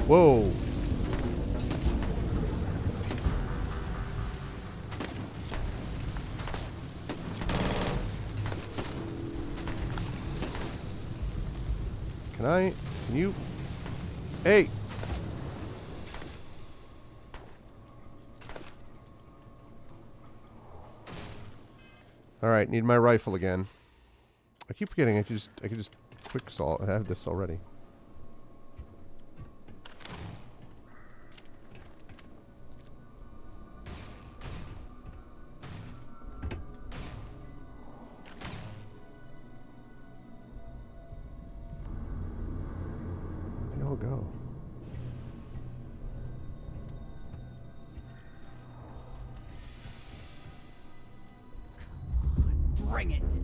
Whoa. Can you? Hey! Alright, need my rifle again. I keep forgetting I can just quick salt. I have this already. They all go. Bring it!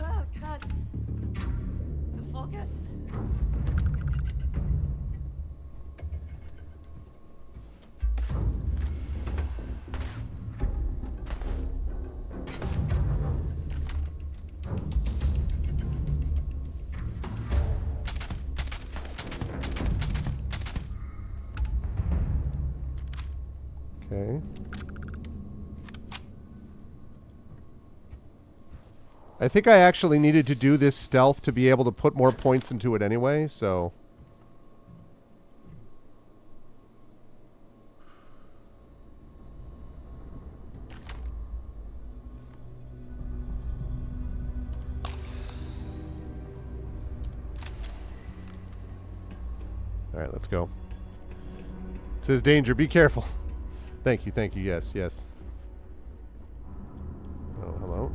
Oh, God. Focus. Okay. I think I actually needed to do this stealth to be able to put more points into it anyway, so... Alright, let's go. It says danger, be careful. Thank you, yes, yes. Oh, hello.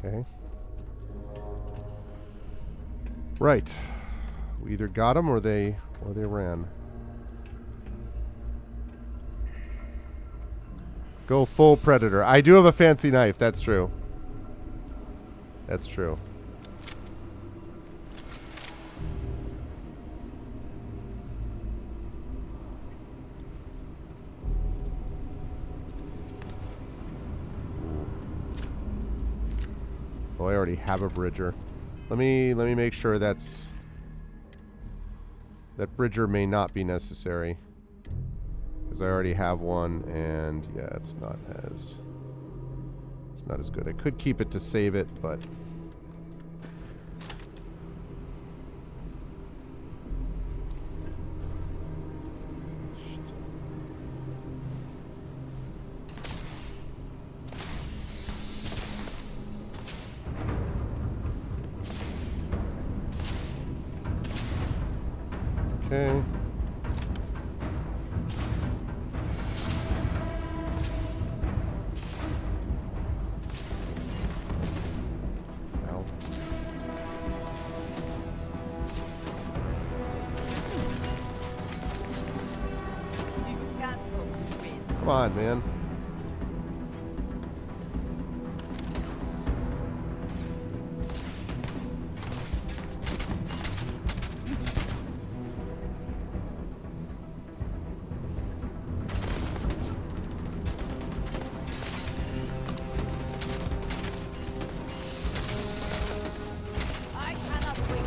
Okay. Right. We either got them or they ran. Go full predator. I do have a fancy knife. That's true. That's true. Oh, I already have a bridger. Let me make sure that bridger may not be necessary. Because I already have one, and yeah, it's not as good. I could keep it to save it, but okay. Come on, man. I cannot wait.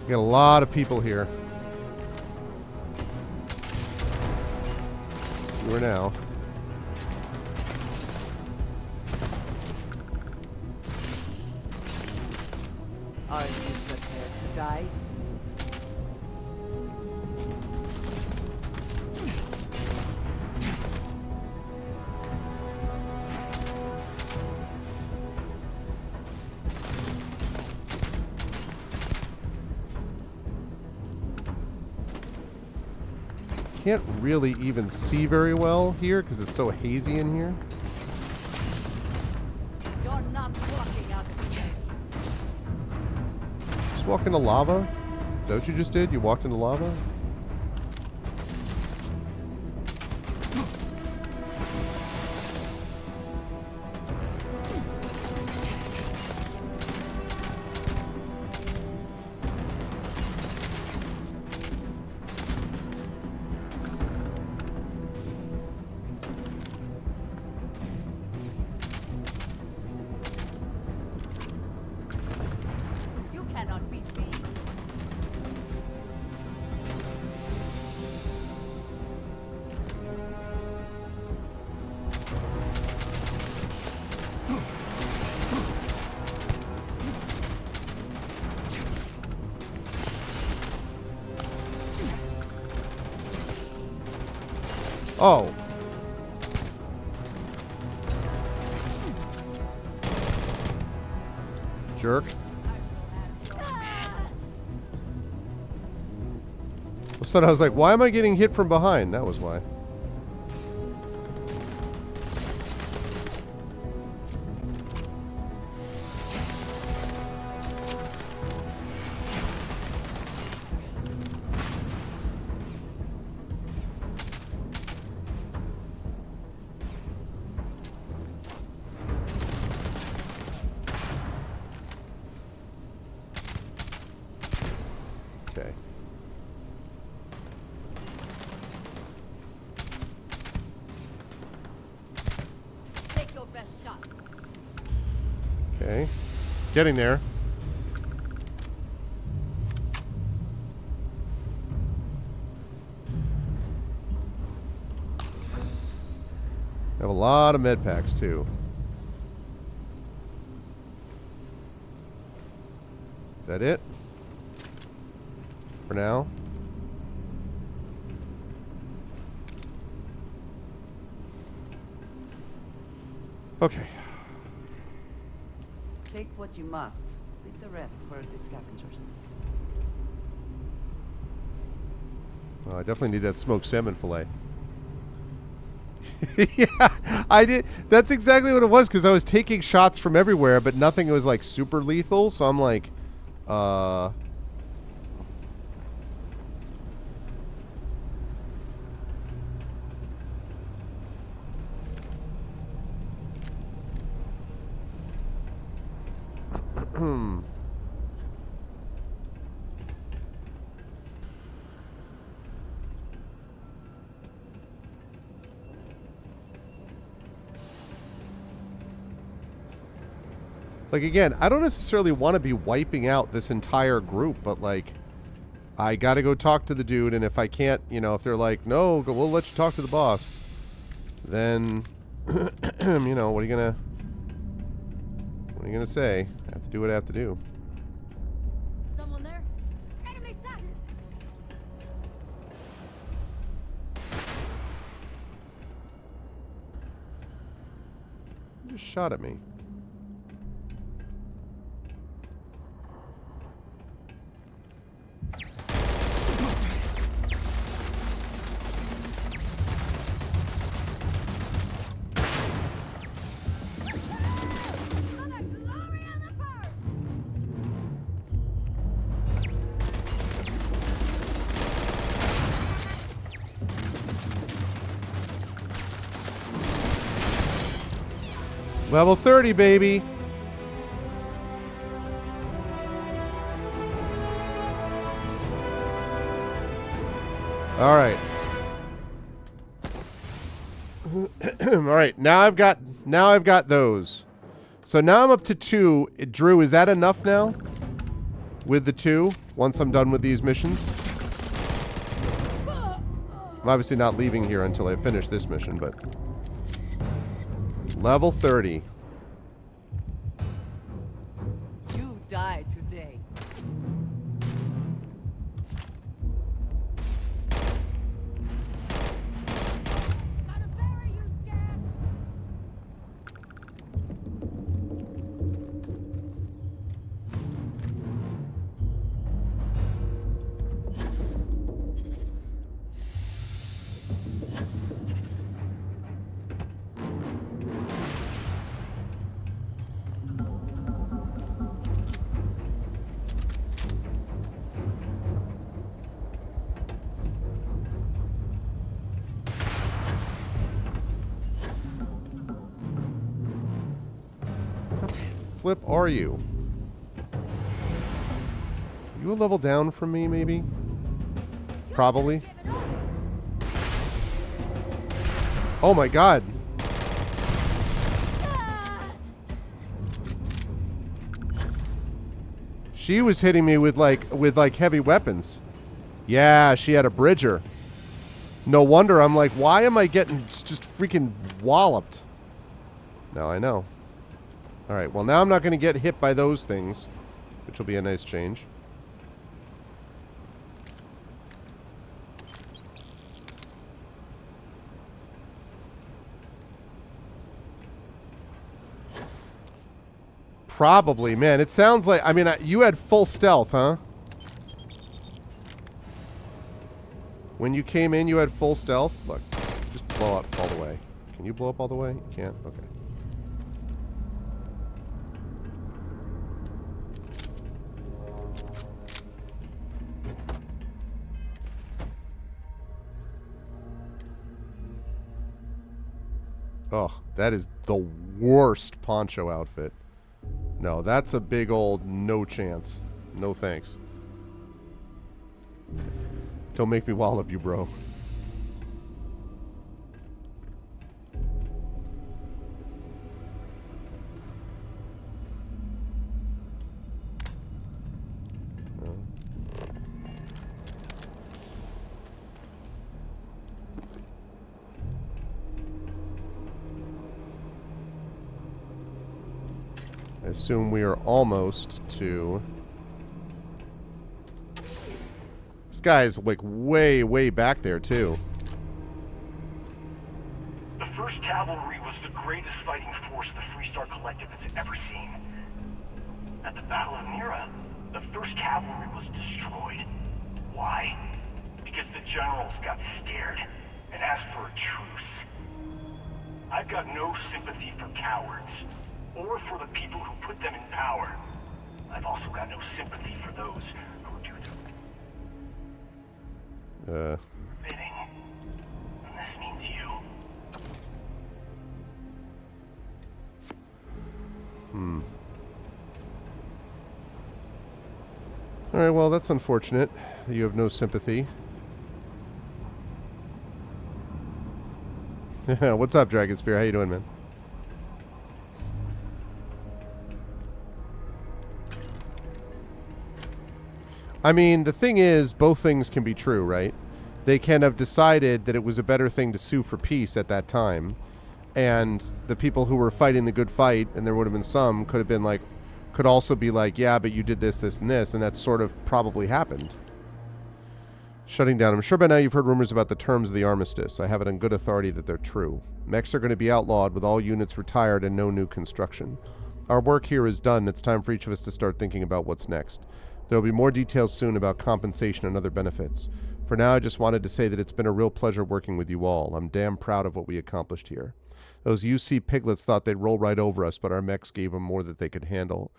We got a lot of people here. Fewer now. Are you prepared to die? Can't really even see very well here because it's so hazy in here. You're not walking out of here. Just walk into lava? Is that what you just did? You walked into lava? You cannot beat me. Oh. Jerk. So I was like, why am I getting hit from behind? That was why. Okay. Take your best shot. Okay. Getting there. I have a lot of med packs too. Is that it? For now? Okay. Take what you must. Leave the rest for the scavengers. Well, I definitely need that smoked salmon fillet. Yeah, I did. That's exactly what it was, because I was taking shots from everywhere, but nothing was like super lethal. So I'm like, like, again, I don't necessarily want to be wiping out this entire group, but like, I got to go talk to the dude, and if I can't, you know, if they're like, no, we'll let you talk to the boss, then, you know, what are you gonna say? I have to do what I have to do. Someone there? Enemy sighted! You just shot at me. Level 30, baby. All right. All right. Now I've got those. So now I'm up to 2. Drew, is that enough now? With the 2, once I'm done with these missions? I'm obviously not leaving here until I finish this mission, but level 30. You die today. Flip are you? You a level down from me, maybe? Probably. Oh my god. She was hitting me with like heavy weapons. Yeah, she had a bridger. No wonder I'm like, why am I getting just freaking walloped? Now I know. Alright, well now I'm not going to get hit by those things, which will be a nice change. Probably, man. It sounds like, I mean, you had full stealth, huh? When you came in, you had full stealth? Look, just blow up all the way. Can you blow up all the way? You can't? Okay. Oh, that is the worst poncho outfit. No, that's a big old no chance. No thanks. Don't make me wallop you, bro. I assume we are almost to... This guy's like way back there too. The 1st Cavalry was the greatest fighting force the Freestar Collective has ever seen. At the Battle of Mira, the 1st Cavalry was destroyed. Why? because the generals got scared and asked for a truce. I've got no sympathy for cowards, or for the people who put them in power. I've also got no sympathy for those who do the bidding. And this means you. All right, well, that's unfortunate that you have no sympathy. What's up, Dragon Spear? How you doing, man? I mean, the thing is, both things can be true, right? They can have decided that it was a better thing to sue for peace at that time, and the people who were fighting the good fight, and there would have been some, could have been like, could also be like, yeah, but you did this, this, and this, and that sort of probably happened. Shutting down. I'm sure by now you've heard rumors about the terms of the armistice. I have it on good authority that they're true. Mechs are going to be outlawed with all units retired and no new construction. Our work here is done. It's time for each of us to start thinking about what's next. There will be more details soon about compensation and other benefits. For now, I just wanted to say that it's been a real pleasure working with you all. I'm damn proud of what we accomplished here. Those UC piglets thought they'd roll right over us, but our mechs gave them more than they could handle.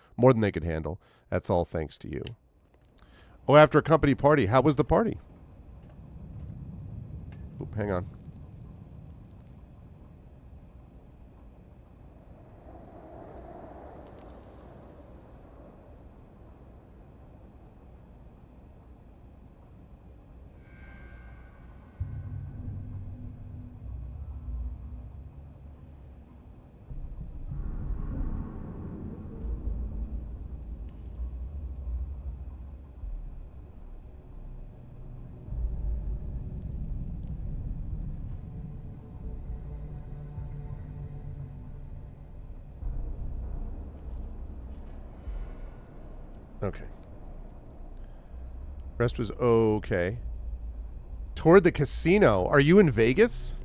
That's all thanks to you. Oh, after a company party. How was the party? Oop, hang on. Okay. Rest was okay. Toured the casino. Are you in Vegas?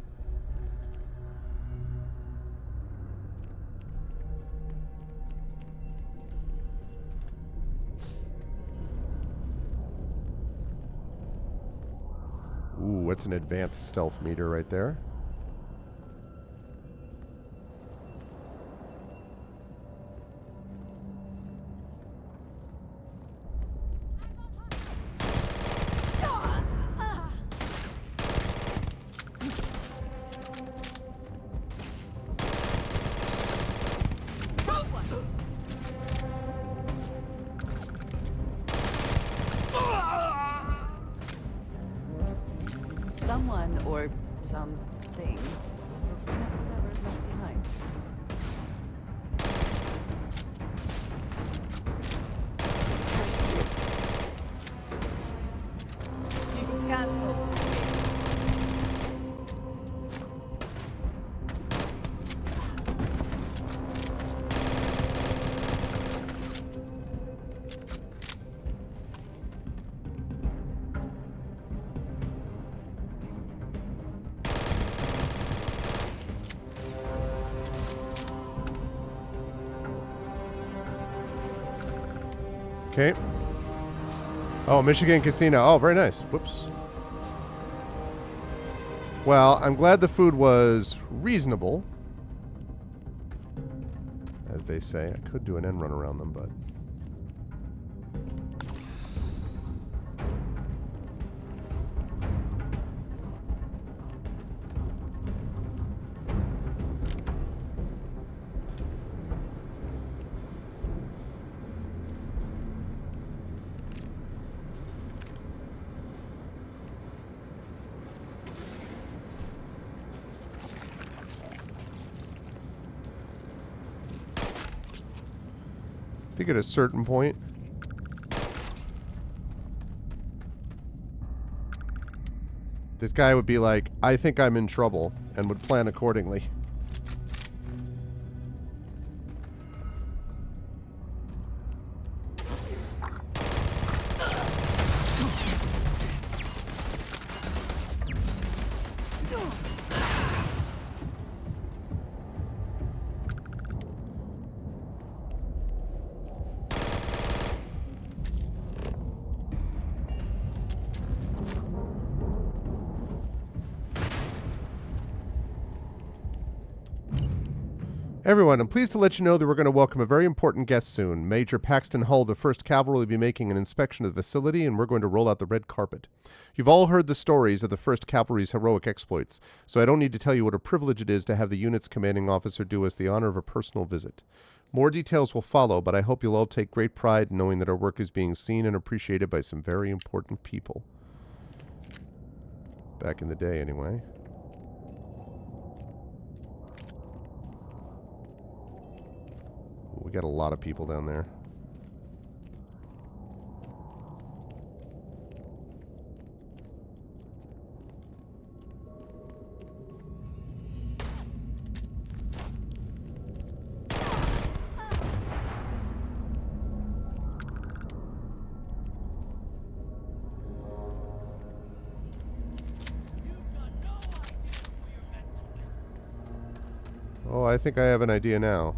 Ooh, what's an advanced stealth meter right there? Someone or something will clean up whatever's left behind. You can't hope to win. Okay. Oh, Michigan Casino. Oh, very nice. Whoops. Well, I'm glad the food was reasonable. As they say. I could do an end run around them, but... I think at a certain point, this guy would be like, I think I'm in trouble, and would plan accordingly. Everyone, I'm pleased to let you know that we're going to welcome a very important guest soon. Major Paxton Hull, the 1st Cavalry, will be making an inspection of the facility, and we're going to roll out the red carpet. You've all heard the stories of the 1st Cavalry's heroic exploits, so I don't need to tell you what a privilege it is to have the unit's commanding officer do us the honor of a personal visit. More details will follow, but I hope you'll all take great pride in knowing that our work is being seen and appreciated by some very important people. Back in the day, anyway. We got a lot of people down there. Oh, I think I have an idea now.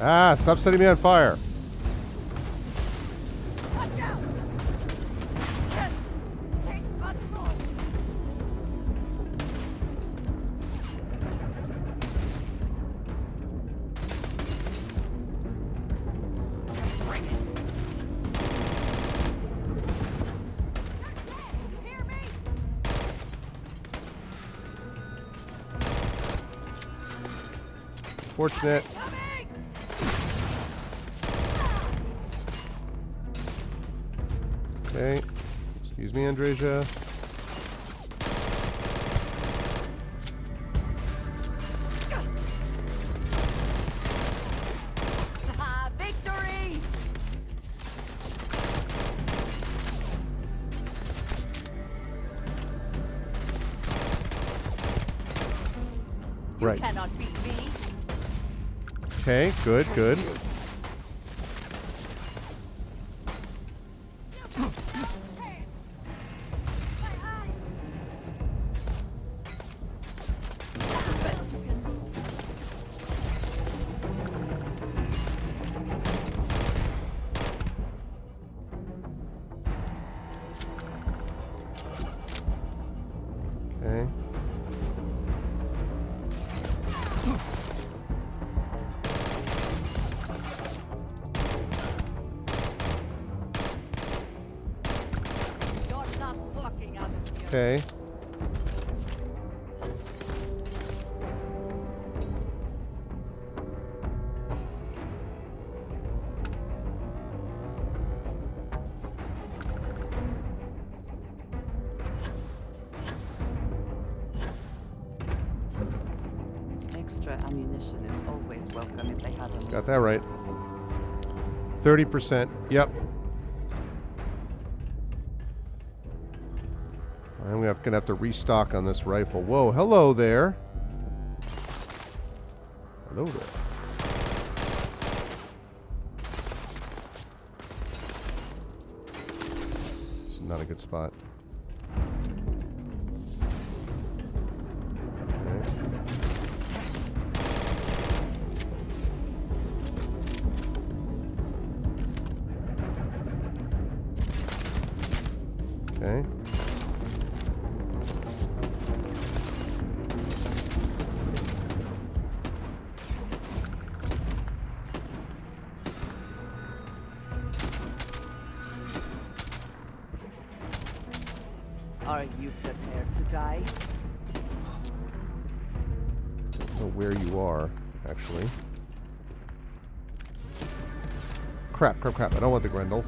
Ah, stop setting me on fire. Fortunate. Okay. Excuse me, Andreja. Victory! Right. You cannot beat me. Okay, good, good. Okay. Okay. Extra ammunition is always welcome if they have them. Got that right. 30%. Yep. I'm gonna have to restock on this rifle. Whoa, hello there. Hello there. This is not a good spot. Okay. Are you prepared to die? Don't know where you are, actually. Crap, crap, crap. I don't want the Grendel.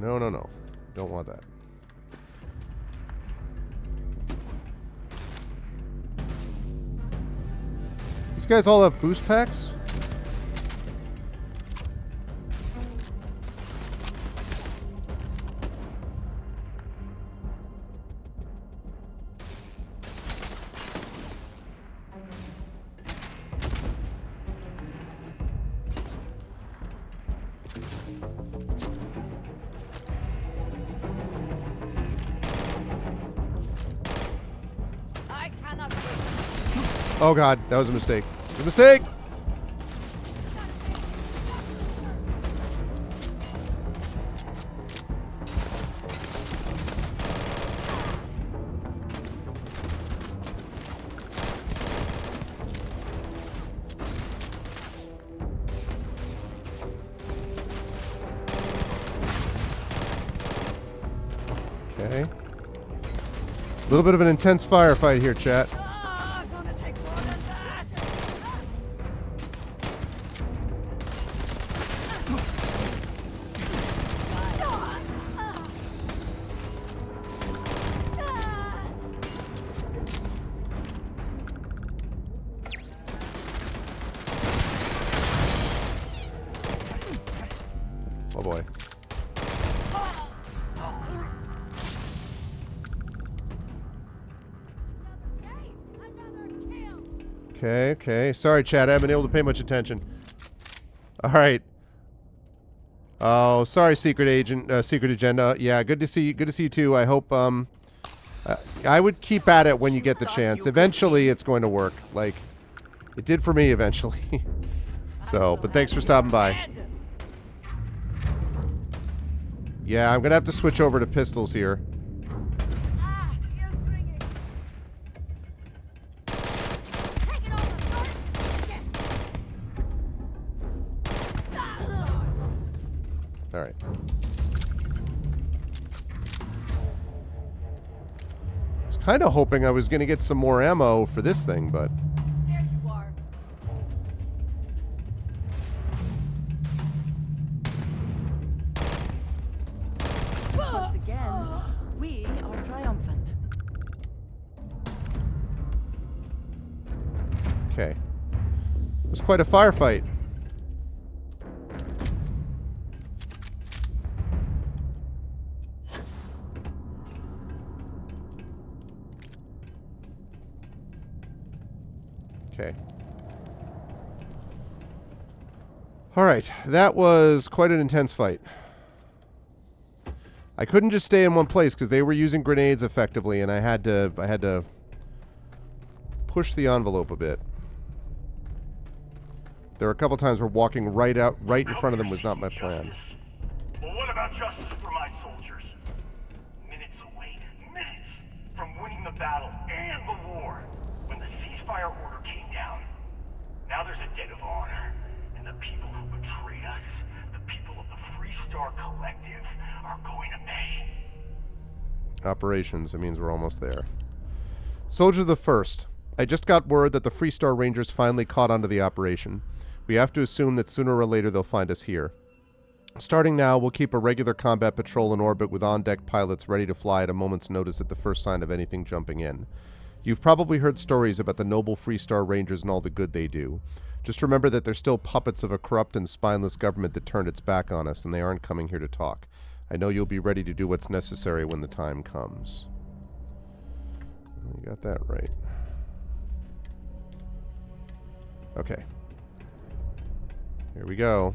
No, no, no. Don't want that. These guys all have boost packs? Oh god, that was a mistake. It was a mistake! Okay. A little bit of an intense firefight here, chat. Oh boy. Okay. Sorry, chat. I haven't been able to pay much attention. All right. Oh, sorry, Secret Agenda. Yeah, good to see you. Good to see you too. I hope. I would keep at it when you get the chance. Eventually, it's going to work. Like, it did for me eventually. So, but thanks for stopping by. Yeah, I'm gonna have to switch over to pistols here. All right. I was kind of hoping I was going to get some more ammo for this thing, but... There you are. Once again, we are triumphant. Okay. It was quite a firefight. Okay. All right, that was quite an intense fight. I couldn't just stay in one place because they were using grenades effectively, and I had to push the envelope a bit. There were a couple times where walking right in front of them was not my plan. Well, what about justice for my soldiers? Minutes away, minutes from winning the battle and the war, when the ceasefire order came down. Now there's a debt of honor, and the people who betrayed us, the people of the Freestar Collective, are going to pay. Operations, it means we're almost there. Soldier the First. I just got word that the Freestar Rangers finally caught onto the operation. We have to assume that sooner or later they'll find us here. Starting now, we'll keep a regular combat patrol in orbit with on-deck pilots ready to fly at a moment's notice at the first sign of anything jumping in. You've probably heard stories about the noble Freestar Rangers and all the good they do. Just remember that they're still puppets of a corrupt and spineless government that turned its back on us, and they aren't coming here to talk. I know you'll be ready to do what's necessary when the time comes. You got that right. Okay. Here we go.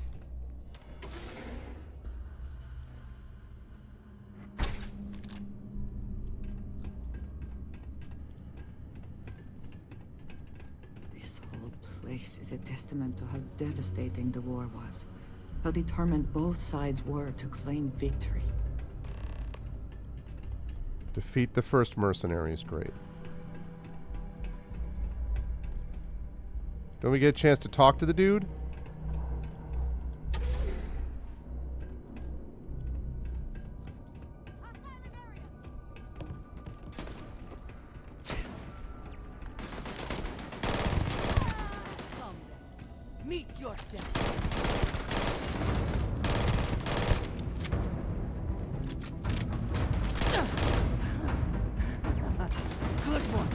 This whole place is a testament to how devastating the war was. How determined both sides were to claim victory. Defeat the first mercenaries. Great. Don't we get a chance to talk to the dude? Meet your death. Good one.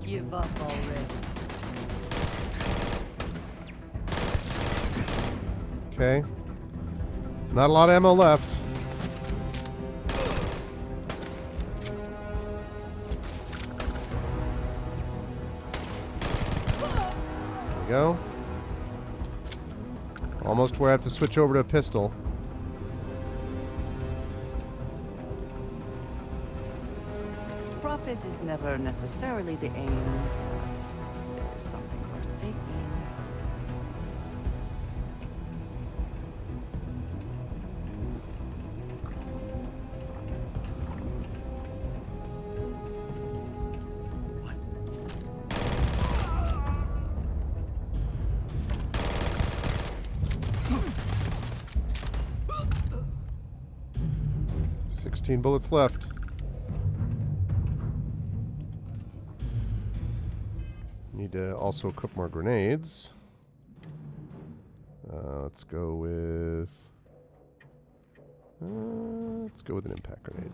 Give up already. Okay. Not a lot of ammo left. There we go. Almost where I have to switch over to a pistol. Profit is never necessarily the aim, but there's something worth taking. What? 16 bullets left. Need to also cook more grenades. Let's go with an impact grenade.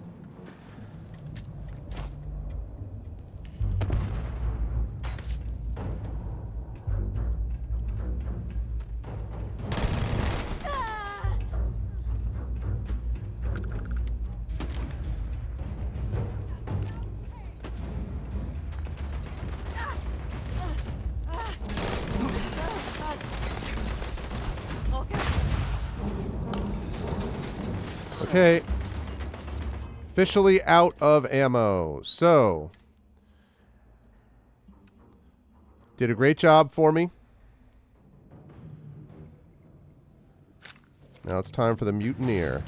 Okay. Officially out of ammo. So, did a great job for me. Now it's time for the mutineer.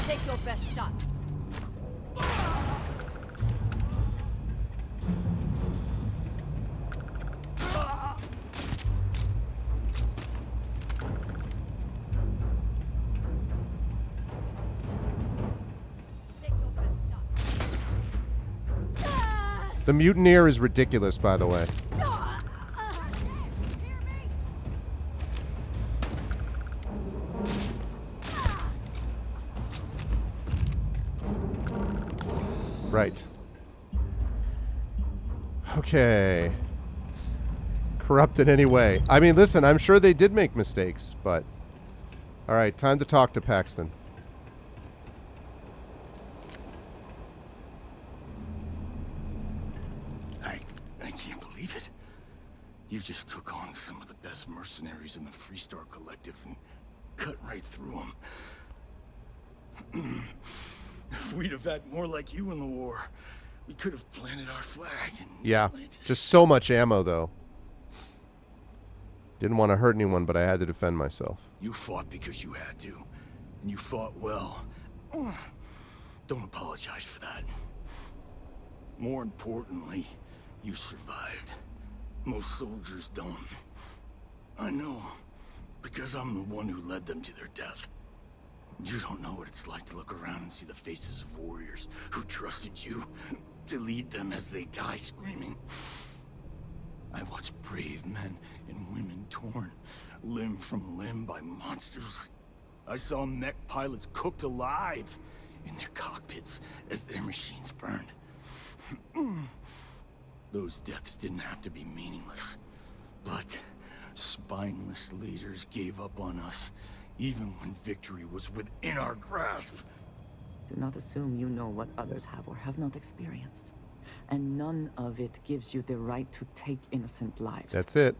Take your best shot. The mutineer is ridiculous, by the way. Right. Okay. Corrupt in any way. I mean, listen, I'm sure they did make mistakes, but... Alright, time to talk to Paxton. I can't believe it. You just took on some of the best mercenaries in the Freestar Collective and cut right through them. If we'd have had more like you in the war, we could have planted our flag and... Yeah, just so much ammo, though. Didn't want to hurt anyone, but I had to defend myself. You fought because you had to, and you fought well. Don't apologize for that. More importantly, you survived. Most soldiers don't. I know, because I'm the one who led them to their death. You don't know what it's like to look around and see the faces of warriors who trusted you to lead them as they die screaming. I watched brave men and women torn limb from limb by monsters. I saw mech pilots cooked alive in their cockpits as their machines burned. Those deaths didn't have to be meaningless, but spineless leaders gave up on us, even when victory was within our grasp. Do not assume you know what others have or have not experienced. And none of it gives you the right to take innocent lives. That's it.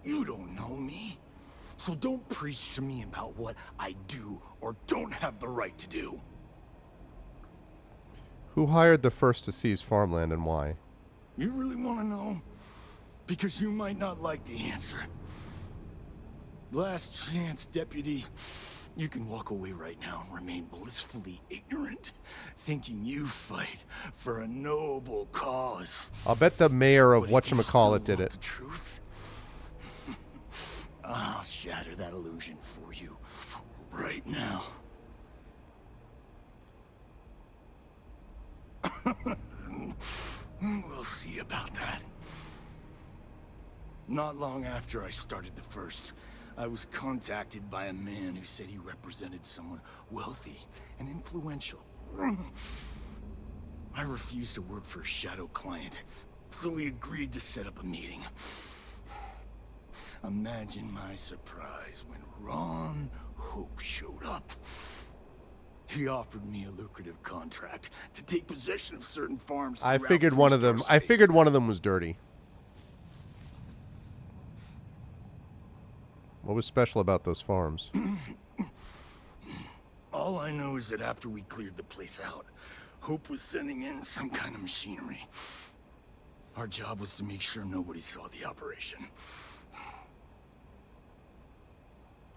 You don't know me, so don't preach to me about what I do or don't have the right to do. Who hired the first to seize farmland and why? You really want to know? Because you might not like the answer. Last chance, Deputy. You can walk away right now and remain blissfully ignorant, thinking you fight for a noble cause. I'll bet the mayor of whatchamacallit did it. The truth? I'll shatter that illusion for you right now. We'll see about that. Not long after I started the First, I was contacted by a man who said he represented someone wealthy and influential. I refused to work for a shadow client, So we agreed to set up a meeting. Imagine my surprise when Ron Hope showed up. He offered me a lucrative contract to take possession of certain farms. I figured one of them was dirty. What was special about those farms? All I know is that after we cleared the place out, Hope was sending in some kind of machinery. Our job was to make sure nobody saw the operation.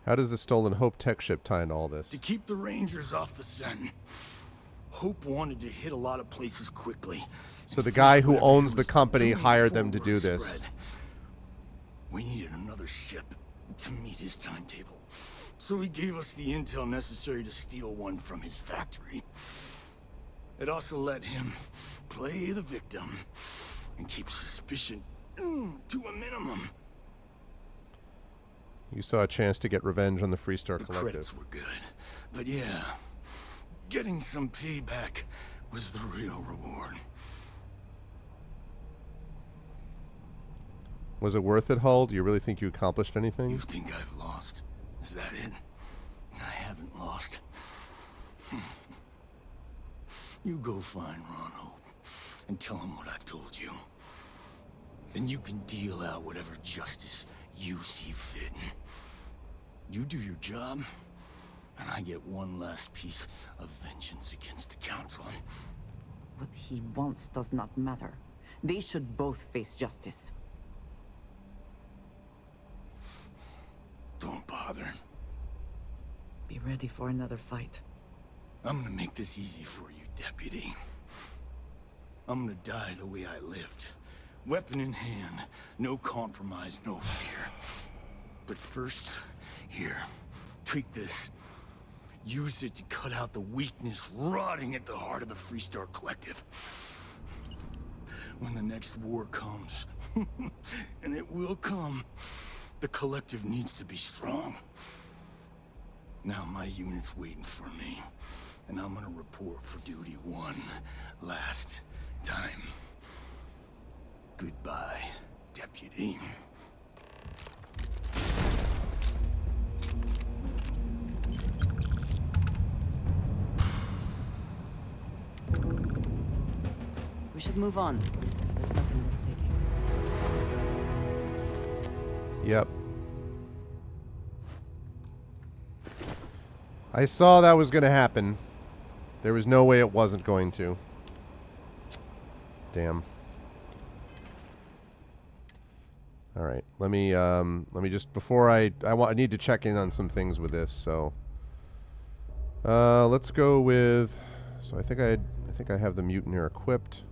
How does the stolen Hope tech ship tie into all this? To keep the Rangers off the scent. Hope wanted to hit a lot of places quickly. So the guy who owns the company hired them to do this. We needed another ship to meet his timetable. So he gave us the intel necessary to steal one from his factory. It also let him play the victim and keep suspicion to a minimum. You saw a chance to get revenge on the Freestar Collective. The credits were good, but yeah, getting some payback was the real reward. Was it worth it, Hull? Do you really think you accomplished anything? You think I've lost? Is that it? I haven't lost. You go find Ron Hope and tell him what I've told you. Then you can deal out whatever justice you see fit. You do your job, and I get one last piece of vengeance against the Council. What he wants does not matter. They should both face justice. Don't bother. Be ready for another fight. I'm gonna make this easy for you, Deputy. I'm gonna die the way I lived. Weapon in hand, no compromise, no fear. But first, here, take this. Use it to cut out the weakness rotting at the heart of the Freestar Collective. When the next war comes, and it will come, the Collective needs to be strong. Now my unit's waiting for me, and I'm gonna report for duty one last time. Goodbye, Deputy. We should move on. There's nothing worth taking. Yep. I saw that was going to happen. There was no way it wasn't going to. Damn. All right. Let me just before I need to check in on some things with this. So let's go with. So I think I have the Mutineer equipped.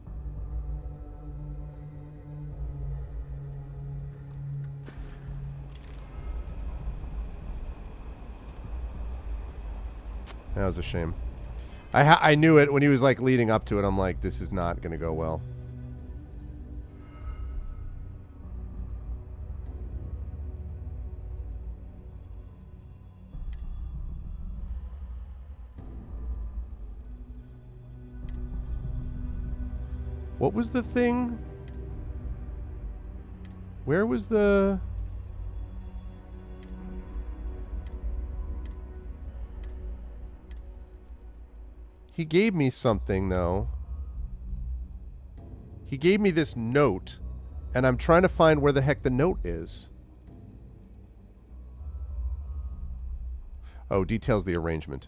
That was a shame. I knew it when he was like leading up to it. I'm like, this is not going to go well. What was the thing? Where was the... He gave me something, though. He gave me this note, and I'm trying to find where the heck the note is. Oh, details the arrangement.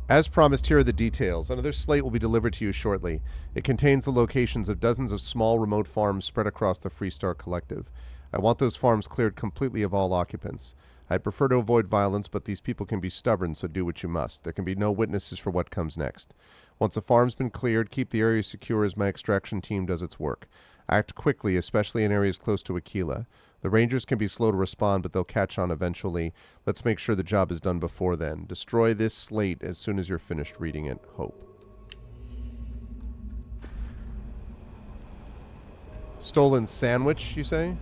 As promised, here are the details. Another slate will be delivered to you shortly. It contains the locations of dozens of small remote farms spread across the Freestar Collective. I want those farms cleared completely of all occupants. I'd prefer to avoid violence, but these people can be stubborn, so do what you must. There can be no witnesses for what comes next. Once a farm's been cleared, keep the area secure as my extraction team does its work. Act quickly, especially in areas close to Aquila. The Rangers can be slow to respond, but they'll catch on eventually. Let's make sure the job is done before then. Destroy this slate as soon as you're finished reading it. Hope. Stolen sandwich, you say?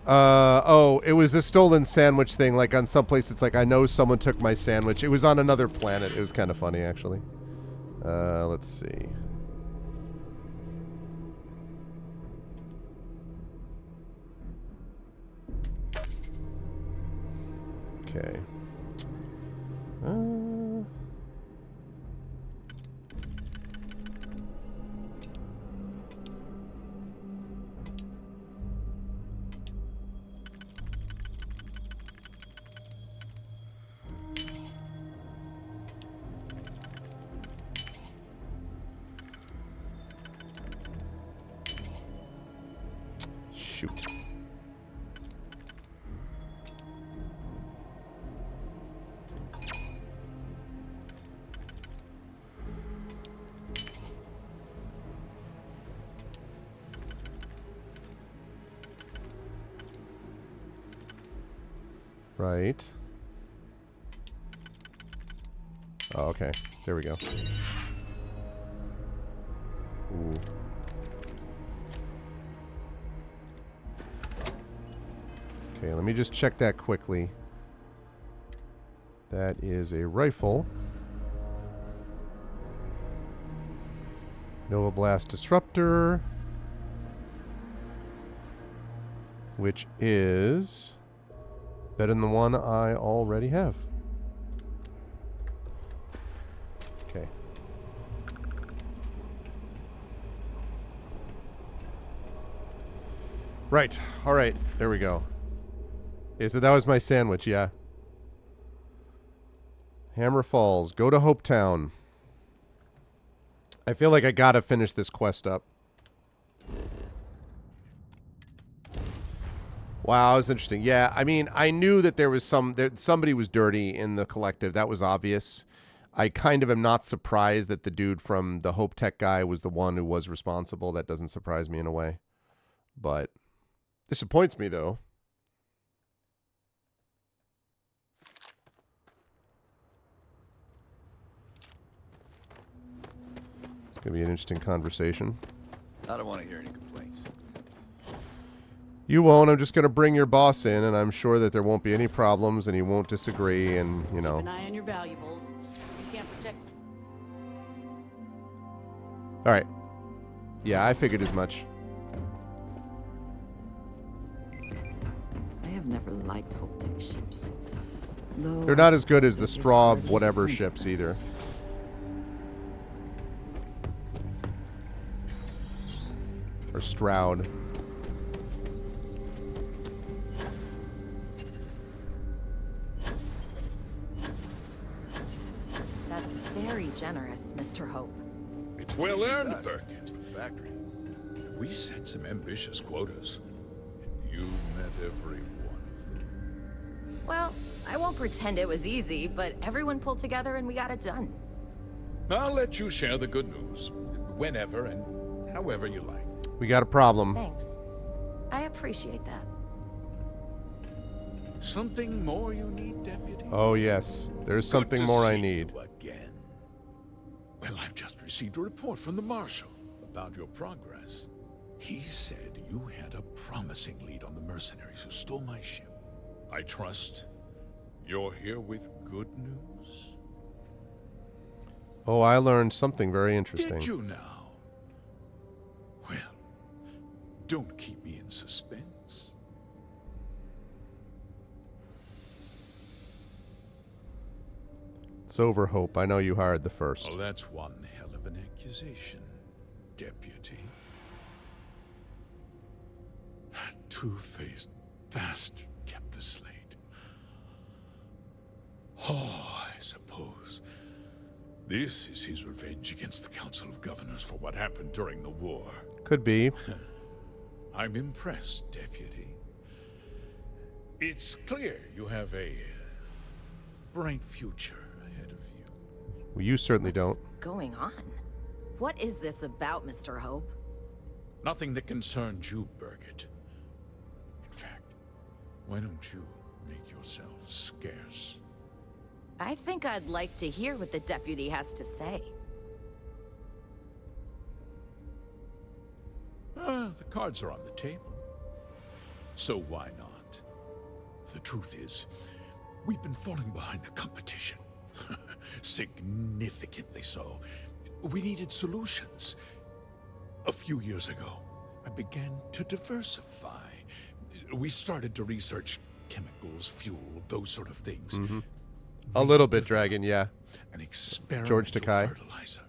Oh, it was a stolen sandwich thing. Like on some place, it's like, I know someone took my sandwich. It was on another planet. It was kind of funny, actually. Let's see. Okay. Shoot. Right. Oh, okay. There we go. Ooh. Okay, let me just check that quickly. That is a rifle. Nova Blast Disruptor. Which is better than the one I already have. Okay. Right. All right. There we go. Okay, so that was my sandwich, yeah. Hammer Falls. Go to Hopetown. I feel like I gotta finish this quest up. Wow, that was interesting. Yeah, I mean, I knew that there was somebody was dirty in the collective. That was obvious. I kind of am not surprised that the dude from the Hope Tech guy was the one who was responsible. That doesn't surprise me in a way. But disappoints me, though. It's going to be an interesting conversation. I don't want to hear any complaints. You won't. I'm just going to bring your boss in, and I'm sure that there won't be any problems, and he won't disagree, and, you know. Keep an eye on your valuables. You can't protect... All right. Yeah, I figured as much. I have never liked Hope Tech ships. They're not as good as the straw whatever ships either. Or Stroud. That's very generous, Mr. Hope. It's well earned, Burke. Factory. We set some ambitious quotas, and you met every one of them. Well, I won't pretend it was easy, but everyone pulled together and we got it done. I'll let you share the good news, whenever and however you like. We got a problem. Thanks. I appreciate that. Something more you need, Deputy? Oh, yes. There's something more I need. Again. Well, I've just received a report from the Marshal about your progress. He said you had a promising lead on the mercenaries who stole my ship. I trust you're here with good news? Oh, I learned something very interesting. Did you now? Well, don't keep me in suspense. It's over, Hope. I know you hired the first. Oh, that's one hell of an accusation, Deputy. That two-faced bastard kept the slate. Oh, I suppose this is his revenge against the Council of Governors for what happened during the war. Could be. I'm impressed, Deputy. It's clear you have a bright future ahead of you. Well, you certainly don't. What's going on? What is this about, Mr. Hope? Nothing that concerns you, Birgit. In fact, why don't you make yourself scarce? I think I'd like to hear what the deputy has to say. The cards are on the table. So why not? The truth is, we've been falling behind the competition. Significantly so. We needed solutions. A few years ago, I began to diversify. We started to research chemicals, fuel, those sort of things. Mm-hmm. A little bit, Dragon, yeah. An experimental George Takei. fertilizer.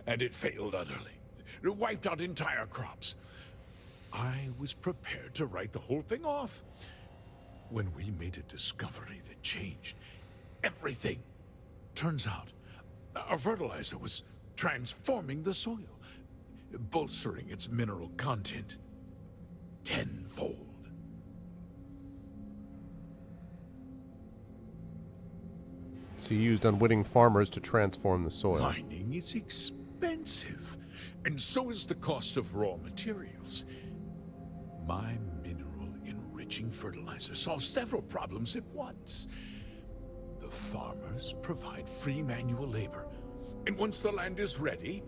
And it failed utterly. It wiped out entire crops. I was prepared to write the whole thing off when we made a discovery that changed everything. Turns out, our fertilizer was transforming the soil, bolstering its mineral content tenfold. So you used unwitting farmers to transform the soil. Mining is expensive, and so is the cost of raw materials. My mineral-enriching fertilizer solves several problems at once. The farmers provide free manual labor, and once the land is ready,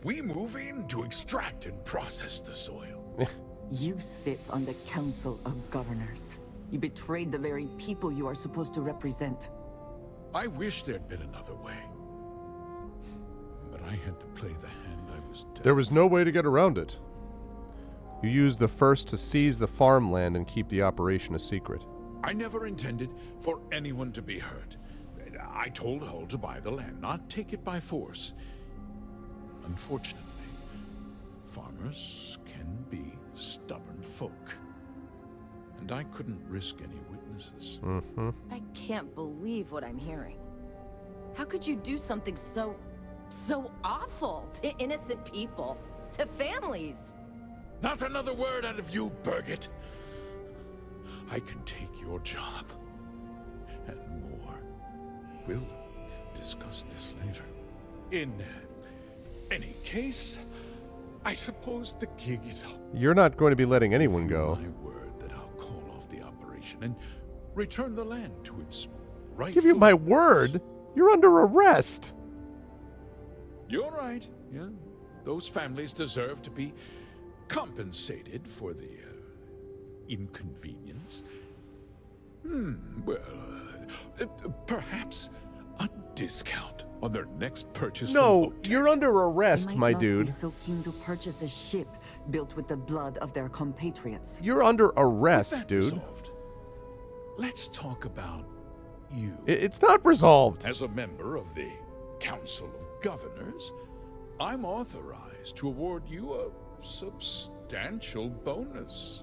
we move in to extract and process the soil. You sit on the Council of Governors. You betrayed the very people you are supposed to represent. I wish there'd been another way. But I had to play the hand I was dealt. There was no way to get around it. You used the first to seize the farmland and keep the operation a secret. I never intended for anyone to be hurt. I told Hull to buy the land, not take it by force. Unfortunately, farmers can be stubborn folk. And I couldn't risk any witnesses. Mm-hmm. I can't believe what I'm hearing. How could you do something so awful to innocent people, to families? Not another word out of you, Birgit. I can take your job. And more. We'll discuss this later. In any case, I suppose the gig is up. You're not going to be letting anyone go. My word that I'll call off the operation and return the land to its rightful. Give you my word. You're under arrest. You're right. Yeah, those families deserve to be compensated for the inconvenience. Well, perhaps a discount on their next purchase. No, you're under arrest, They my might not dude. be so keen to purchase a ship built with the blood of their compatriots. You're under arrest, With that dude. resolved, let's talk about you. It's not resolved. As a member of the Council of Governors, I'm authorized to award you a substantial bonus.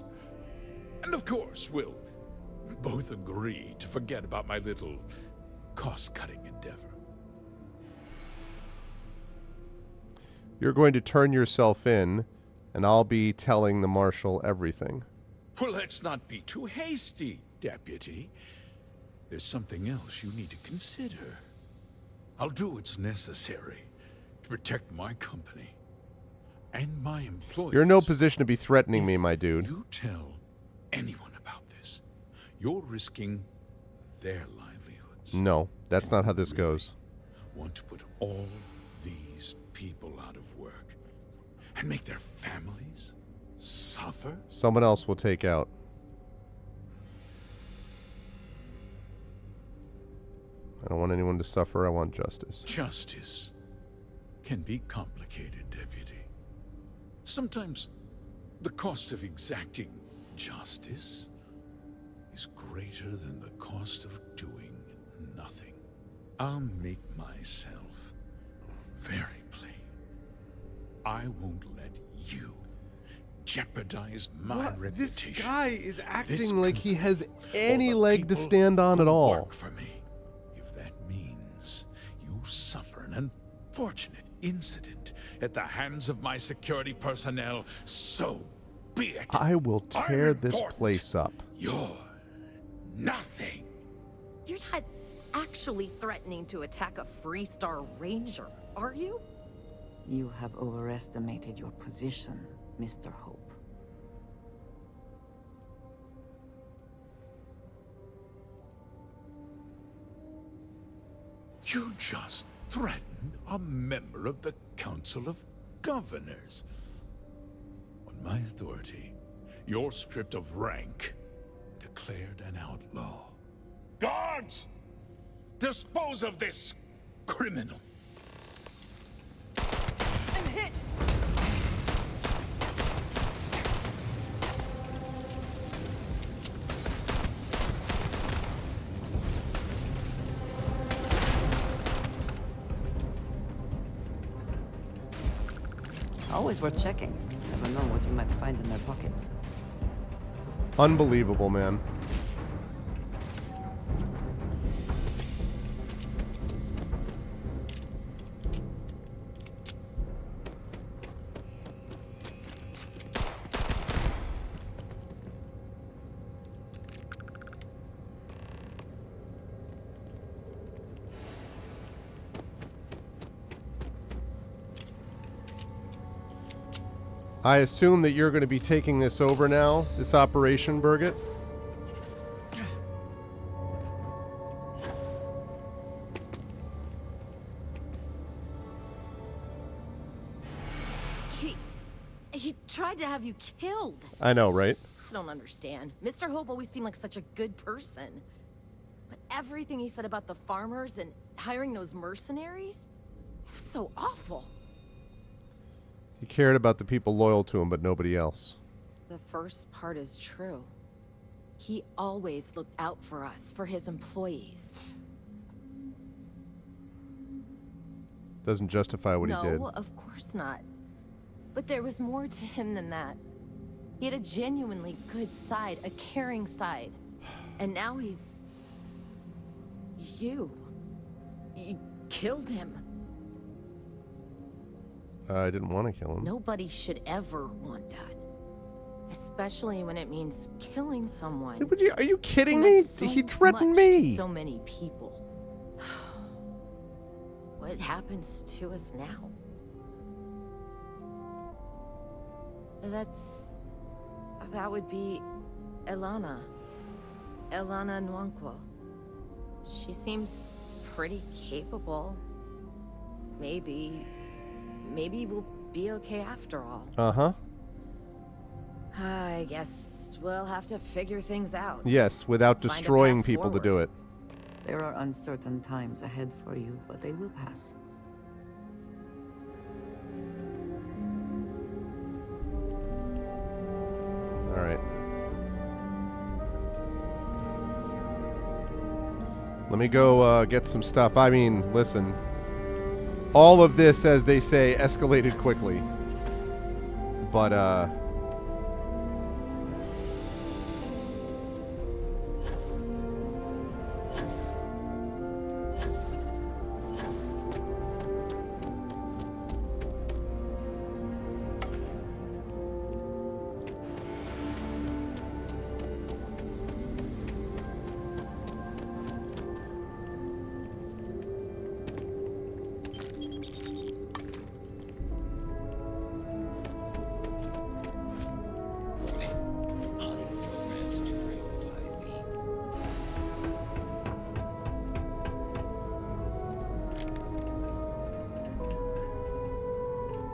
And of course, we'll both agree to forget about my little cost-cutting endeavor. You're going to turn yourself in, and I'll be telling the Marshal everything. Well, let's not be too hasty, Deputy. There's something else you need to consider. I'll do what's necessary to protect my company and my employees. You're in no position to be threatening me, my dude. You tell anyone about this, you're risking their livelihoods. No, that's not how this goes. Want to put all these people out of work and make their families suffer? Someone else will take out. I don't want anyone to suffer. I want justice. Justice can be complicated, Deputy. Sometimes the cost of exacting justice is greater than the cost of doing nothing. I'll make myself very plain. I won't let you jeopardize my reputation. This guy is This acting like he has company any or the leg to people stand on at who all. work for me. If that means you suffer an unfortunate incident at the hands of my security personnel, so be it. I will tear I'm this important. place up. You're nothing. You're not actually threatening to attack a Freestar Ranger, are you? You have overestimated your position, Mr. Hope. You just threatened a member of the Council of Governors. On my authority, You're stripped of rank, declared an outlaw. Guards! Dispose of this criminal. I'm hit! Always worth checking. Never know what you might find in their pockets. Unbelievable, man. I assume that you're going to be taking this over now, this operation, Birgit? He tried to have you killed. I know, right? I don't understand. Mr. Hope always seemed like such a good person. But everything he said about the farmers and hiring those mercenaries, it was so awful. He cared about the people loyal to him, but nobody else. The first part is true. He always looked out for us, for his employees. Doesn't justify what he did. No, of course not. But there was more to him than that. He had a genuinely good side, a caring side. And now he's... You killed him. I didn't want to kill him. Nobody should ever want that. Especially when it means killing someone. Are you kidding me? He threatened me. So many people. What happens to us now? That would be Elana. Elana Nwankwo. She seems pretty capable. Maybe we'll be okay after all. Uh-huh. I guess we'll have to figure things out. Yes, without destroying people to do it. There are uncertain times ahead for you, but they will pass. All right. Let me go get some stuff. I mean, listen. All of this, as they say, escalated quickly. But,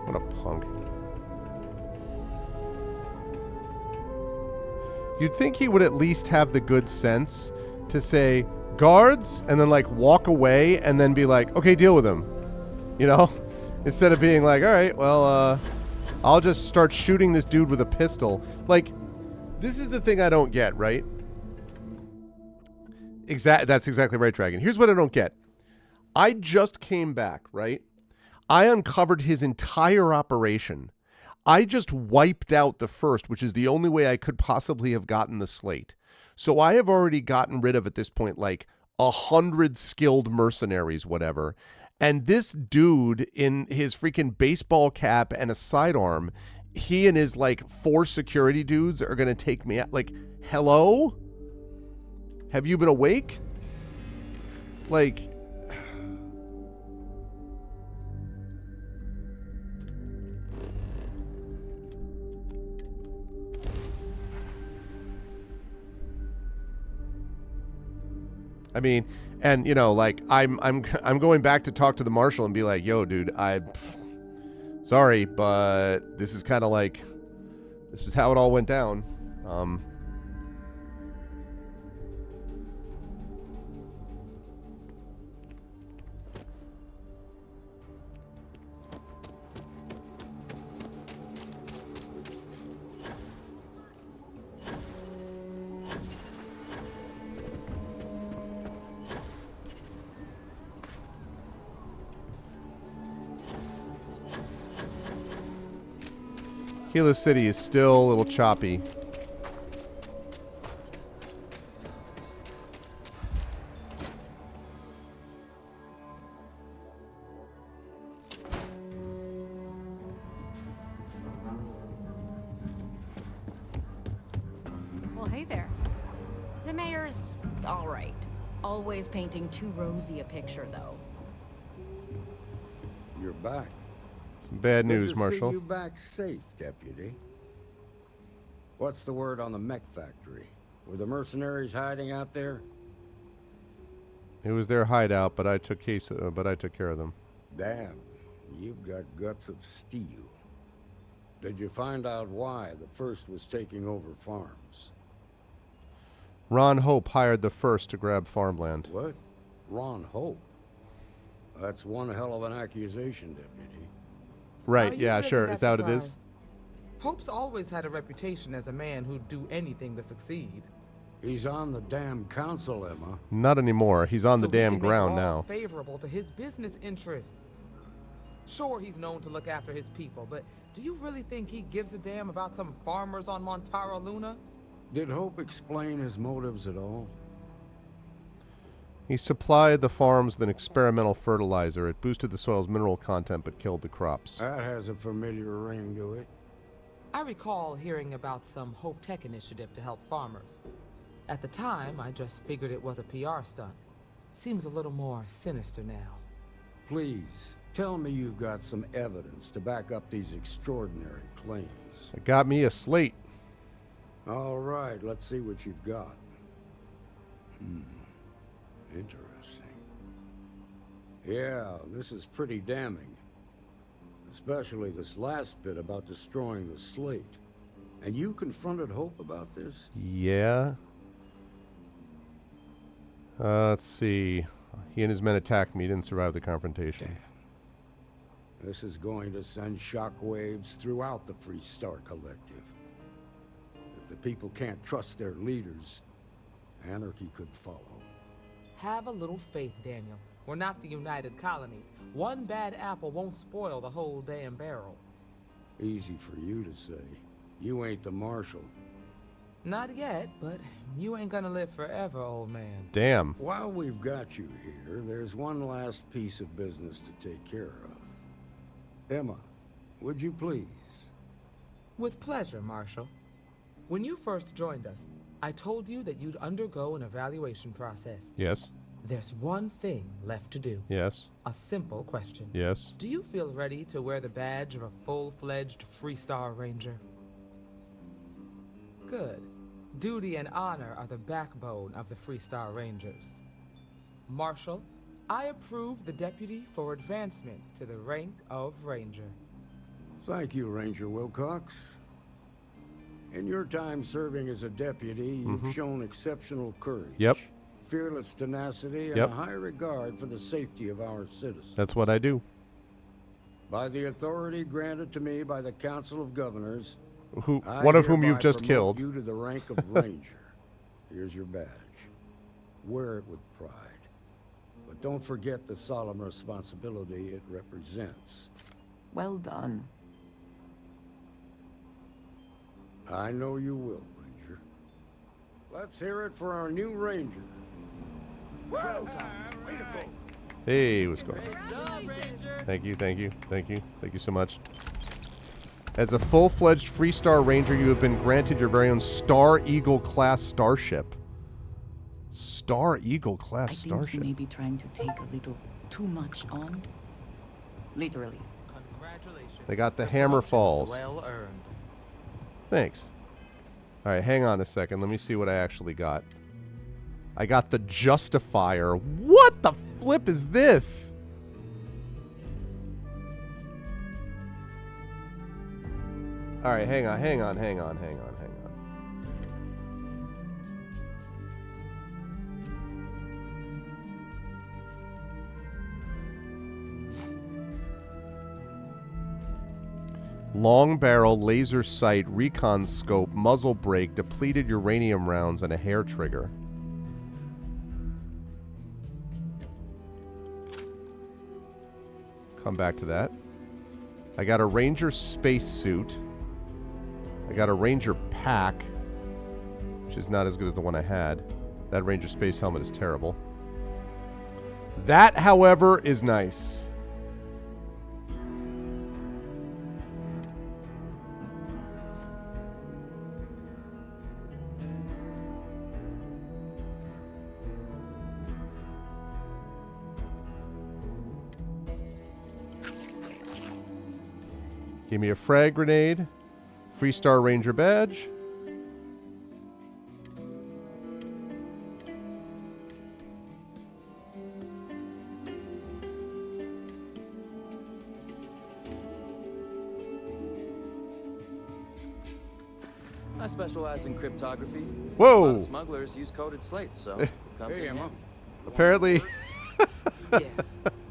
what a punk. You'd think he would at least have the good sense to say, guards, and then like walk away and then be like, okay, deal with him. You know? Instead of being like, all right, well, I'll just start shooting this dude with a pistol. Like, this is the thing I don't get, right? That's exactly right, Dragon. Here's what I don't get. I just came back, right? I uncovered his entire operation. I just wiped out the first, which is the only way I could possibly have gotten the slate. So I have already gotten rid of, at this point, like 100 skilled mercenaries, whatever. And this dude in his freaking baseball cap and a sidearm, he and his like 4 security dudes are going to take me out. Like, hello? Have you been awake? Like... I mean, and you know, like I'm going back to talk to the marshal and be like, "Yo, dude, sorry, but this is kind of like, this is how it all went down." Gila City is still a little choppy. Well, hey there. The mayor's all right. Always painting too rosy a picture, though. You're back. Some bad Good news, to Marshal. See you back safe, Deputy. What's the word on the mech factory? Were the mercenaries hiding out there? It was their hideout, but I took care of them. Damn, you've got guts of steel. Did you find out why the First was taking over farms? Ron Hope hired the First to grab farmland. What? Ron Hope? That's one hell of an accusation, Deputy. Right, Are you yeah, really sure. Is that what it is? surprised? Hope's always had a reputation as a man who'd do anything to succeed. He's on the damn council, Emma. Not anymore. He's on the So he damn can make ground laws now. favorable to his business interests. Sure, he's known to look after his people, but do you really think he gives a damn about some farmers on Montara Luna? Did Hope explain his motives at all? He supplied the farms with an experimental fertilizer. It boosted the soil's mineral content but killed the crops. That has a familiar ring to it. I recall hearing about some Hope Tech initiative to help farmers. At the time, I just figured it was a PR stunt. Seems a little more sinister now. Please, tell me you've got some evidence to back up these extraordinary claims. It got me a slate. All right, let's see what you've got. Interesting. Yeah, this is pretty damning. Especially this last bit about destroying the slate. And you confronted Hope about this? Yeah. Let's see. He and his men attacked me. He didn't survive the confrontation. This is going to send shockwaves throughout the Free Star Collective. If the people can't trust their leaders, anarchy could follow. Have a little faith, Daniel. We're not the United Colonies. One bad apple won't spoil the whole damn barrel. Easy for you to say. You ain't the marshal. Not yet, but you ain't gonna live forever, old man. Damn. While we've got you here, there's one last piece of business to take care of. Emma, would you please? With pleasure, Marshal. When you first joined us, I told you that you'd undergo an evaluation process. Yes. There's one thing left to do. Yes. A simple question. Yes. Do you feel ready to wear the badge of a full-fledged Free Star Ranger? Good. Duty and honor are the backbone of the Free Star Rangers. Marshal, I approve the deputy for advancement to the rank of Ranger. Thank you, Ranger Wilcox. In your time serving as a deputy, you've shown exceptional courage. Yep. Fearless tenacity, and Yep. a high regard for the safety of our citizens. That's what I do. By the authority granted to me by the Council of Governors, One of whom you've just promote killed. you to the rank of Ranger. Here's your badge. Wear it with pride. But don't forget the solemn responsibility it represents. Well done. I know you will, Ranger. Let's hear it for our new Ranger. Well done. Way to go. Hey, what's going on? Thank you, thank you, thank you, thank you so much. As a full-fledged Free Star Ranger, you have been granted your very own Star Eagle class starship. Star Eagle class I think starship. you may be trying to take a little too much on. Literally. Congratulations. They got the Hammer Falls. Well earned. Thanks. All right, hang on a second. Let me see what I actually got. I got the Justifier. What the flip is this? All right, hang on. Long barrel, laser sight, recon scope, muzzle brake, depleted uranium rounds, and a hair trigger. Come back to that. I got a Ranger spacesuit. I got a Ranger pack, which is not as good as the one I had. That Ranger space helmet is terrible. That, however, is nice. Give me a frag grenade. Freestar Ranger badge. I specialize in cryptography. Whoa! A lot of smugglers use coded slates, so it comes in handy. Apparently.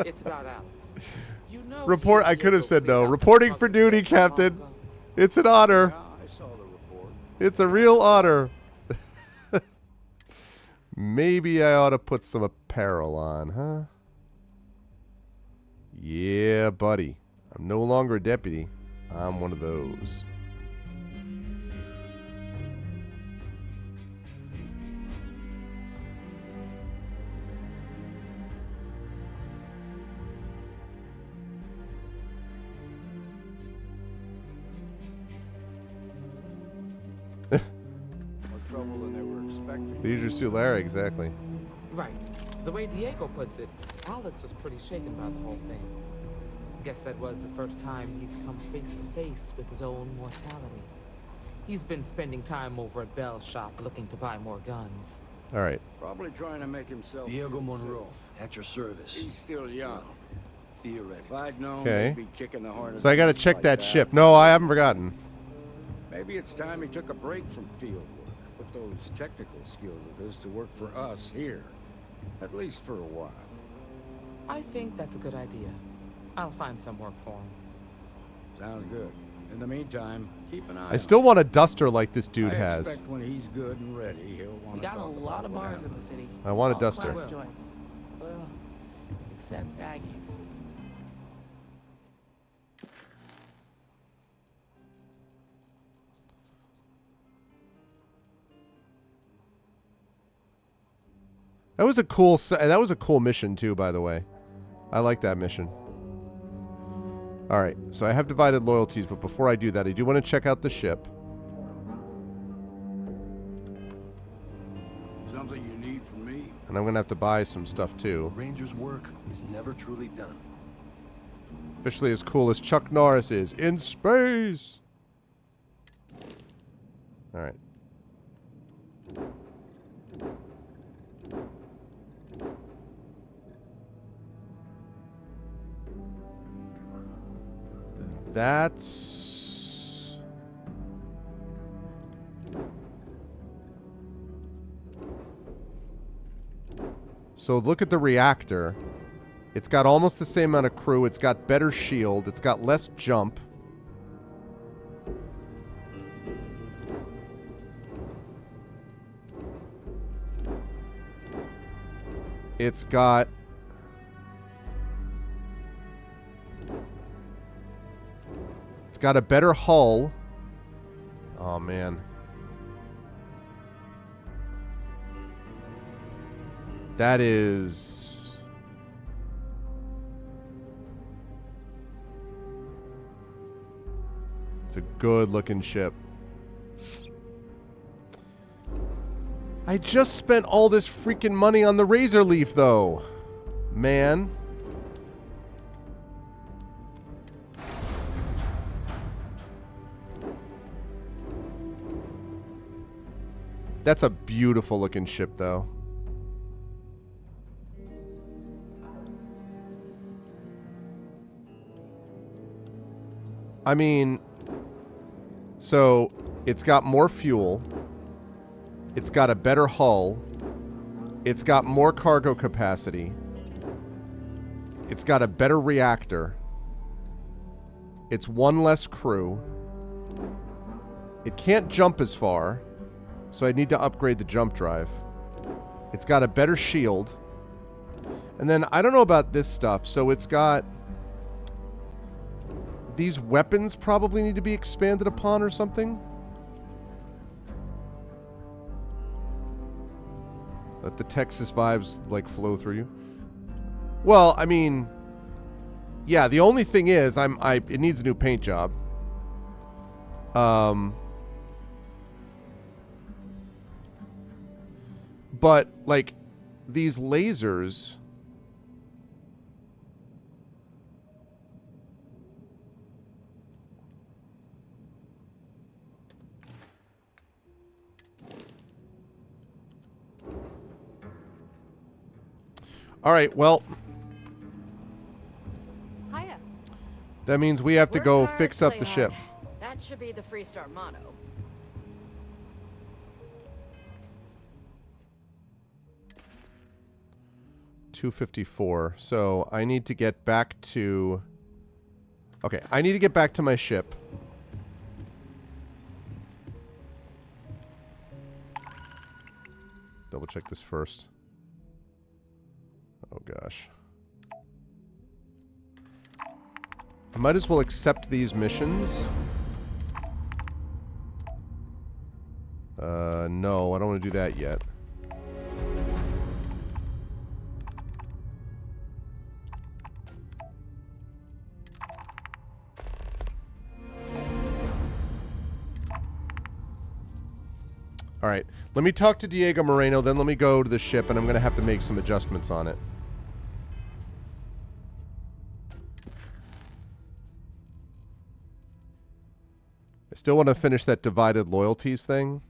It's about Alex. You know Report. I could have said no. Reporting for duty, Captain. It's an honor. It's a real honor. Maybe I ought to put some apparel on, huh? Yeah, buddy. I'm no longer a deputy. I'm one of those. Trouble than they were expecting. Leisure Suit Larry, exactly. Right. The way Diego puts it, Alex was pretty shaken by the whole thing. Guess that was the first time he's come face to face with his own mortality. He's been spending time over at Bell's shop looking to buy more guns. All right. Probably trying to make himself. Diego Monroe, at your service. He's still young. Theoretically. If I'd known Okay. he'd be kicking the hornets. So I got to check that ship. No, I haven't forgotten. Maybe it's time he took a break from field work. Put those technical skills of his to work for us here. At least for a while. I think that's a good idea. I'll find some work for him. Sounds good. In the meantime, keep an eye I still want a duster like this dude I has. expect when he's good and ready, he'll want We to got a talk lot about of what bars in happened. the city. I want a All duster. class joints. Well, except Aggie's. That was a cool mission too, by the way. I like that mission. All right, so I have divided loyalties, but before I do that, I do want to check out the ship. Something you need from me? And I'm going to have to buy some stuff too. Ranger's work is never truly done. Officially as cool as Chuck Norris is in space. All right. That's... So look at the reactor. It's got almost the same amount of crew. It's got better shield. It's got less jump. It's got... It's got a better hull. Oh, man. That is... It's a good-looking ship. I just spent all this freaking money on the Razor Leaf, though. Man. That's a beautiful looking ship, though. I mean, so it's got more fuel. It's got a better hull. It's got more cargo capacity. It's got a better reactor. It's one less crew. It can't jump as far, so I need to upgrade the jump drive. It's got a better shield. And then, I don't know about this stuff, so it's got... These weapons probably need to be expanded upon or something. Let the Texas vibes, like, flow through you. Well, I mean... Yeah, the only thing is, it needs a new paint job. But, like, these lasers... All right, well... Hiya. That means we have to Work go hard, fix up play the ship. hard. That should be the Freestar motto. $254. So I need to get back to... Okay, I need to get back to my ship. Double check this first. Oh gosh. I might as well accept these missions. No, I don't want to do that yet. All right, let me talk to Diego Moreno, then let me go to the ship, and I'm going to have to make some adjustments on it. I still want to finish that divided loyalties thing.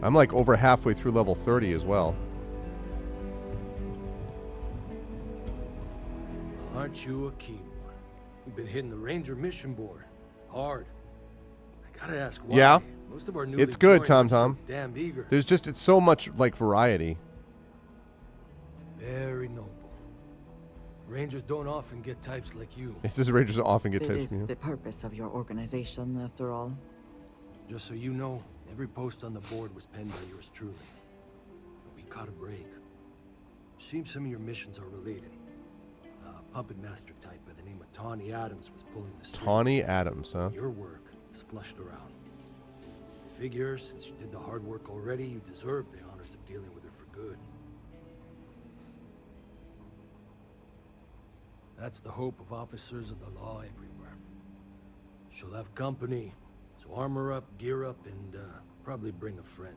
I'm like over halfway through level 30 as well. Aren't you a keen one? You've been hitting the Ranger mission board hard. I gotta ask why. Yeah, Most of our it's good, joiners Tom are so Tom. damn eager. There's just, it's so much like variety. Very noble. Rangers don't often get types like you. It says Rangers often get It tips is from you. the purpose of your organization, after all. Just so you know, every post on the board was penned by yours truly. But we caught a break. Seems some of your missions are related. Puppet master type by the name of Tawny Adams was pulling the strings. Tawny Adams, huh? Your work is flushed around. Figure, since you did the hard work already, you deserve the honors of dealing with her for good. That's the hope of officers of the law everywhere. She'll have company, so armor up, gear up, and probably bring a friend.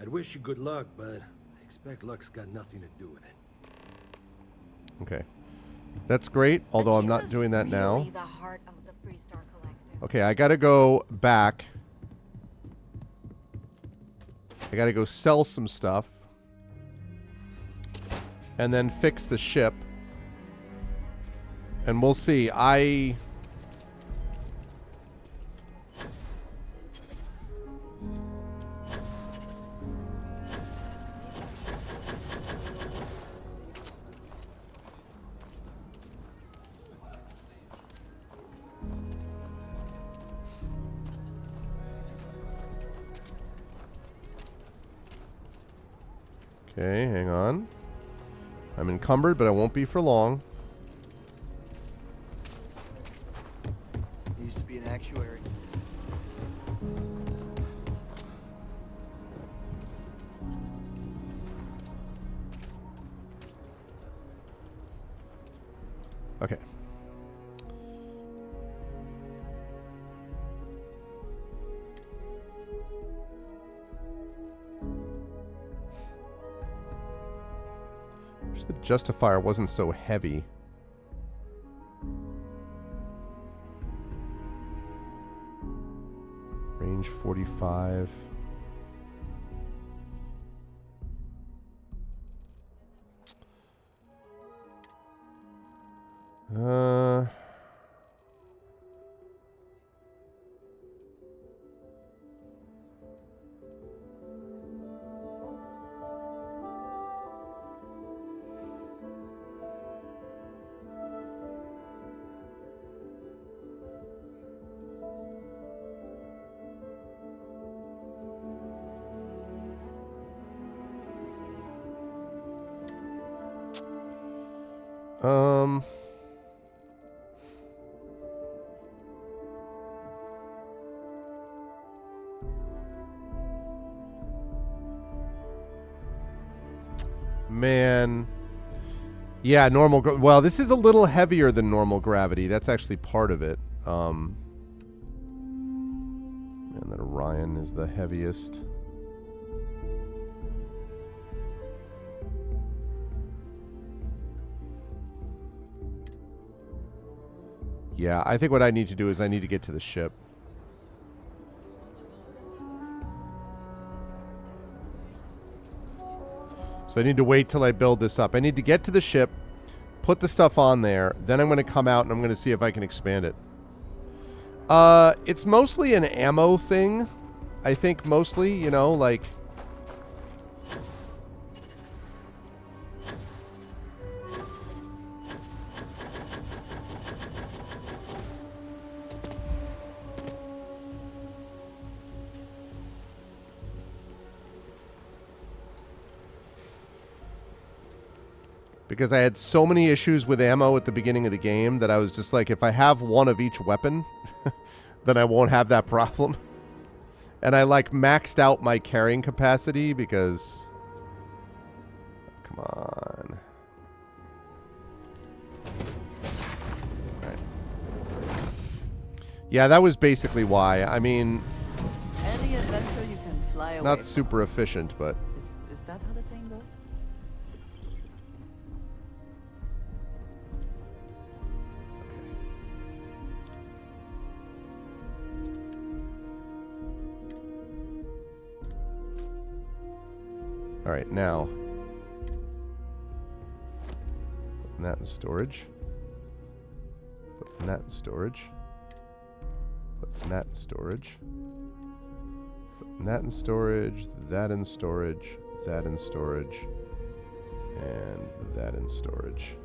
I'd wish you good luck, but I expect luck's got nothing to do with it. Okay. That's great, although I'm not doing that now. The heart of the Freestar Collective. Okay, I gotta go back. I gotta go sell some stuff. And then fix the ship. And we'll see. Okay, hang on. I'm encumbered, but I won't be for long. He used to be an actuary. Okay. Wish the justifier wasn't so heavy. Range 45. Man. Yeah, normal. Well, this is a little heavier than normal gravity. That's actually part of it. And that Orion is the heaviest. Yeah, I think what I need to do is I need to get to the ship. So I need to wait till I build this up. I need to get to the ship, put the stuff on there, then I'm going to come out and I'm going to see if I can expand it. It's mostly an ammo thing. I think mostly, you know, like... Because I had so many issues with ammo at the beginning of the game that I was just like, if I have one of each weapon, then I won't have that problem. And I like maxed out my carrying capacity because... Come on. Right. Yeah, that was basically why. I mean... Any adventure you can fly away not from. super efficient, but... Is that how the saying goes? All right, now. Putting that in storage. Putting that in storage. Putting that in storage. Putting that in storage. That in storage. That in storage. And that in storage.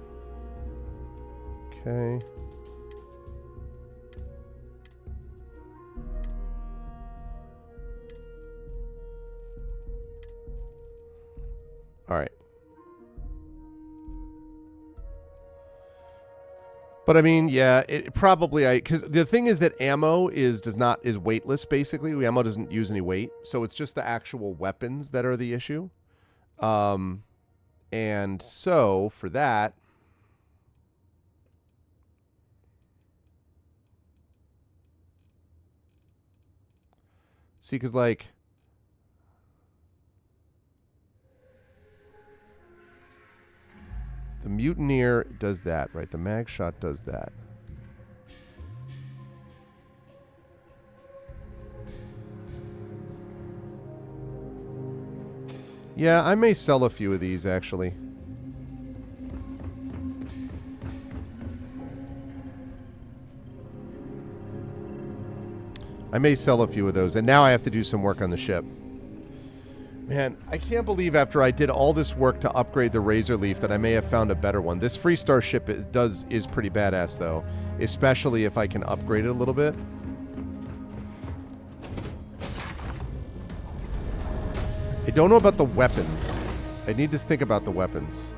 Okay. All right. But I mean, yeah, it probably because the thing is that ammo is weightless basically. The ammo doesn't use any weight, so it's just the actual weapons that are the issue. And so for that, see, because like. The Mutineer does that, right? The mag shot does that. Yeah, I may sell a few of these, actually. I may sell a few of those, and now I have to do some work on the ship. Man, I can't believe after I did all this work to upgrade the Razor Leaf that I may have found a better one. This Freestar ship is pretty badass, though. Especially if I can upgrade it a little bit. I don't know about the weapons. I need to think about the weapons.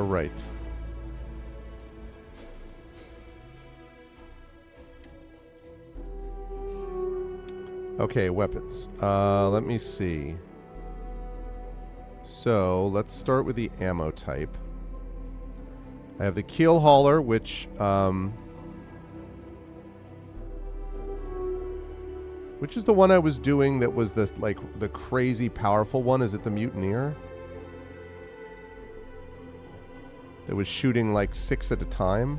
Right. Okay, weapons. Let me see. So, let's start with the ammo type. I have the keel hauler, which is the one I was doing that was the crazy powerful one? Is it the Mutineer? That was shooting like 6 at a time?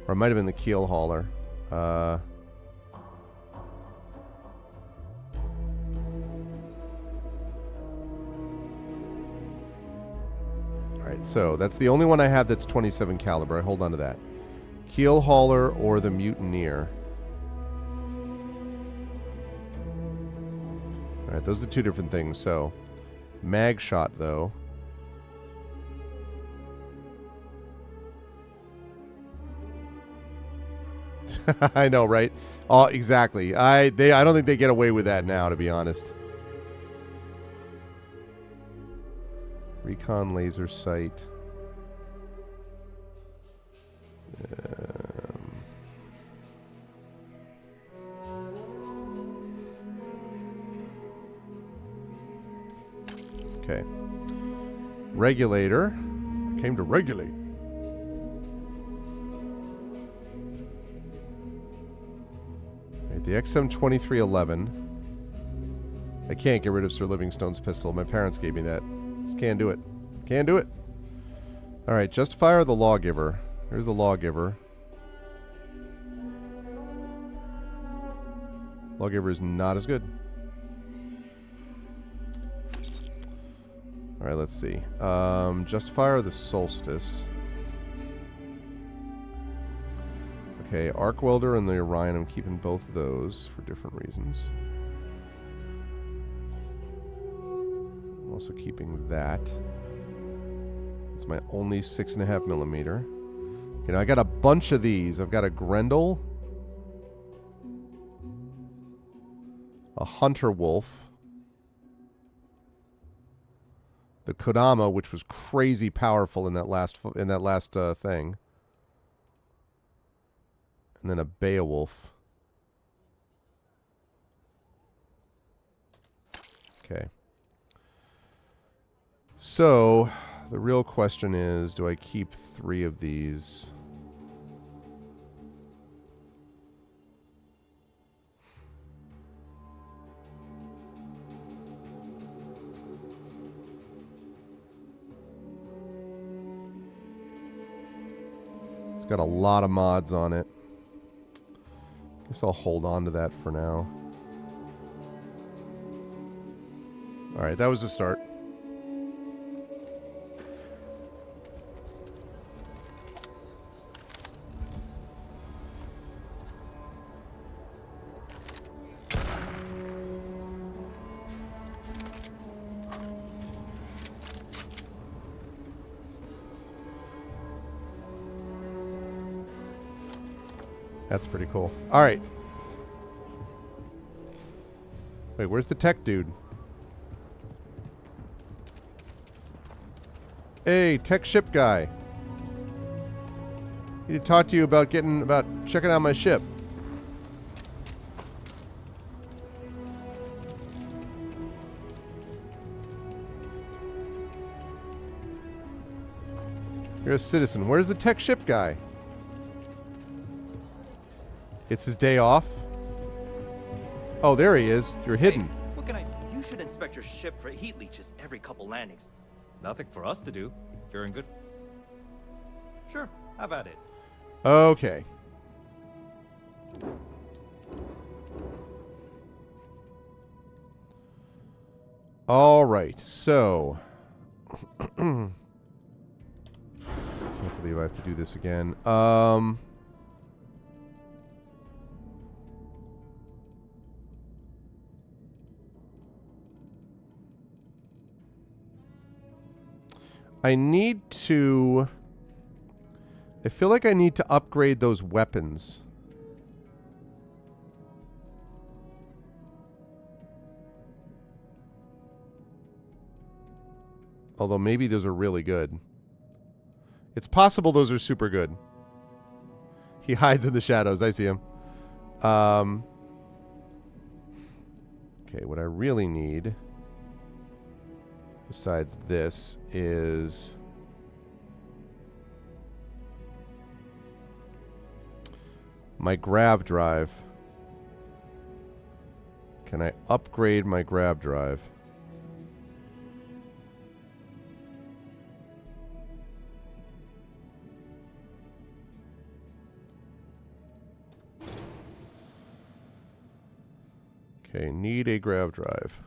Or it might have been the keel hauler. Alright, so that's the only one I have that's 27 caliber. I hold on to that. Keel hauler or the Mutineer. Alright, those are two different things. So, mag shot, though. I know, right? Oh, exactly. I don't think they get away with that now, to be honest. Recon laser sight. Okay. Regulator. Came to regulate. The XM2311. I can't get rid of Sir Livingstone's pistol. My parents gave me that. Just can't do it. Can't do it. Alright, just fire the lawgiver. Here's the lawgiver. Lawgiver is not as good. Alright, let's see. Just fire the solstice. Okay, Arc Welder and the Orion, I'm keeping both of those for different reasons. I'm also keeping that. It's my only 6.5 millimeter. Okay, now I got a bunch of these. I've got a Grendel, a Hunter Wolf, the Kodama, which was crazy powerful in that last thing. And then a Beowulf. Okay. So, the real question is, do I keep 3 of these? It's got a lot of mods on it. Guess I'll hold on to that for now. Alright, that was a start. That's pretty cool. Alright. Wait, where's the tech dude? Hey, tech ship guy. Need to talk to you about checking out my ship. You're a citizen. Where's the tech ship guy? It's his day off. Oh, there he is. You're hidden. Hey, what can I... You should inspect your ship for heat leeches every couple landings. Nothing for us to do. You're in good... Sure, have at it. Okay. All right, so... Can't believe I have to do this again. I need to... I feel like I need to upgrade those weapons. Although maybe those are really good. It's possible those are super good. He hides in the shadows. I see him. Okay, what I really need... besides this is my grav drive. Can I upgrade my grav drive? Okay, need a grav drive.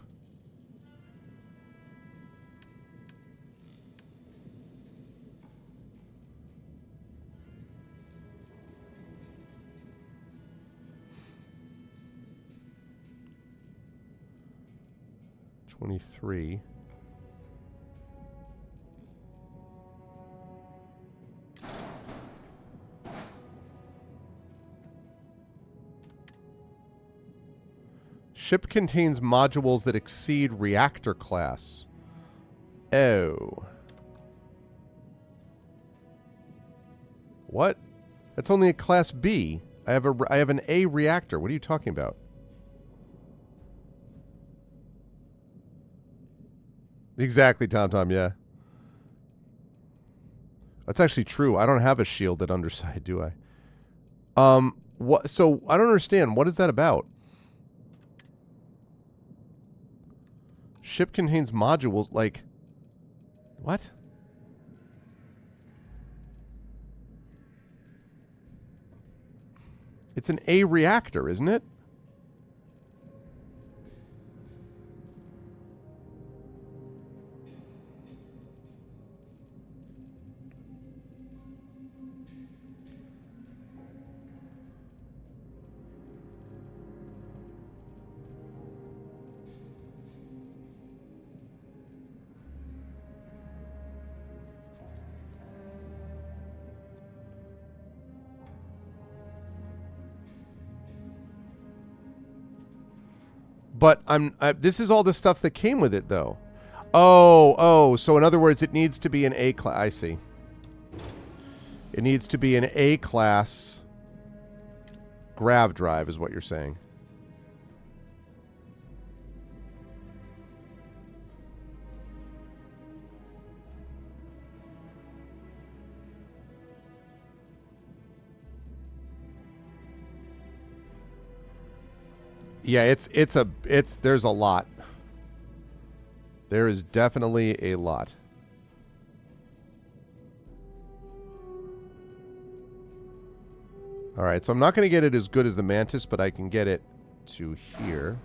23. Ship contains modules that exceed reactor class. Oh. What? That's only a class B. I have an A reactor. What are you talking about? Exactly, TomTom, yeah. That's actually true. I don't have a shielded underside, do I? What? So I don't understand. What is that about? Ship contains modules like what? It's an A reactor, isn't it? But this is all the stuff that came with it, though. Oh, so in other words, it needs to be an A class. I see. It needs to be an A class grav drive, is what you're saying. Yeah, there's a lot. There is definitely a lot. All right, so I'm not going to get it as good as the Mantis, but I can get it to here.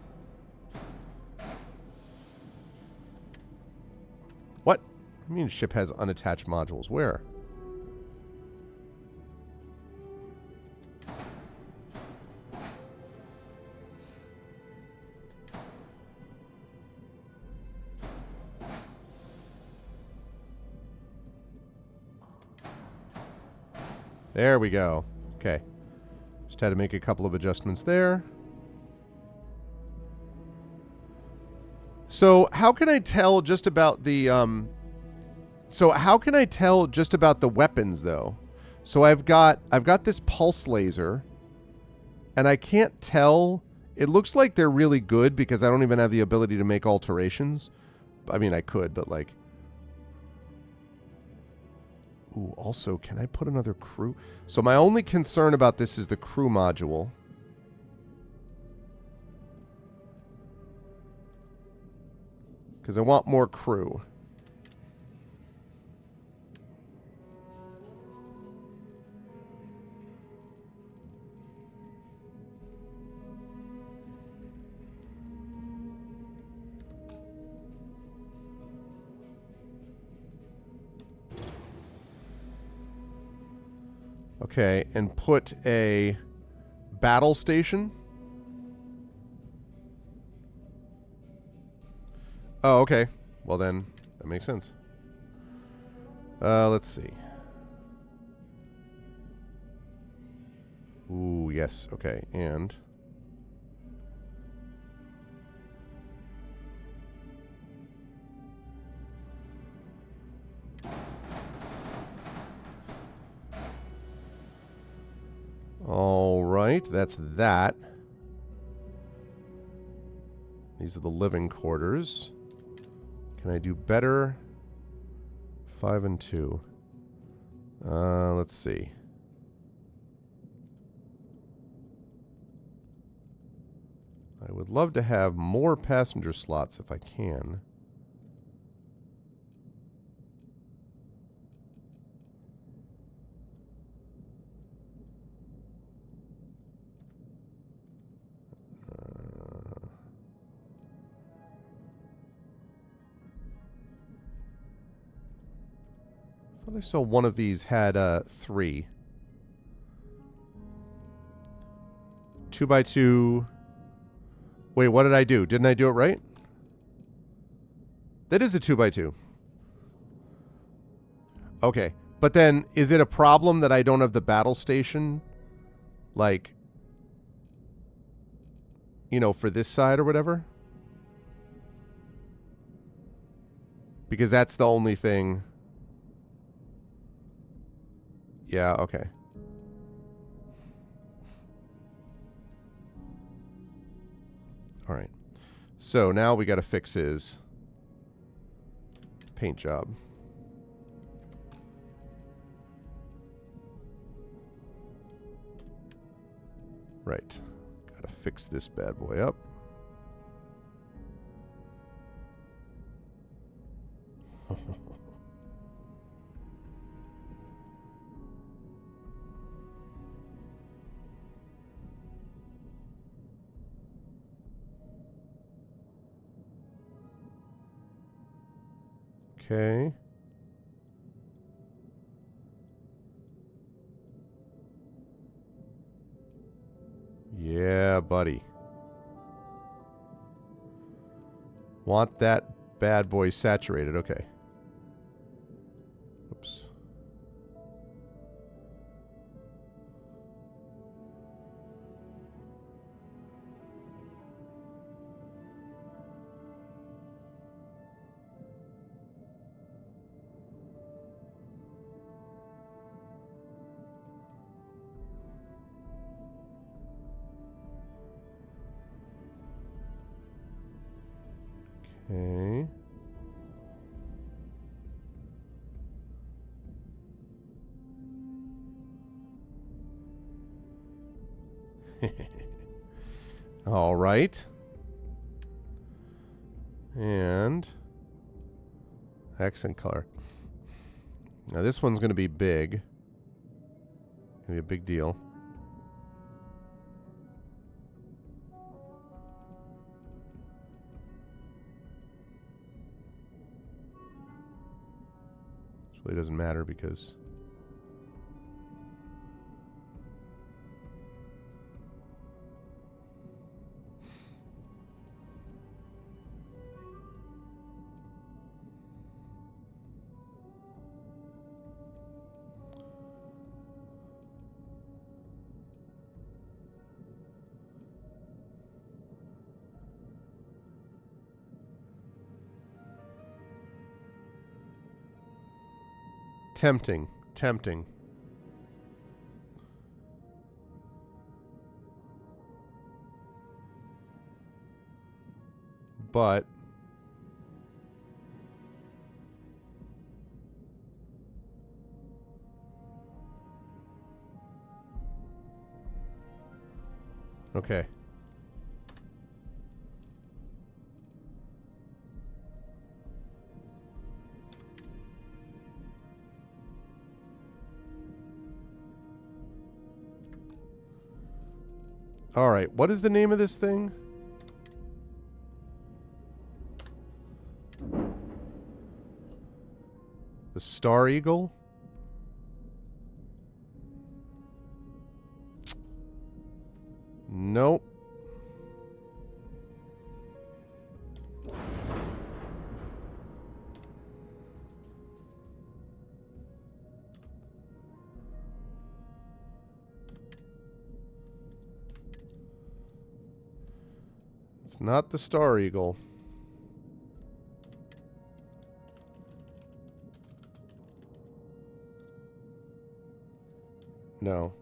What? I mean, ship has unattached modules. Where? There we go. Okay. Just had to make a couple of adjustments there. So how can I tell just about the weapons though? So I've got this pulse laser, and I can't tell. It looks like they're really good because I don't even have the ability to make alterations. I mean, I could, but like. Ooh, also, can I put another crew? So my only concern about this is the crew module. Because I want more crew. Okay, and put a battle station. Oh, okay. Well then, that makes sense. Let's see. Ooh, yes. Okay, and... All right, that's that. These are the living quarters. Can I do better? 5 and 2. Let's see. I would love to have more passenger slots if I can. I thought I saw one of these had 3. 2x2. Wait, what did I do? Didn't I do it right? That is a 2x2. Okay. But then, is it a problem that I don't have the battle station? Like, you know, for this side or whatever? Because that's the only thing. Yeah, okay. All right. So now we got to fix his paint job. Right. Got to fix this bad boy up. Okay. Yeah, buddy. Want that bad boy saturated. Okay. Oops. Okay. All right. And accent color. Now this one's going to be big. Going to be a big deal. This really doesn't matter because tempting. But okay. All right, what is the name of this thing? The Star Eagle? Nope. It's not the Star Eagle. No.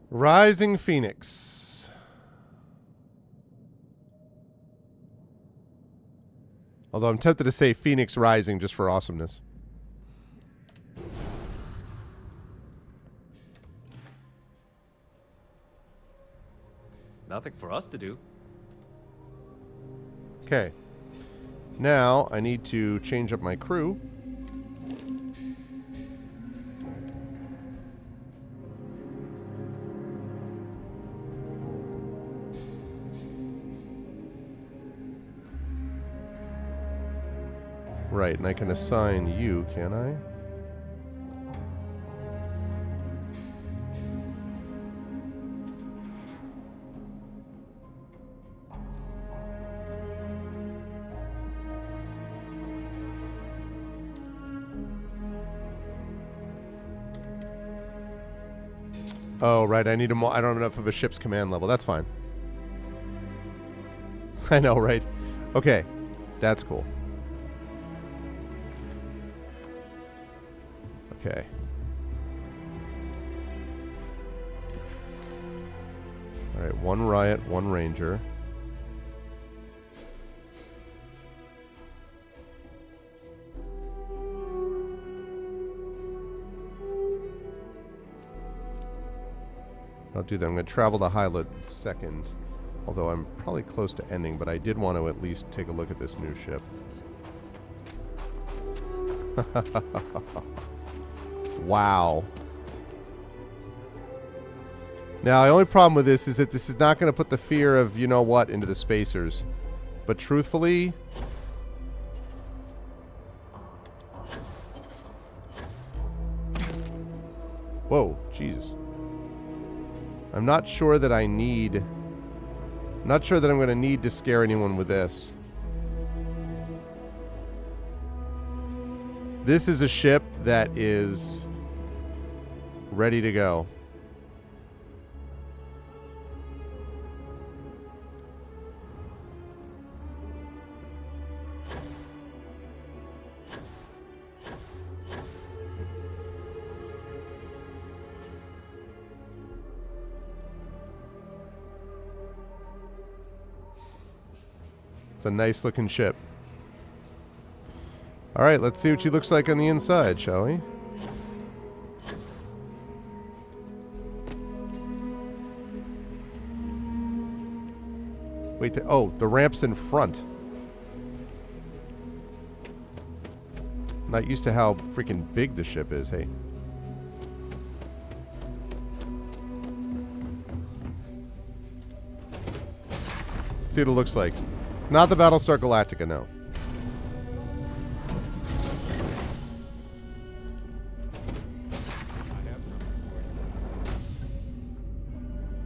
Rising Phoenix. Although I'm tempted to say Phoenix Rising just for awesomeness. Nothing for us to do. Okay. Now I need to change up my crew. Right, and I can assign you, can I? Oh, right. I need a more. I don't have enough of a ship's command level. That's fine. I know, right? Okay. That's cool. Okay. Alright, one riot, one ranger. I'll do that. I'm going to travel to Hyla second. Although I'm probably close to ending, but I did want to at least take a look at this new ship. Wow. Now, the only problem with this is that this is not going to put the fear of you-know-what into the spacers. But truthfully... Whoa, Jesus. I'm not sure that I need... I'm not sure that I'm going to need to scare anyone with this. This is a ship that is ready to go. It's a nice looking ship. Alright, let's see what she looks like on the inside, shall we? Wait, the ramp's in front. Not used to how freaking big the ship is, hey. Let's see what it looks like. It's not the Battlestar Galactica, no.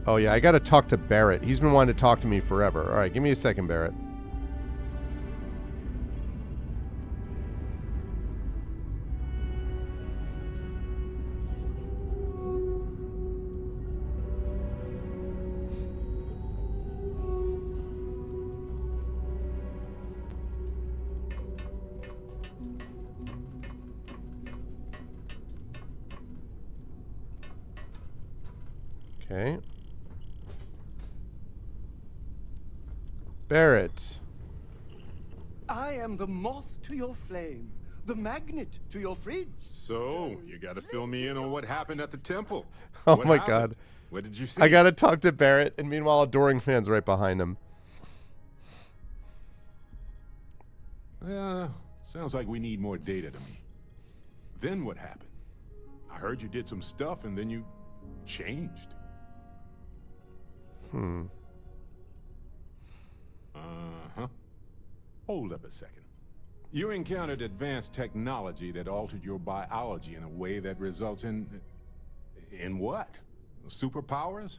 Oh yeah, I gotta talk to Barrett. He's been wanting to talk to me forever. Alright, give me a second, Barrett. Okay. Barrett. I am the moth to your flame, the magnet to your fridge. So, you gotta fill me in on what happened at the temple. Oh What my happened? god. What did you see? I gotta talk to Barrett, and meanwhile, Adoring Fan's right behind him. Sounds like we need more data to me. Then what happened? I heard you did some stuff and then you changed. Uh-huh. Hold up a second. You encountered advanced technology that altered your biology in a way that results in... In what? Superpowers?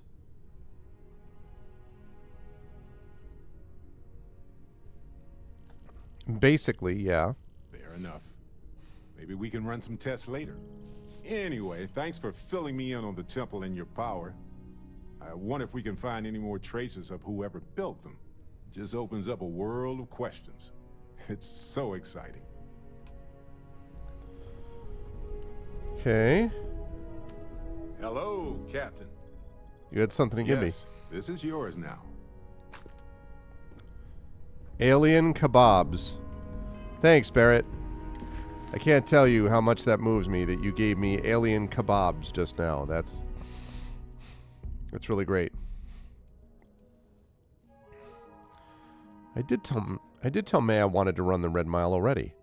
Basically, yeah. Fair enough. Maybe we can run some tests later. Anyway, thanks for filling me in on the temple and your power. I wonder if we can find any more traces of whoever built them. Just opens up a world of questions. It's so exciting. Okay. Hello, Captain. You had something to give me. This is yours now. Alien kebabs. Thanks, Barrett. I can't tell you how much that moves me that you gave me alien kebabs just now. That's really great. I did tell May I wanted to run the Red Mile already.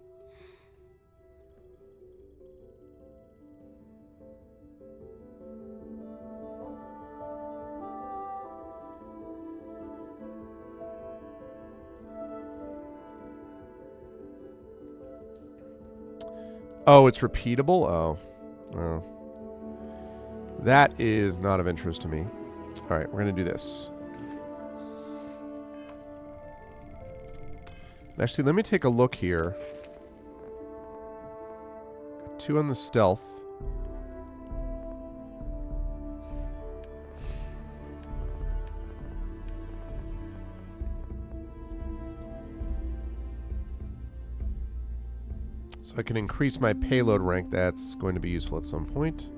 Oh, it's repeatable? Oh. Oh. That is not of interest to me. Alright, we're going to do this. Actually, let me take a look here. Got 2 on the stealth. So I can increase my payload rank. That's going to be useful at some point.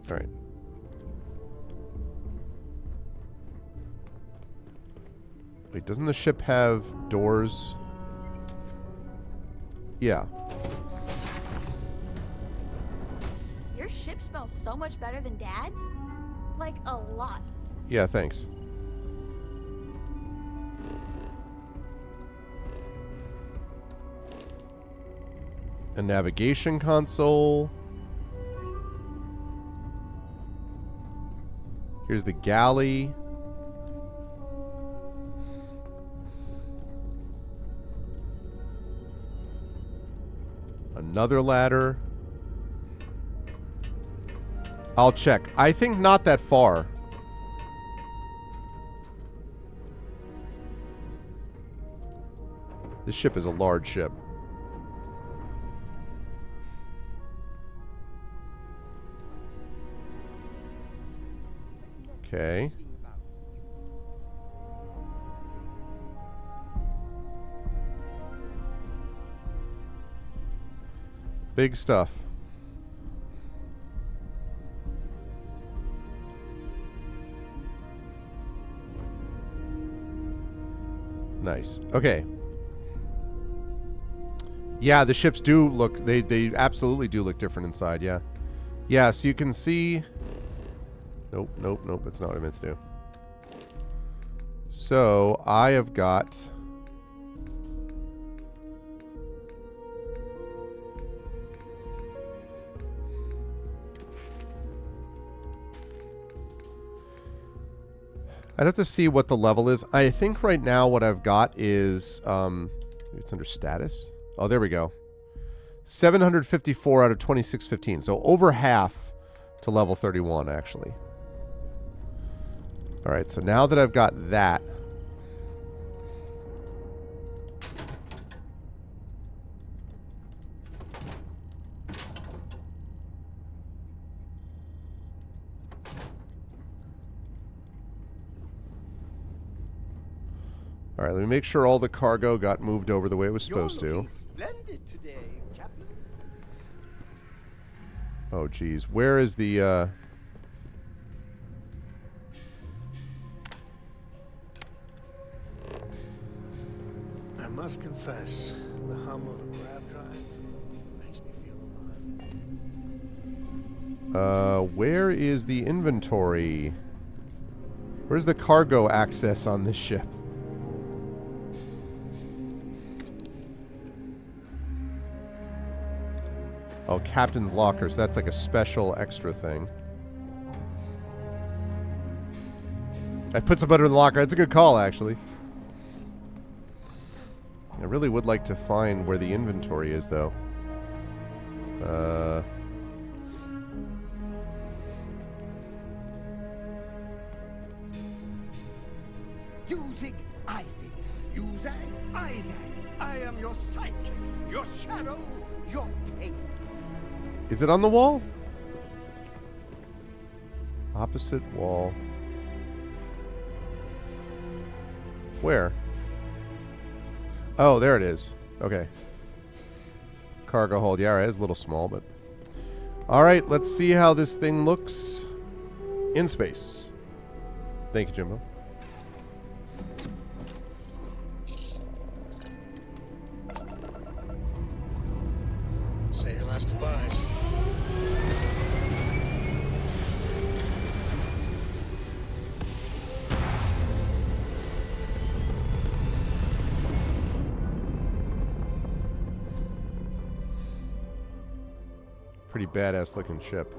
All right. Wait, doesn't the ship have doors? Yeah. Your ship smells so much better than Dad's? Like, a lot. Yeah, thanks. A navigation console. Here's the galley. Another ladder. I'll check. I think not that far. This ship is a large ship. Okay. Big stuff. Nice. Okay. Yeah, the ships do look... They absolutely do look different inside, yeah. Yeah, so you can see... Nope, nope, nope. That's not what I meant to do. So, I have got... I'd have to see what the level is. I think right now what I've got is... it's under status. Oh, there we go. 754 out of 2615. So over half to level 31, actually. All right, so now that I've got that... All right, let me make sure all the cargo got moved over the way it was supposed to. Splendid today, Captain. Oh, geez. Where is the... I must confess, the hum of a grav drive makes me feel alive. Where is the inventory? Where's the cargo access on this ship? Oh, captain's lockers. That's like a special extra thing. I put some butter in the locker. That's a good call, actually. I really would like to find where the inventory is, though. Usig Isaac. Usag Isaac. I am your sidekick, your shadow, your pain. Is it on the wall? Opposite wall. Where? Oh, there it is. Okay. Cargo hold. Yeah, all right. It's a little small, but... Alright, let's see how this thing looks in space. Thank you, Jimbo. Say your last goodbyes. Pretty badass looking ship.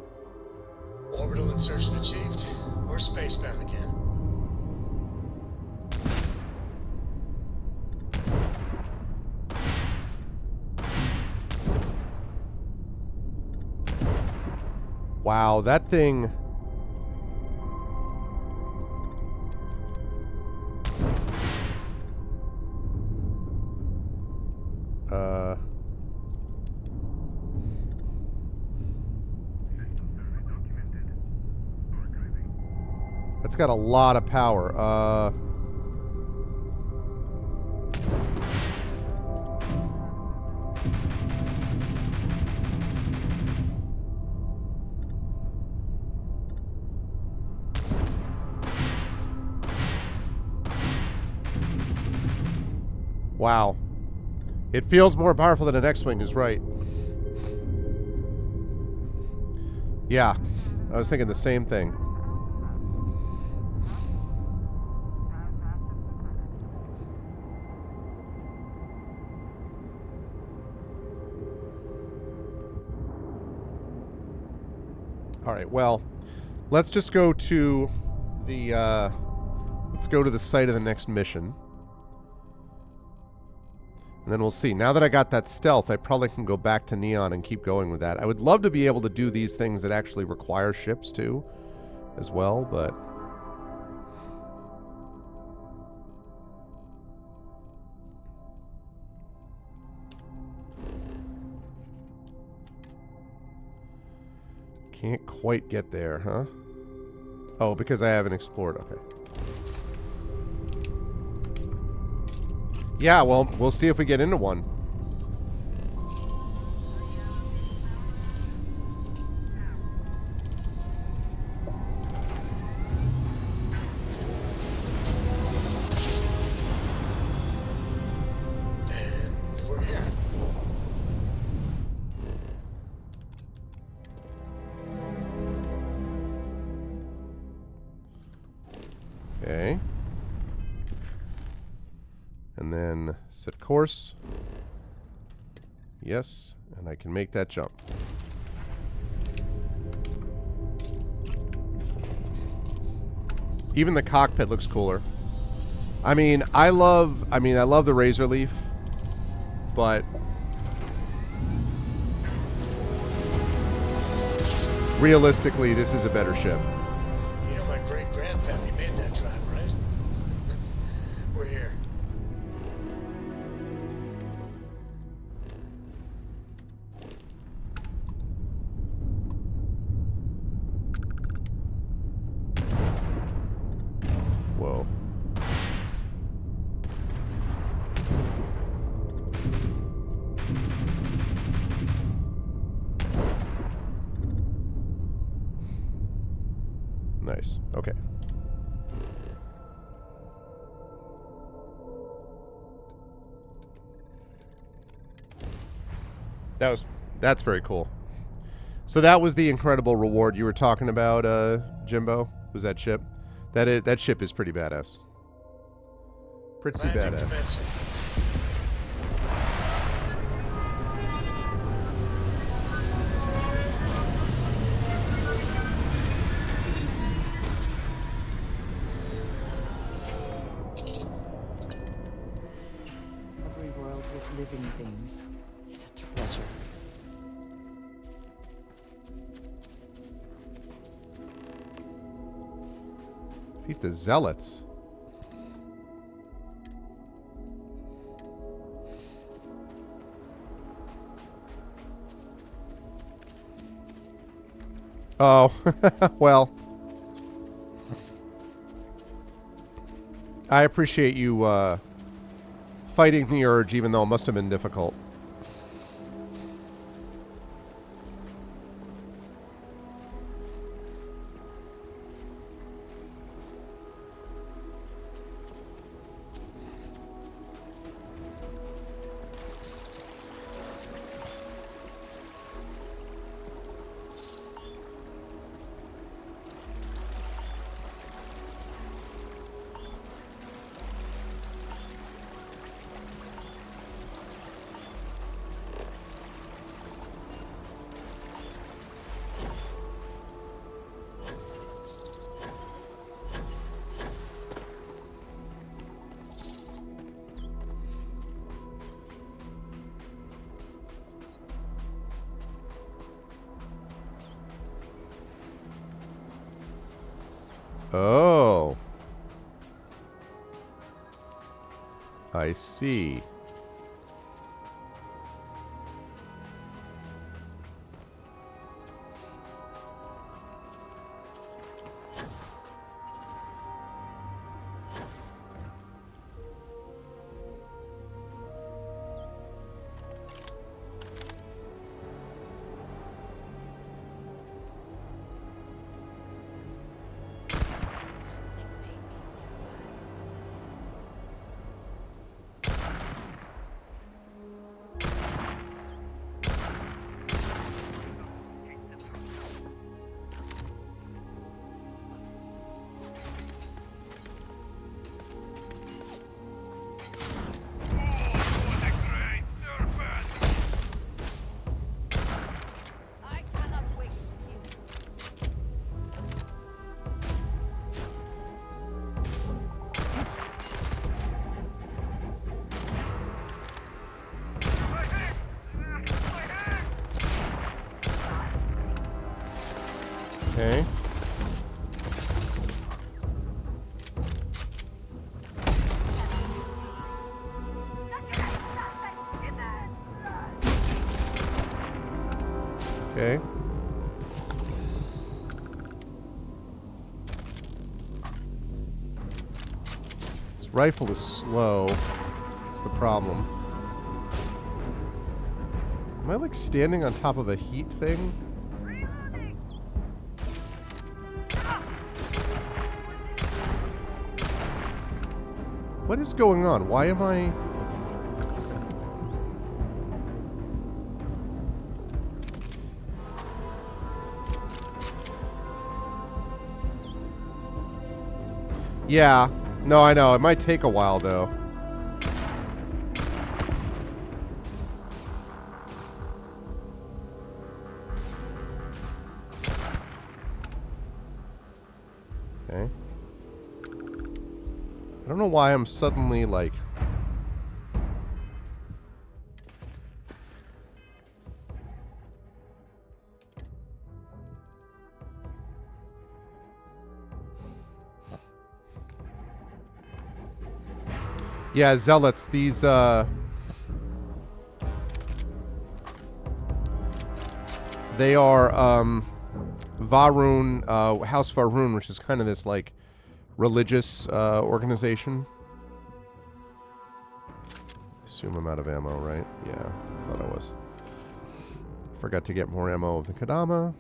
Orbital insertion achieved. We're spacebound again. Wow, that thing... That's got a lot of power. Wow. It feels more powerful than an X-Wing is right. Yeah. I was thinking the same thing. All right, well, let's just go to the site of the next mission. And then we'll see. Now that I got that stealth, I probably can go back to Neon and keep going with that. I would love to be able to do these things that actually require ships too, as well, but... Can't quite get there, huh? Oh, because I haven't explored. Okay. Yeah, well, we'll see if we get into one. And we're here. Okay. And then set course. Yes, and I can make that jump. Even the cockpit looks cooler. I mean, I love the Razor Leaf, but realistically, this is a better ship. You know my great-grandpappy made that drive, right? We're here. Whoa. Nice. Okay. That's very cool. So that was the incredible reward you were talking about, Jimbo? Was that ship? That ship is pretty badass. Pretty Landing badass. commencing. Every world with living things is a treasure. Beat the zealots. Oh, well. I appreciate you fighting the urge, even though it must have been difficult. Oh. I see. Okay. Okay. This rifle is slow. That's the problem. Am I like standing on top of a heat thing? What is going on? Why am I... Yeah. No, I know. It might take a while, though. Okay. I don't know why I'm suddenly, like... Yeah, zealots, these, they are, Varun, House Varun, which is kind of this, like, religious, organization. Assume I'm out of ammo, right? Yeah, thought I was. Forgot to get more ammo of the Kadama.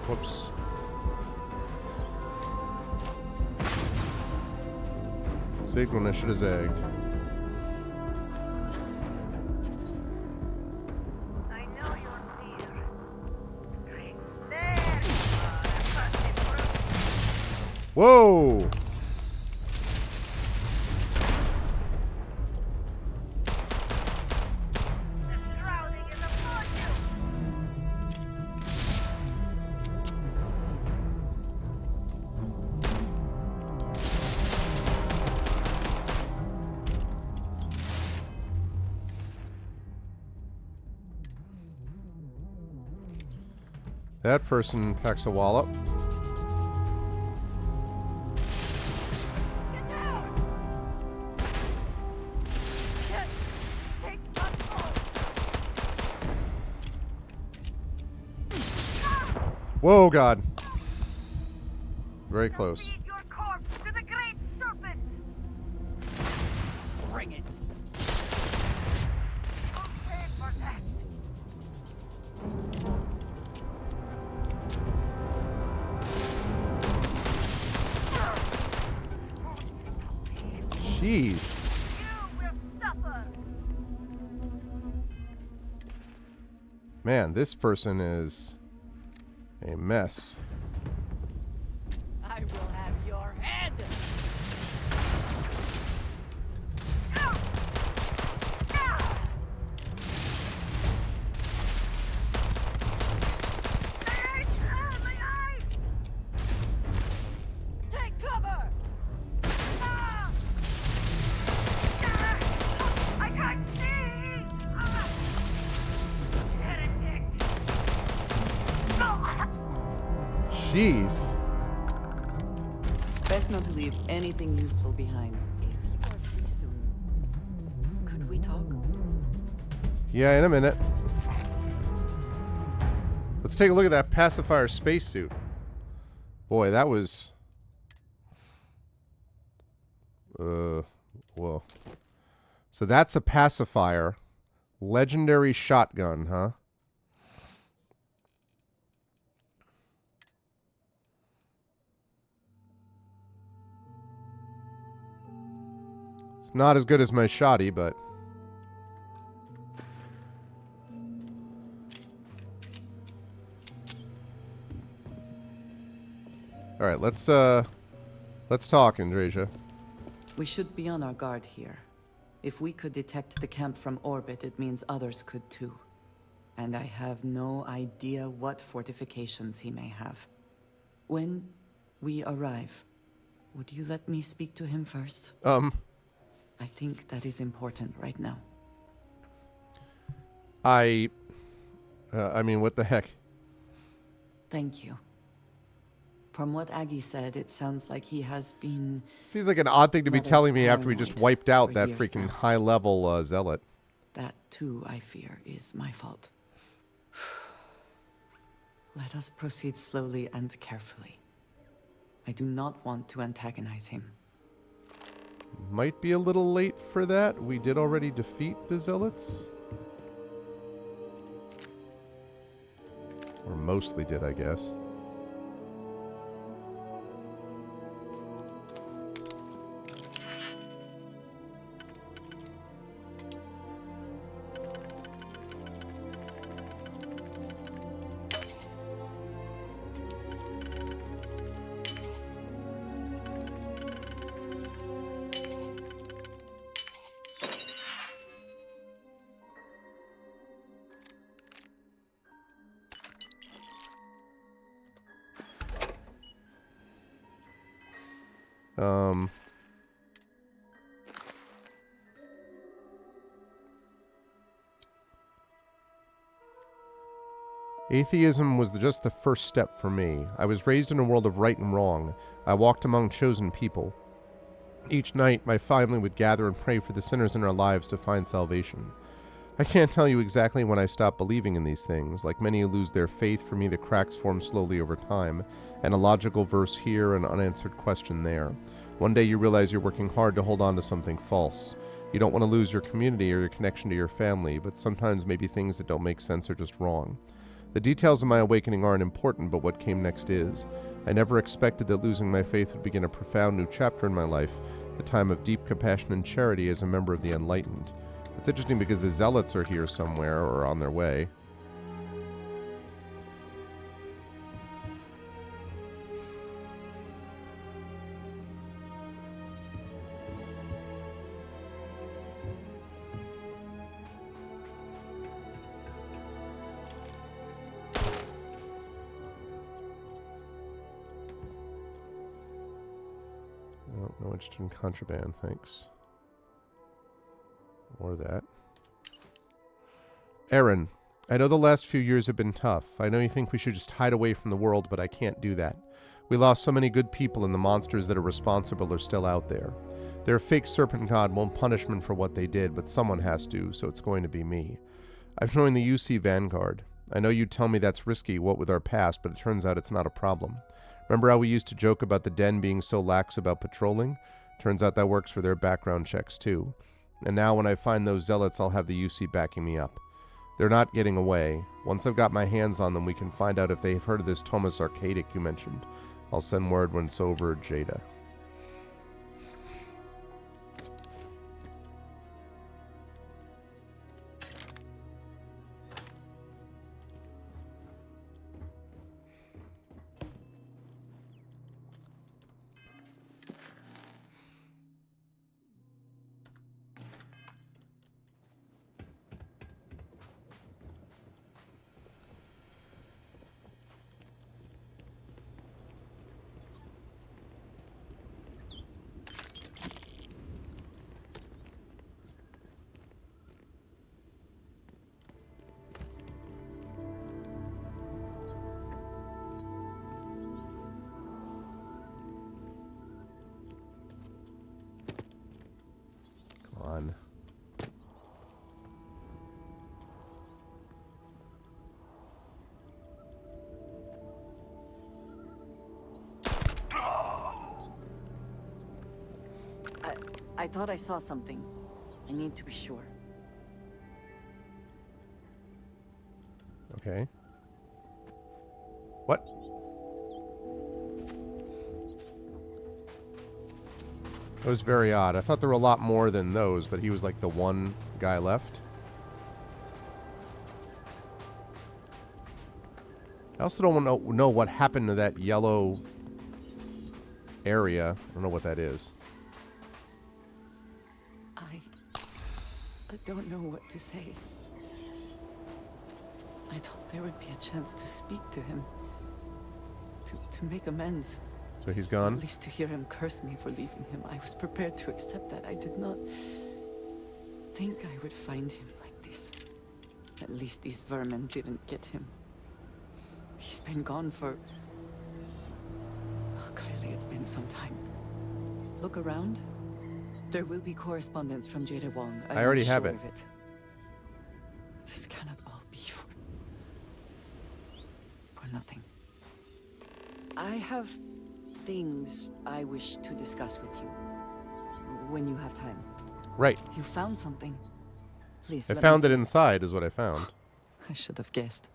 Whoops. Zigged when I should have zagged. Whoa! That person packs a wallop. Whoa, God. Very close. Bring it. Jeez. Man, this person is a mess. I will have your head. Take cover. I can't see. Jeez. Best not to leave anything useful behind. If you are free soon, could we talk? Yeah, in a minute. Let's take a look at that pacifier spacesuit. Boy, that was... whoa. So that's a pacifier. Legendary shotgun, huh? It's not as good as my shoddy, but... Alright, let's Let's talk, Andrasia. We should be on our guard here. If we could detect the camp from orbit, it means others could too. And I have no idea what fortifications he may have. When we arrive, would you let me speak to him first? I think that is important right now. I mean, what the heck? Thank you. From what Aggie said, it sounds like he has been... Seems like an odd thing to be telling me after we just wiped out that years freaking now. high-level zealot. That, too, I fear, is my fault. Let us proceed slowly and carefully. I do not want to antagonize him. Might be a little late for that. We did already defeat the zealots. Or mostly did, I guess. Atheism was just the first step for me. I was raised in a world of right and wrong. I walked among chosen people. Each night, my family would gather and pray for the sinners in our lives to find salvation. I can't tell you exactly when I stopped believing in these things. Like many who lose their faith, for me the cracks form slowly over time, and a logical verse here, an unanswered question there. One day you realize you're working hard to hold on to something false. You don't want to lose your community or your connection to your family, but sometimes maybe things that don't make sense are just wrong. The details of my awakening aren't important, but what came next is. I never expected that losing my faith would begin a profound new chapter in my life, a time of deep compassion and charity as a member of the Enlightened. It's interesting because the Zealots are here somewhere, or on their way. No interest in contraband, thanks. Or that. Aaron, I know the last few years have been tough. I know you think we should just hide away from the world, but I can't do that. We lost so many good people, and the monsters that are responsible are still out there. Their fake serpent god won't punish them for what they did, but someone has to, so it's going to be me. I've joined the UC Vanguard. I know you tell me that's risky, what with our past, but it turns out it's not a problem. Remember how we used to joke about the Den being so lax about patrolling? Turns out that works for their background checks too. And now when I find those zealots, I'll have the UC backing me up. They're not getting away. Once I've got my hands on them, we can find out if they've heard of this Thomas Arcadic you mentioned. I'll send word when it's over, Jada. On. I thought I saw something. I need to be sure. Okay. What? That was very odd. I thought there were a lot more than those, but he was like the one guy left. I also don't know what happened to that yellow area. I don't know what that is. I don't know what to say. I thought there would be a chance to speak to him. To make amends. So he's gone? At least to hear him curse me for leaving him. I was prepared to accept that. I did not think I would find him like this. At least these vermin didn't get him. He's been gone for... Well, clearly it's been some time. Look around. There will be correspondence from Jada Wong. I already have sure it. Of it. This cannot all be for nothing. I have things I wish to discuss with you. When you have time. Right. You found something. Please, I let found me it see. inside is what I found. I should have guessed.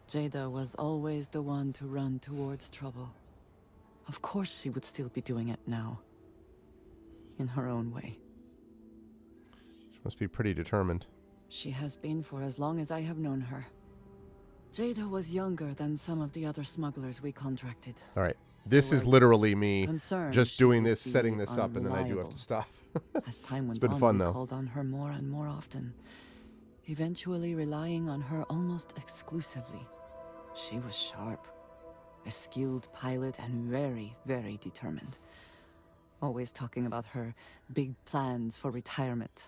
Jada was always the one to run towards trouble. Of course she would still be doing it now. In her own way. She must be pretty determined. She has been for as long as I have known her. Jada was younger than some of the other smugglers we contracted. All right. This There is was literally me concern just she doing would this, be setting this up, and then I do have unreliable. to stop. As time It's went been on, fun, we though. called on her more and more often, eventually relying on her almost exclusively. She was sharp, a skilled pilot, and very, very determined. Always talking about her big plans for retirement,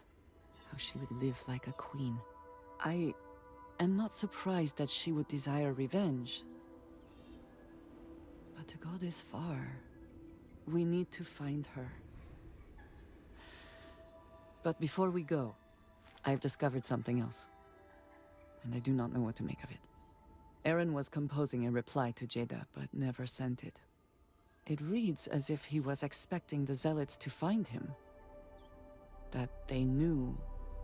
how she would live like a queen. I am not surprised that she would desire revenge. But to go this far, we need to find her. But before we go, I've discovered something else. And I do not know what to make of it. Aaron was composing a reply to Jada, but never sent it. It reads as if he was expecting the Zealots to find him. That they knew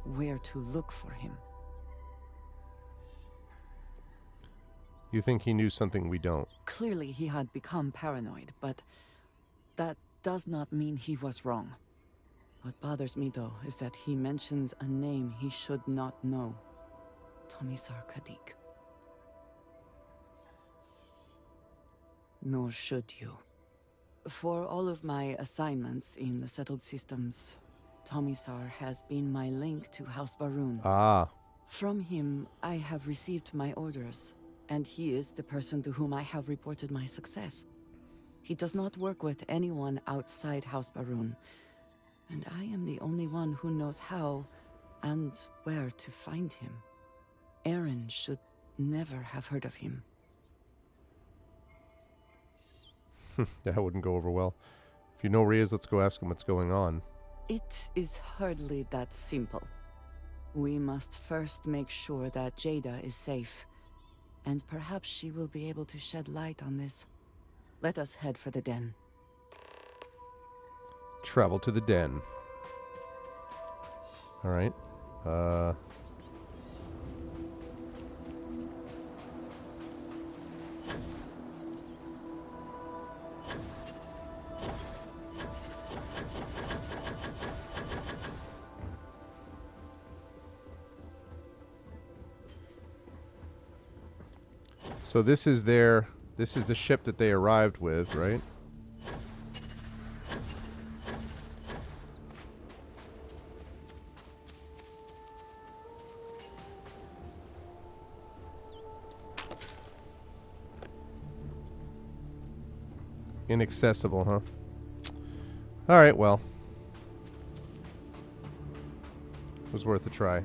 where to look for him. You think he knew something we don't? Clearly he had become paranoid, but that does not mean he was wrong. What bothers me, though, is that he mentions a name he should not know. Tomisar Kadik. Nor should you. For all of my assignments in the settled systems, Tomisar has been my link to House Baroon. Ah. From him, I have received my orders, and he is the person to whom I have reported my success. He does not work with anyone outside House Baroon, and I am the only one who knows how and where to find him. Aaron should never have heard of him. That wouldn't go over well. If you know where he is, let's go ask him what's going on. It is hardly that simple. We must first make sure that Jada is safe, and perhaps she will be able to shed light on this. Let us head for the den. Travel to the den. All right. So this is the ship that they arrived with, right? Inaccessible, huh? All right, well. It was worth a try.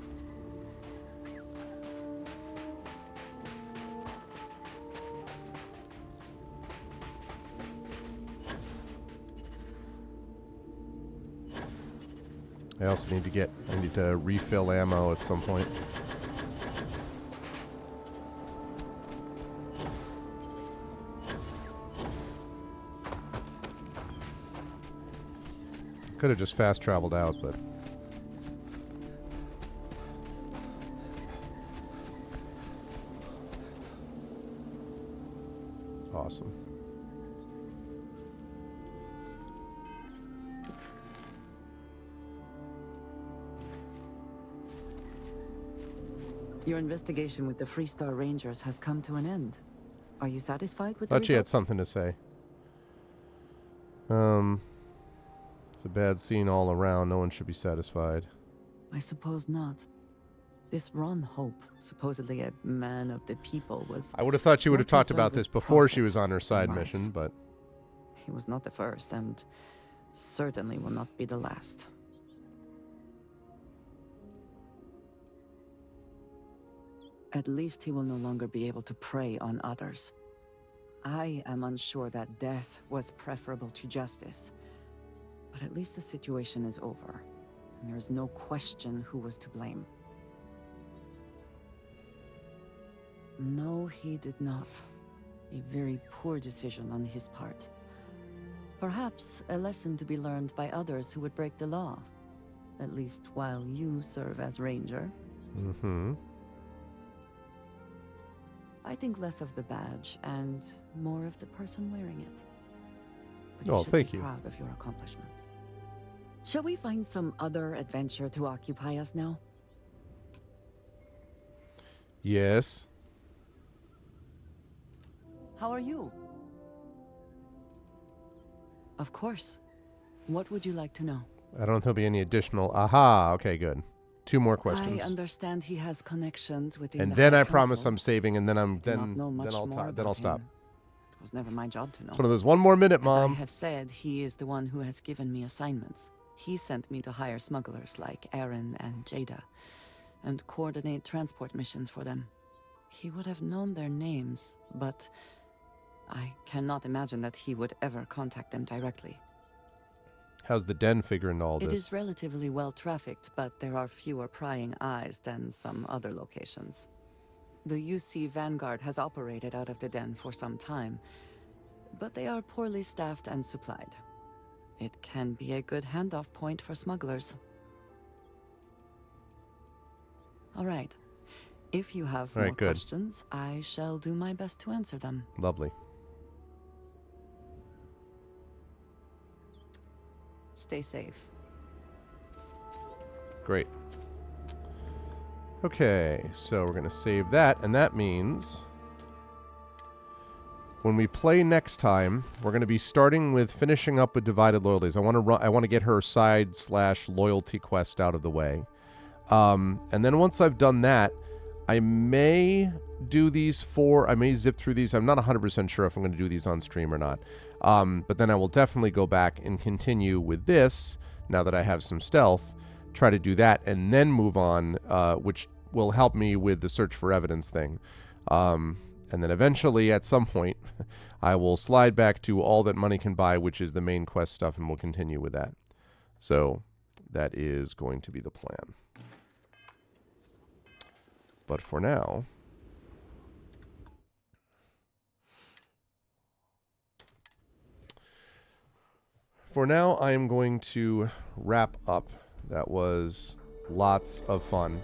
I also need to refill ammo at some point. Could have just fast traveled out, but awesome. Your investigation with the Freestar Rangers has come to an end. Are you satisfied with the Thought she had results? something to say. It's a bad scene all around. No one should be satisfied. I suppose not. This Ron Hope, supposedly a man of the people, was... I would have thought she would have more talked about concerned this with before she profit was on her side than lives. mission, but... He was not the first, and certainly will not be the last. At least he will no longer be able to prey on others. I am unsure that death was preferable to justice. But at least the situation is over, and there is no question who was to blame. No, he did not. A very poor decision on his part. Perhaps a lesson to be learned by others who would break the law. At least while you serve as ranger. Mm-hmm. I think less of the badge and more of the person wearing it. But Oh, should thank be you. proud of your accomplishments. Shall we find some other adventure to occupy us now? Yes. How are you? Of course. What would you like to know? I don't know if there'll be any additional... Aha, okay, good. 2 more questions. I understand he has connections within And the then High I promise Council. I'm saving, and then Do not know much more then about I'll stop. him. It was never my job to know. It's one of those 1 more minute, As Mom. I have said, he is the one who has given me assignments. He sent me to hire smugglers like Aaron and Jada, and coordinate transport missions for them. He would have known their names, but I cannot imagine that he would ever contact them directly. How's the den figure into all It this? is relatively well trafficked, but there are fewer prying eyes than some other locations. The UC Vanguard has operated out of the den for some time, but they are poorly staffed and supplied. It can be a good handoff point for smugglers. All right. If you have All right, more good. questions, I shall do my best to answer them. Lovely. Stay safe. Great. Okay, so we're going to save that, and that means when we play next time, we're going to be starting with finishing up with Divided Loyalties. I want to get her side/loyalty quest out of the way. And then once I've done that, I may do these 4. I may zip through these. I'm not 100% sure if I'm going to do these on stream or not. But then I will definitely go back and continue with this, now that I have some stealth, try to do that, and then move on, which will help me with the search for evidence thing. And then eventually, at some point, I will slide back to All That Money Can Buy, which is the main quest stuff, and we'll continue with that. So that is going to be the plan. But for now... I am going to wrap up. That was lots of fun.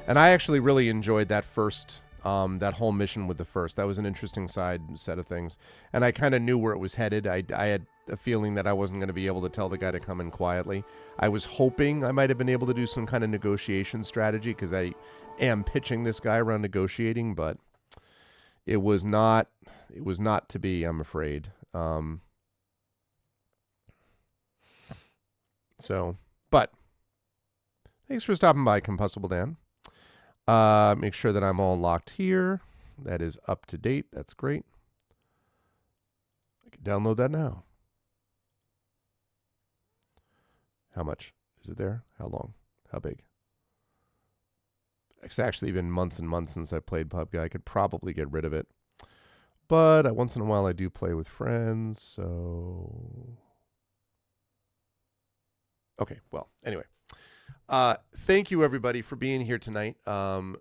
And I actually really enjoyed that first, that whole mission with the first. That was an interesting set of things. And I kind of knew where it was headed. I had a feeling that I wasn't going to be able to tell the guy to come in quietly. I was hoping I might have been able to do some kind of negotiation strategy, because I am pitching this guy around negotiating, but it was not to be, I'm afraid. But thanks for stopping by, Combustible Dan. Make sure that I'm all locked here. That is up to date. That's great. I can download that now. How much is it there? How long? How big? It's actually been months and months since I played PUBG. I could probably get rid of it. But once in a while I do play with friends, so... Okay, well, anyway. Thank you, everybody, for being here tonight.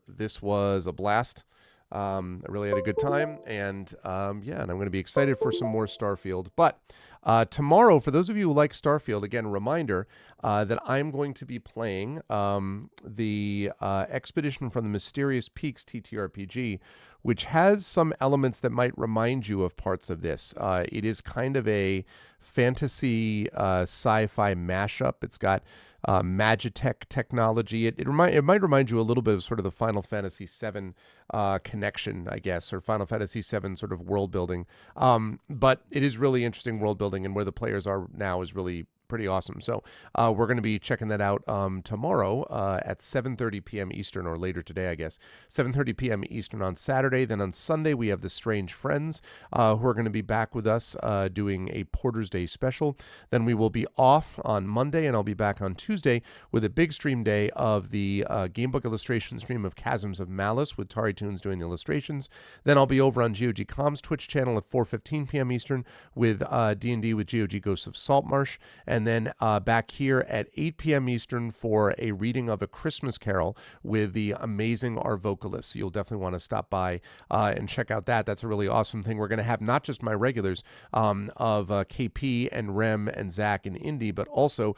This was a blast. I really had a good time, and and I'm going to be excited for some more Starfield. But tomorrow, for those of you who like Starfield, again, reminder that I'm going to be playing the Expedition from the Mysterious Peaks TTRPG, which has some elements that might remind you of parts of this. It is kind of a fantasy sci-fi mashup. It's got Magitech technology. It might remind you a little bit of sort of the Final Fantasy VII connection, I guess, or Final Fantasy VII sort of world building. But it is really interesting world building. building and where the players are now is really pretty awesome. So we're going to be checking that out tomorrow at 7:30 p.m. Eastern, or later today, I guess. 7:30 p.m. Eastern on Saturday. Then on Sunday, we have the Strange Friends who are going to be back with us doing a Porter's Day special. Then we will be off on Monday, and I'll be back on Tuesday with a big stream day of the Gamebook illustration stream of Chasms of Malice with Tari Toons doing the illustrations. Then I'll be over on GOG Com's Twitch channel at 4:15 p.m. Eastern with D&D with GOG Ghosts of Saltmarsh. And then back here at 8 p.m. Eastern for a reading of A Christmas Carol with the amazing Our Vocalists. You'll definitely want to stop by and check out that. That's a really awesome thing. We're going to have not just my regulars of KP and Rem and Zach and Indy, but also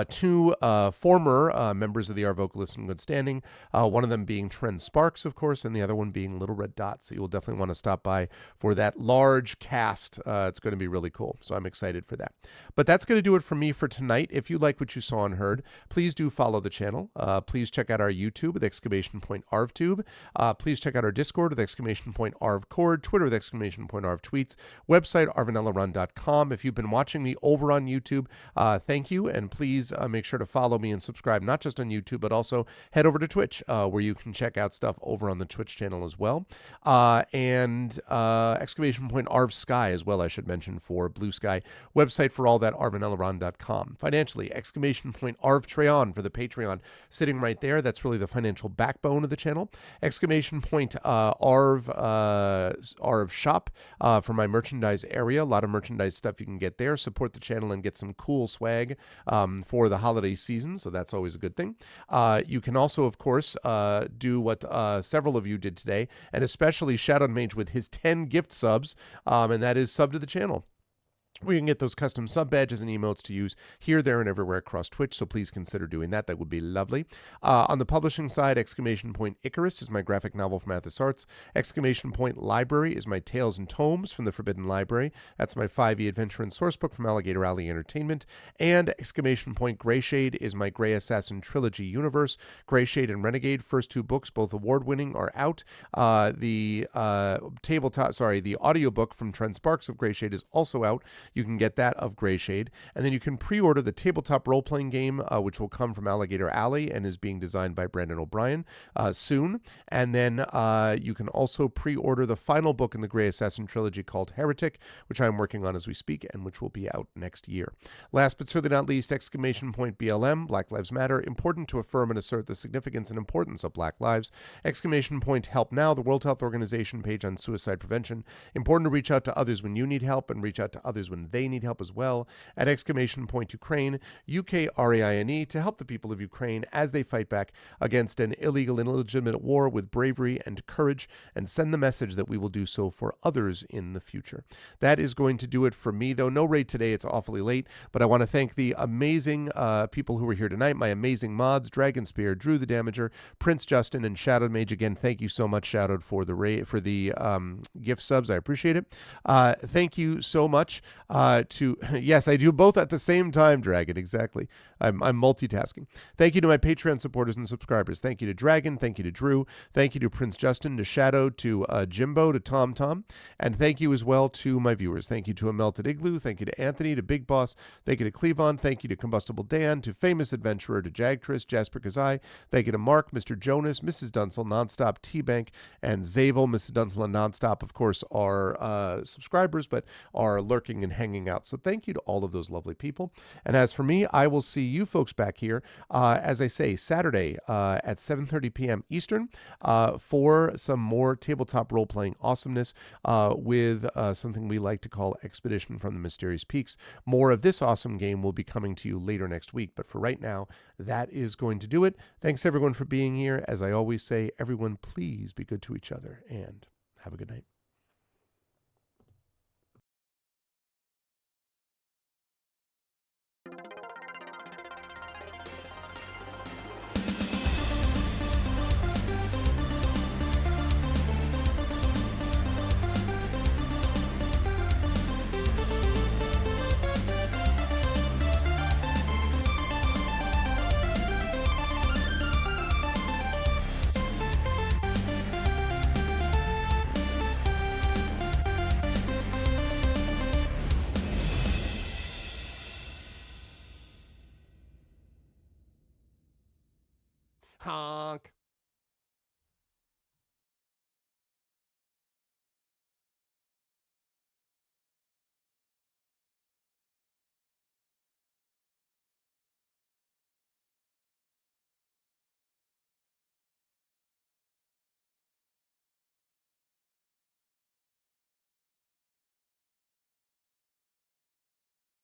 two former members of the Our Vocalists in good standing, one of them being Trent Sparks, of course, and the other one being Little Red Dot. So you'll definitely want to stop by for that large cast. It's going to be really cool. So I'm excited for that. But that's going to do it for me for tonight. If you like what you saw and heard, please do follow the channel. Please check out our YouTube with !ArvTube. Please check out our Discord with !ArvCord, Twitter with !ArvTweets, website arvaneleron.com. If you've been watching me over on YouTube, thank you, and please make sure to follow me and subscribe, not just on YouTube, but also head over to Twitch, where you can check out stuff over on the Twitch channel as well. And !Arv Sky as well, I should mention, for Blue Sky. Website for all that, arvaneleron.com. Financially, !Arv for the Patreon, sitting right there. That's really the financial backbone of the channel. !Arv Shop for my merchandise area. A lot of merchandise stuff you can get there. Support the channel and get some cool swag for the holiday season, so that's always a good thing. You can also, of course, do what several of you did today, and especially Shadow Mage with his 10 gift subs, and that is sub to the channel. We can get those custom sub badges and emotes to use here, there, and everywhere across Twitch, so please consider doing that. That would be lovely. On the publishing side, !Icarus is my graphic novel from Athos Arts. !Library is my Tales and Tomes from the Forbidden Library. That's my 5e adventure and sourcebook from Alligator Alley Entertainment. And !Greyshade is my Grey Assassin Trilogy universe. Greyshade and Renegade, first two books, both award-winning, are out. The audiobook from Trent Sparks of Greyshade is also out. You can get that of Greyshade, and then you can pre-order the tabletop role-playing game, which will come from Alligator Alley and is being designed by Brandon O'Brien soon. And then you can also pre-order the final book in the Grey Assassin trilogy called Heretic, which I'm working on as we speak, and which will be out next year. Last but certainly not least, !BLM, Black Lives Matter, important to affirm and assert the significance and importance of Black lives. !Help Now, the World Health Organization page on suicide prevention. Important to reach out to others when you need help, and reach out to others when they need help as well. At !Ukraine, UKRAINE, to help the people of Ukraine as they fight back against an illegal and illegitimate war with bravery and courage, and send the message that we will do so for others in the future. That is going to do it for me, though. No raid today. It's awfully late, but I want to thank the amazing people who were here tonight, my amazing mods, Dragon Spear, Drew the Damager, Prince Justin, and Shadowed Mage. Again, thank you so much, Shadowed, for the gift subs. I appreciate it. Thank you so much. Yes, I do both at the same time, Dragon. Exactly. I'm multitasking. Thank you to my Patreon supporters and subscribers. Thank you to Dragon. Thank you to Drew. Thank you to Prince Justin, to Shadow, to Jimbo, to Tom, and thank you as well to my viewers. Thank you to A Melted Igloo. Thank you to Anthony, to Big Boss. Thank you to Clevon. Thank you to Combustible Dan, to Famous Adventurer, to Jagtris, Jasper Kazai. Thank you to Mark, Mr. Jonas, Mrs. Dunsel, Nonstop, T-Bank, and Zavel. Mrs. Dunsel and Nonstop, of course, are subscribers, but are lurking and hanging out. So thank you to all of those lovely people. And as for me, I will see you folks back here, as I say, Saturday at 7:30 p.m. Eastern for some more tabletop role-playing awesomeness with something we like to call Expedition from the Mysterious Peaks. More of this awesome game will be coming to you later next week, but for right now, that is going to do it. Thanks everyone for being here. As I always say, everyone please be good to each other, and have a good night. Huh?